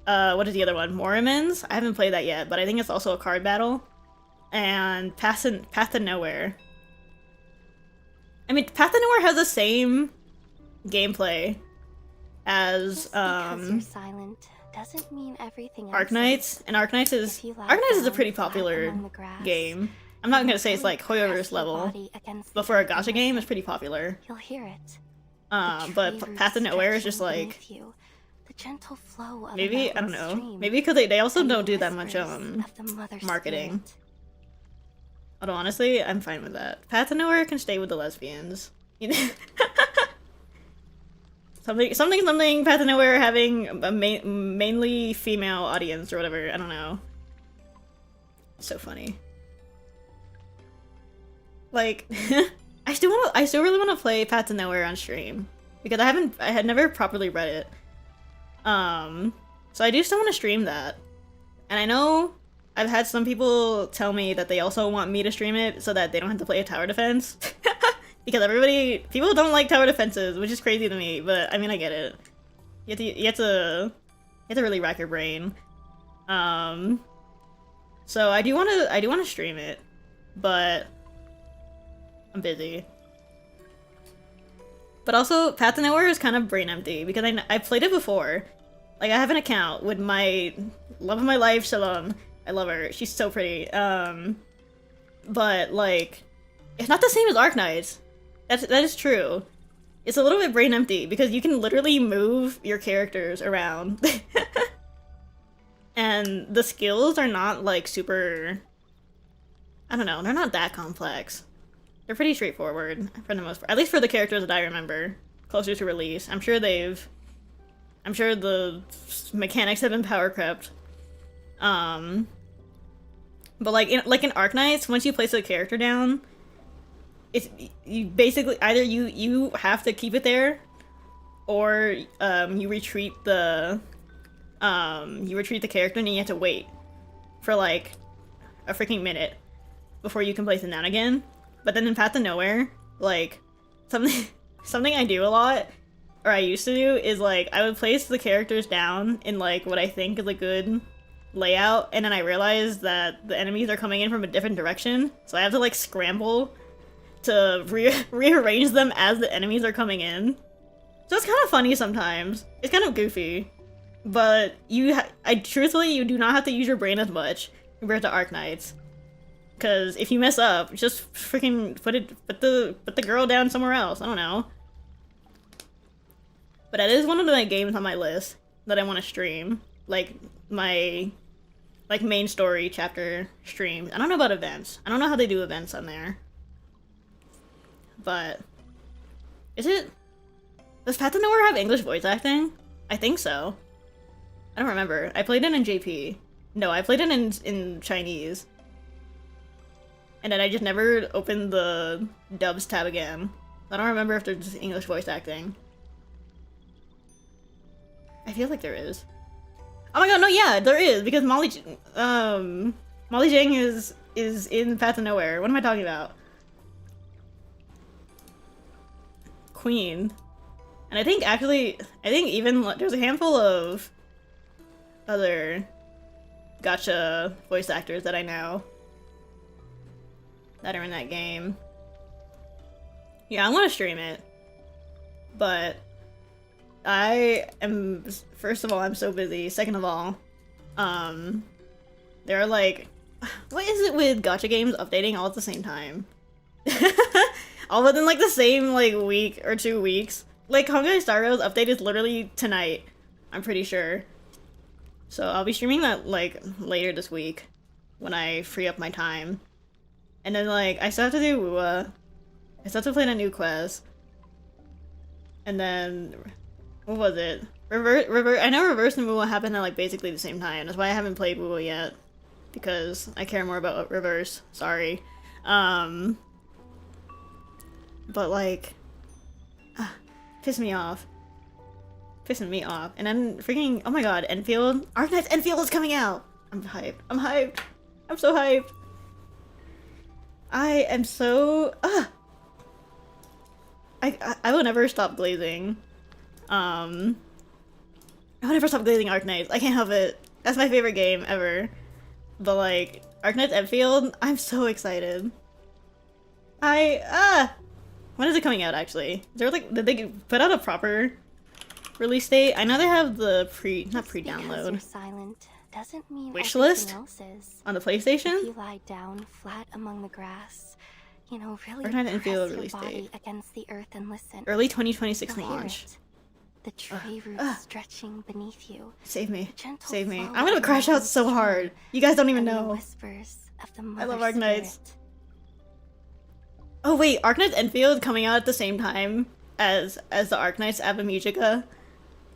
What is the other one? Morimans? I haven't played that yet, but I think it's also a card battle. And Path to Nowhere. I mean, Path to Nowhere has the same gameplay as because you're silent doesn't mean everything else Arknights, and Arknights is a pretty popular game. I'm not gonna say it's like Hoyoverse level, but for a gacha game, it's pretty popular. You'll hear it. But Path to Nowhere is just like the gentle flow of maybe I don't know. Maybe because they also don't do that much marketing. Although honestly, I'm fine with that. Path to Nowhere can stay with the lesbians. something. Path to Nowhere having a mainly female audience or whatever. I don't know. It's so funny. Like, I still really want to play Path to Nowhere on stream because I had never properly read it. So I do still want to stream that, and I know I've had some people tell me that they also want me to stream it so that they don't have to play a tower defense. Because people don't like tower defenses, which is crazy to me, but I mean, I get it. You have to really rack your brain. So I do want to stream it, but I'm busy. But also, Path to Nowhere is kind of brain empty because I played it before. Like, I have an account with my love of my life, Shalom. I love her. She's so pretty. But like, it's not the same as Arknights. That is true. It's a little bit brain empty because you can literally move your characters around. And the skills are not like super, I don't know, they're not that complex. They're pretty straightforward for the most part. At least for the characters that I remember closer to release. I'm sure the mechanics have been power crept. But like in Arknights, once you place a character down, it's you basically either you have to keep it there, or you retreat the character and you have to wait for like a freaking minute before you can place it down again. But then in Path to Nowhere, like something I do a lot, or I used to do, is like I would place the characters down in like what I think is a good layout, and then I realize that the enemies are coming in from a different direction, so I have to like scramble to rearrange them as the enemies are coming in. So it's kind of funny sometimes. It's kind of goofy, but truthfully you do not have to use your brain as much compared to Arknights. Because if you mess up, just freaking put the girl down somewhere else. I don't know. But that is one of my games on my list that I want to stream. Like my main story chapter streams. I don't know about events. I don't know how they do events on there. But does Path to Nowhere have English voice acting? I think so. I don't remember. I played it in JP. No, I played it in Chinese. And then I just never opened the dubs tab again. I don't remember if there's English voice acting. I feel like there is. Oh my god, no, yeah, there is, because Molly Jang is in Path to Nowhere. What am I talking about? Queen. And I think even there's a handful of other gacha voice actors that I know that are in that game. Yeah, I want to stream it, but first of all, I'm so busy. Second of all, there are like, what is it with gacha games updating all at the same time? All within like the same like week or 2 weeks. Like Honkai Star Rail's update is literally tonight, I'm pretty sure. So I'll be streaming that like later this week when I free up my time. And then like I still have to do WUA, I still have to play a new quest. And then, what was it? I know Reverse and Wuwa happened at like basically the same time. That's why I haven't played Wuwa yet. Because I care more about Reverse. Sorry. But like, piss me off. Pissing me off. And then freaking, oh my god, Enfield. Arknight's Enfield is coming out! I'm hyped. I'm hyped. I'm so hyped. I am so, I will never stop glazing. I will never stop glazing Arknights. I can't help it. That's my favorite game ever. But like, Arknight's Enfield, I'm so excited. When is it coming out actually? Is there like, did they put out a proper release date? I know they have the not pre-download. Silent doesn't mean Wishlist else is. on the PlayStation? If you lie down flat among the grass, you know, really Arknight press Enfield your release body date. against the earth and listen. Early 2026 You'll hear launch. it. The tree roots stretching beneath you. Save me. The gentle Save me. flow I'm gonna of crash out mountain so stream, hard. You guys don't even and the know. whispers of the I love mother Arknights. spirit. Oh wait, Arknight's Enfield coming out at the same time as the Arknight's Ave Musica.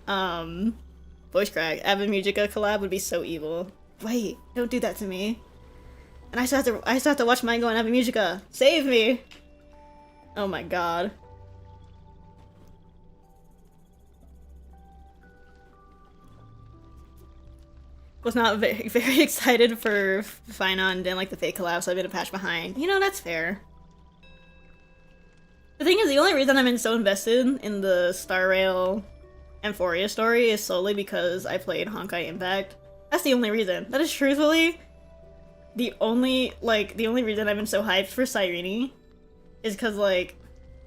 Voice crack. Ave Musica collab would be so evil. Wait, don't do that to me. And I still have to watch Mango and Ave Musica. Save me! Oh my god. Was not very excited for Final and didn't like the fake collab, so I've been a patch behind. You know, that's fair. The thing is, the only reason I'm so invested in the Star Rail Amphoria story is solely because I played Honkai Impact. That's the only reason. That is truthfully the only reason I've been so hyped for Cyrene is because like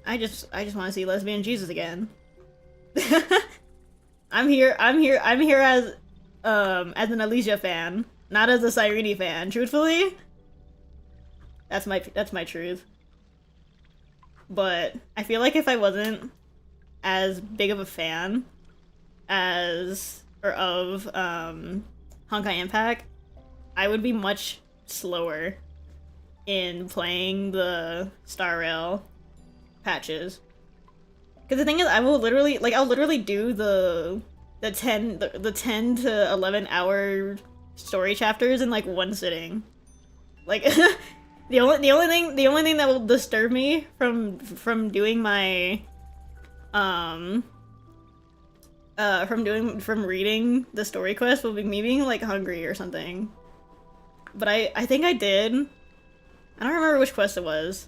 I just want to see lesbian Jesus again. I'm here as an Alicia fan, not as a Cyrene fan. Truthfully, that's my truth. But I feel like if I wasn't as big of a fan of Honkai Impact, I would be much slower in playing the Star Rail patches. Because the thing is, I'll literally do the 10 to 11 hour story chapters in like one sitting. Like the only thing that will disturb me from doing my from reading the story quest will be me being like hungry or something. But I think I did. I don't remember which quest it was.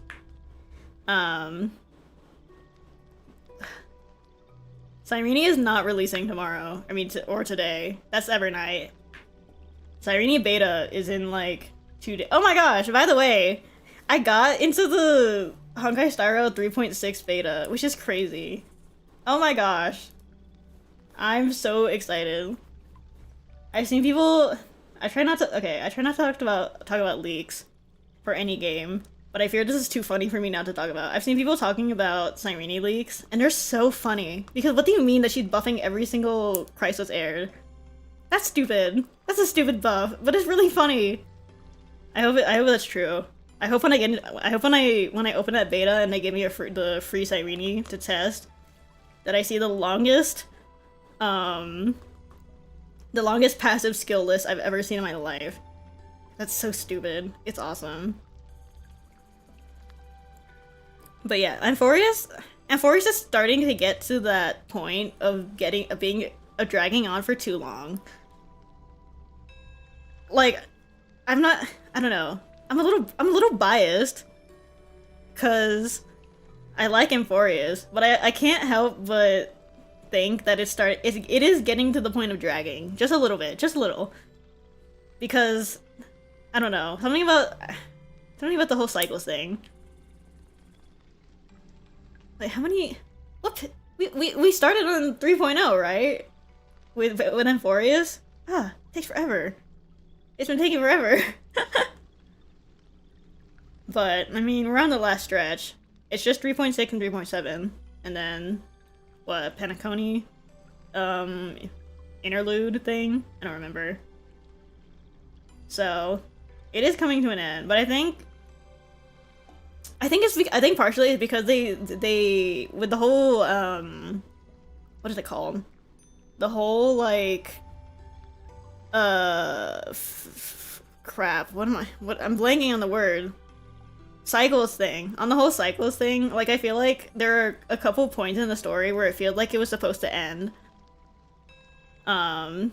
Cyrene is not releasing tomorrow. I mean, or today. That's Evernight. Cyrene beta is in like 2 days. Oh my gosh! By the way, I got into the Honkai Star Rail 3.6 beta, which is crazy. Oh my gosh. I'm so excited. I've seen people. I try not to talk about leaks for any game, but I fear this is too funny for me not to talk about. I've seen people talking about Cyrene leaks, and they're so funny. Because what do you mean that she's buffing every single Crisis aired? That's stupid. That's a stupid buff, but it's really funny. I hope that's true. I hope when I open that beta and they give me the free Cyrene to test, that I see the longest passive skill list I've ever seen in my life. That's so stupid. It's awesome. But yeah, Amphorius is starting to get to that point of dragging on for too long. Like, I don't know. I'm a little biased cuz I like Amphorius, but I can't help but think that it is getting to the point of dragging just a little bit, just a little, because I don't know, something about the whole cycles thing. Like how many? What we started on 3.0, right? With Amphorius. It takes forever. It's been taking forever. But I mean, we're on the last stretch. It's just 3.6 and 3.7, and then what, Penacony interlude thing? I don't remember. So it is coming to an end, but I think I think I think partially it's because they with the whole what is it called? The whole like crap. What I'm blanking on the word. Cycles thing. On the whole cycles thing, like I feel like there are a couple points in the story where it feels like it was supposed to end. And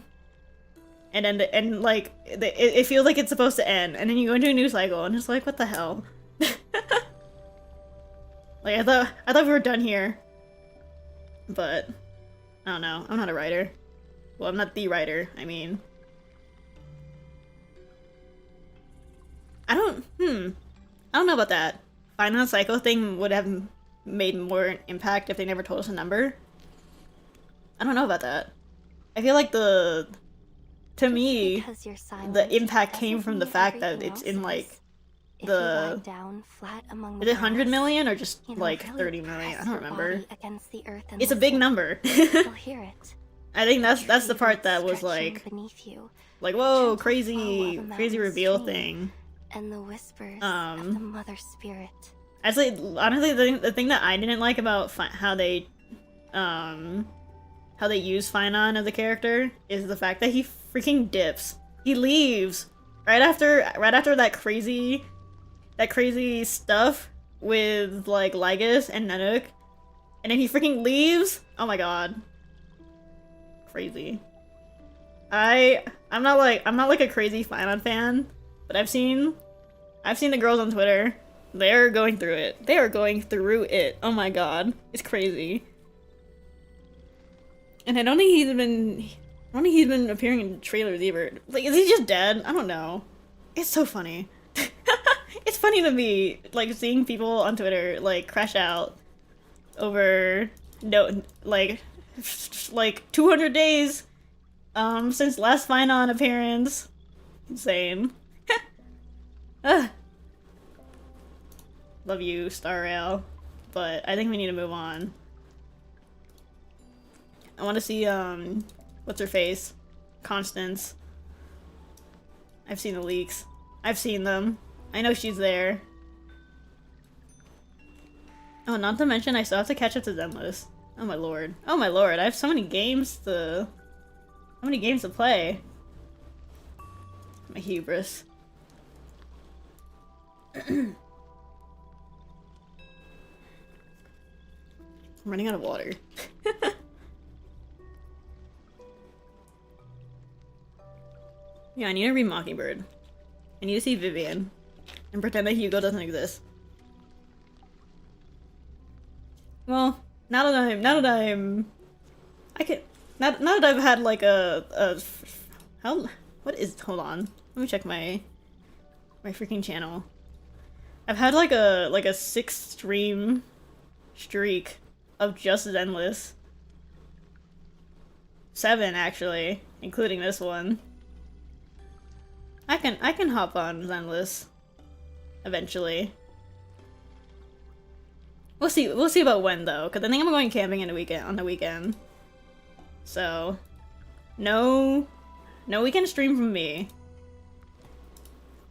then it feels like it's supposed to end, and then you go into a new cycle, and it's like, what the hell? Like I thought we were done here, but I don't know. I'm not a writer. Well, I'm not the writer. I mean, I don't know about that. Final cycle thing would have made more impact if they never told us a number. I don't know about that. I feel like to me, the impact came from the fact that it's in like is it 100 million or just like 30 million? I don't remember. It's a big number. I think that's the part that was like whoa, crazy reveal thing. And the whispers of the mother spirit. Actually, honestly, the thing that I didn't like about how they use Finon as a character is the fact that he freaking dips. He leaves right after that crazy stuff with like Lygus and Nanook, and then he freaking leaves. Oh my god, crazy. I'm not like a crazy Finon fan, but I've seen the girls on Twitter. They're going through it. They are going through it. Oh my god, it's crazy. And I don't think he's been appearing in trailers either. Like, is he just dead? I don't know. It's so funny. It's funny to me, like, seeing people on Twitter, like, crash out over, like 200 days, since last Finon appearance. Insane. Love you, Star Rail, but I think we need to move on. I want to see, what's her face? Constance. I've seen the leaks. I've seen them. I know she's there. Oh, not to mention I still have to catch up to Zenless. Oh my lord. Oh my lord, I have so many games to play. My hubris. I'm running out of water. Yeah, I need to read Mockingbird. I need to see Vivian. And pretend that Hugo doesn't exist. Well, now that I've had like hold on. Let me check my freaking channel. I've had like a 6 stream streak of just Zenless. 7 actually, including this one. I can hop on Zenless eventually. We'll see about when though, because I think I'm going camping on the weekend. So no weekend stream from me.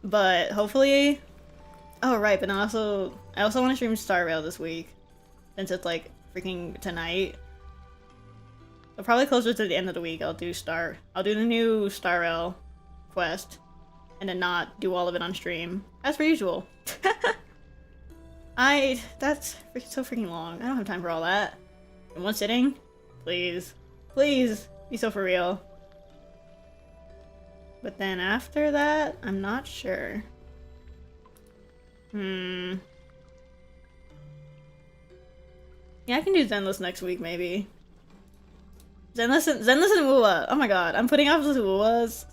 But hopefully, oh right, but I also want to stream Star Rail this week, since it's like freaking tonight. So probably closer to the end of the week I'll do the new Star Rail quest, and then not do all of it on stream, as per usual. That's so freaking long. I don't have time for all that. In one sitting? Please. Please, be so for real. But then after that, I'm not sure. Yeah, I can do Zenless next week, maybe. Zenless and Woowa. Oh my god, I'm putting off this Woowa's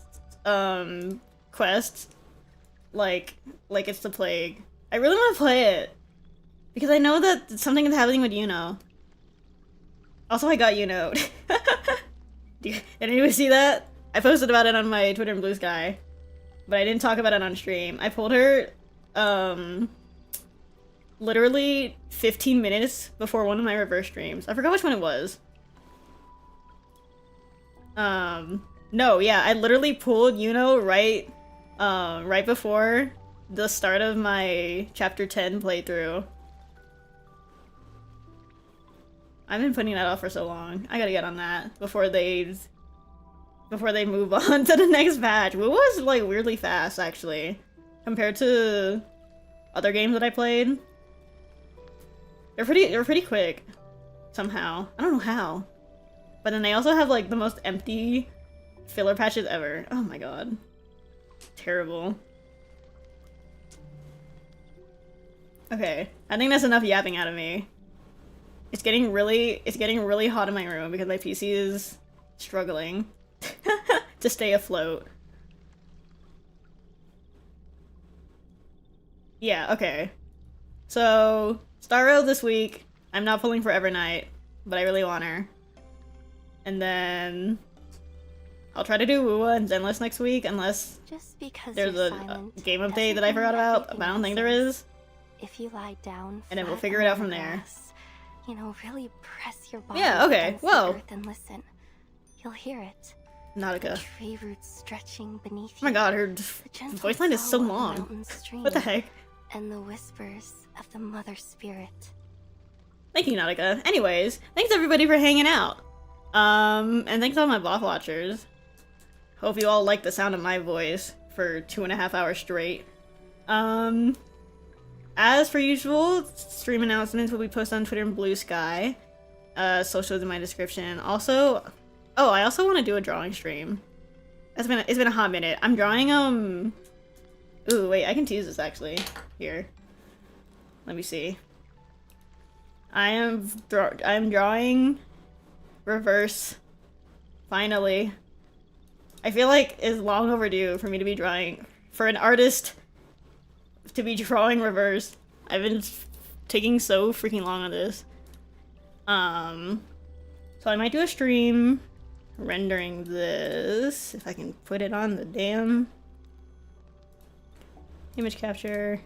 quest like it's the plague. I really want to play it because I know that something is happening with Yuno. Also, I got Yuno. Did anyone see that? I posted about it on my Twitter and Blue Sky, but I didn't talk about it on stream. I pulled her literally 15 minutes before one of my reverse streams. I forgot which one it was. No, yeah, I literally pulled Yuno right before the start of my chapter 10 playthrough. I've been putting that off for so long. I gotta get on that before they move on to the next patch. It was like weirdly fast actually, compared to other games that I played. They're pretty quick somehow. I don't know how. But then they also have like the most empty filler patches ever. Oh my god. Terrible. Okay, I think that's enough yapping out of me. It's getting really hot in my room because my PC is struggling to stay afloat. Yeah, okay. So, Starro this week. I'm not pulling for Evernight, but I really want her. And then I'll try to do Wuwa and Zenless next week, unless Just because there's you're a silent game update doesn't that I mean forgot about, everything but I don't think makes there sense. is. If you lie down, And then we'll flat figure it out on from the there. grass, you know, really press your body Yeah, okay, against whoa. the earth and listen. You'll hear it. Nautica. Tree roots stretching beneath Oh my you. god, her The gentle voice line is so flow of the long. mountain stream, What the heck? And the whispers of the mother spirit. Thank you, Nautica. Anyways, thanks everybody for hanging out. And thanks to all my bot watchers. Hope you all like the sound of my voice for 2.5 hours straight. As per usual, stream announcements will be posted on Twitter and Blue Sky. Socials in my description. Also, oh, I also want to do a drawing stream. It's been a hot minute. I'm drawing, ooh, wait, I can tease this actually. Here. Let me see. I'm drawing reverse. Finally. I feel like it's long overdue for me to be drawing, for an artist to be drawing reverse. I've been taking so freaking long on this. So I might do a stream rendering this, if I can put it on the damn image capture.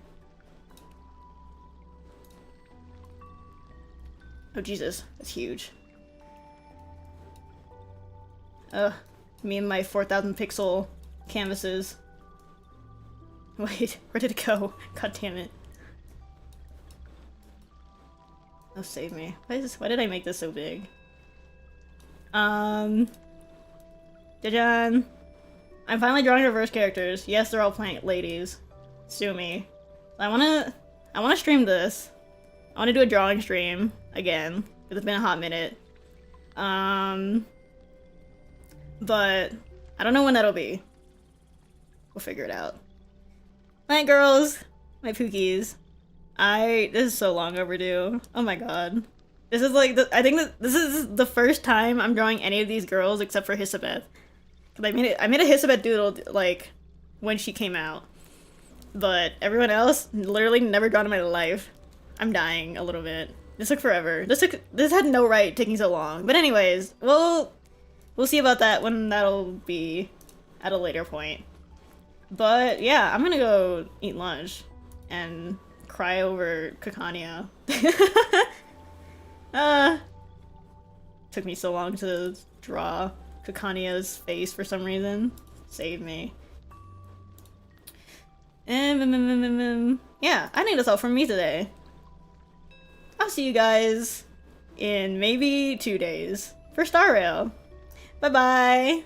Oh Jesus, that's huge. Me and my 4,000 pixel canvases. Wait, where did it go? God damn it. Oh, save me. Why did I make this so big? Jajan. I'm finally drawing reverse characters. Yes, they're all playing ladies. Sue me. I wanna stream this. I wanna do a drawing stream again, because it's been a hot minute. But I don't know when that'll be. We'll figure it out. Night, girls. My pookies. This is so long overdue. Oh my god. This is like, I think that this is the first time I'm drawing any of these girls except for Hisabeth. Cause I made a Hisabeth doodle, like, when she came out. But everyone else, literally never drawn in my life. I'm dying a little bit. This took forever. This had no right taking so long. But anyways, we'll see about that when that'll be at a later point. But yeah, I'm gonna go eat lunch and cry over Kakania. Took me so long to draw Kakania's face for some reason. Save me. Yeah, I think that's all from me today. I'll see you guys in maybe 2 days for Star Rail. Bye bye!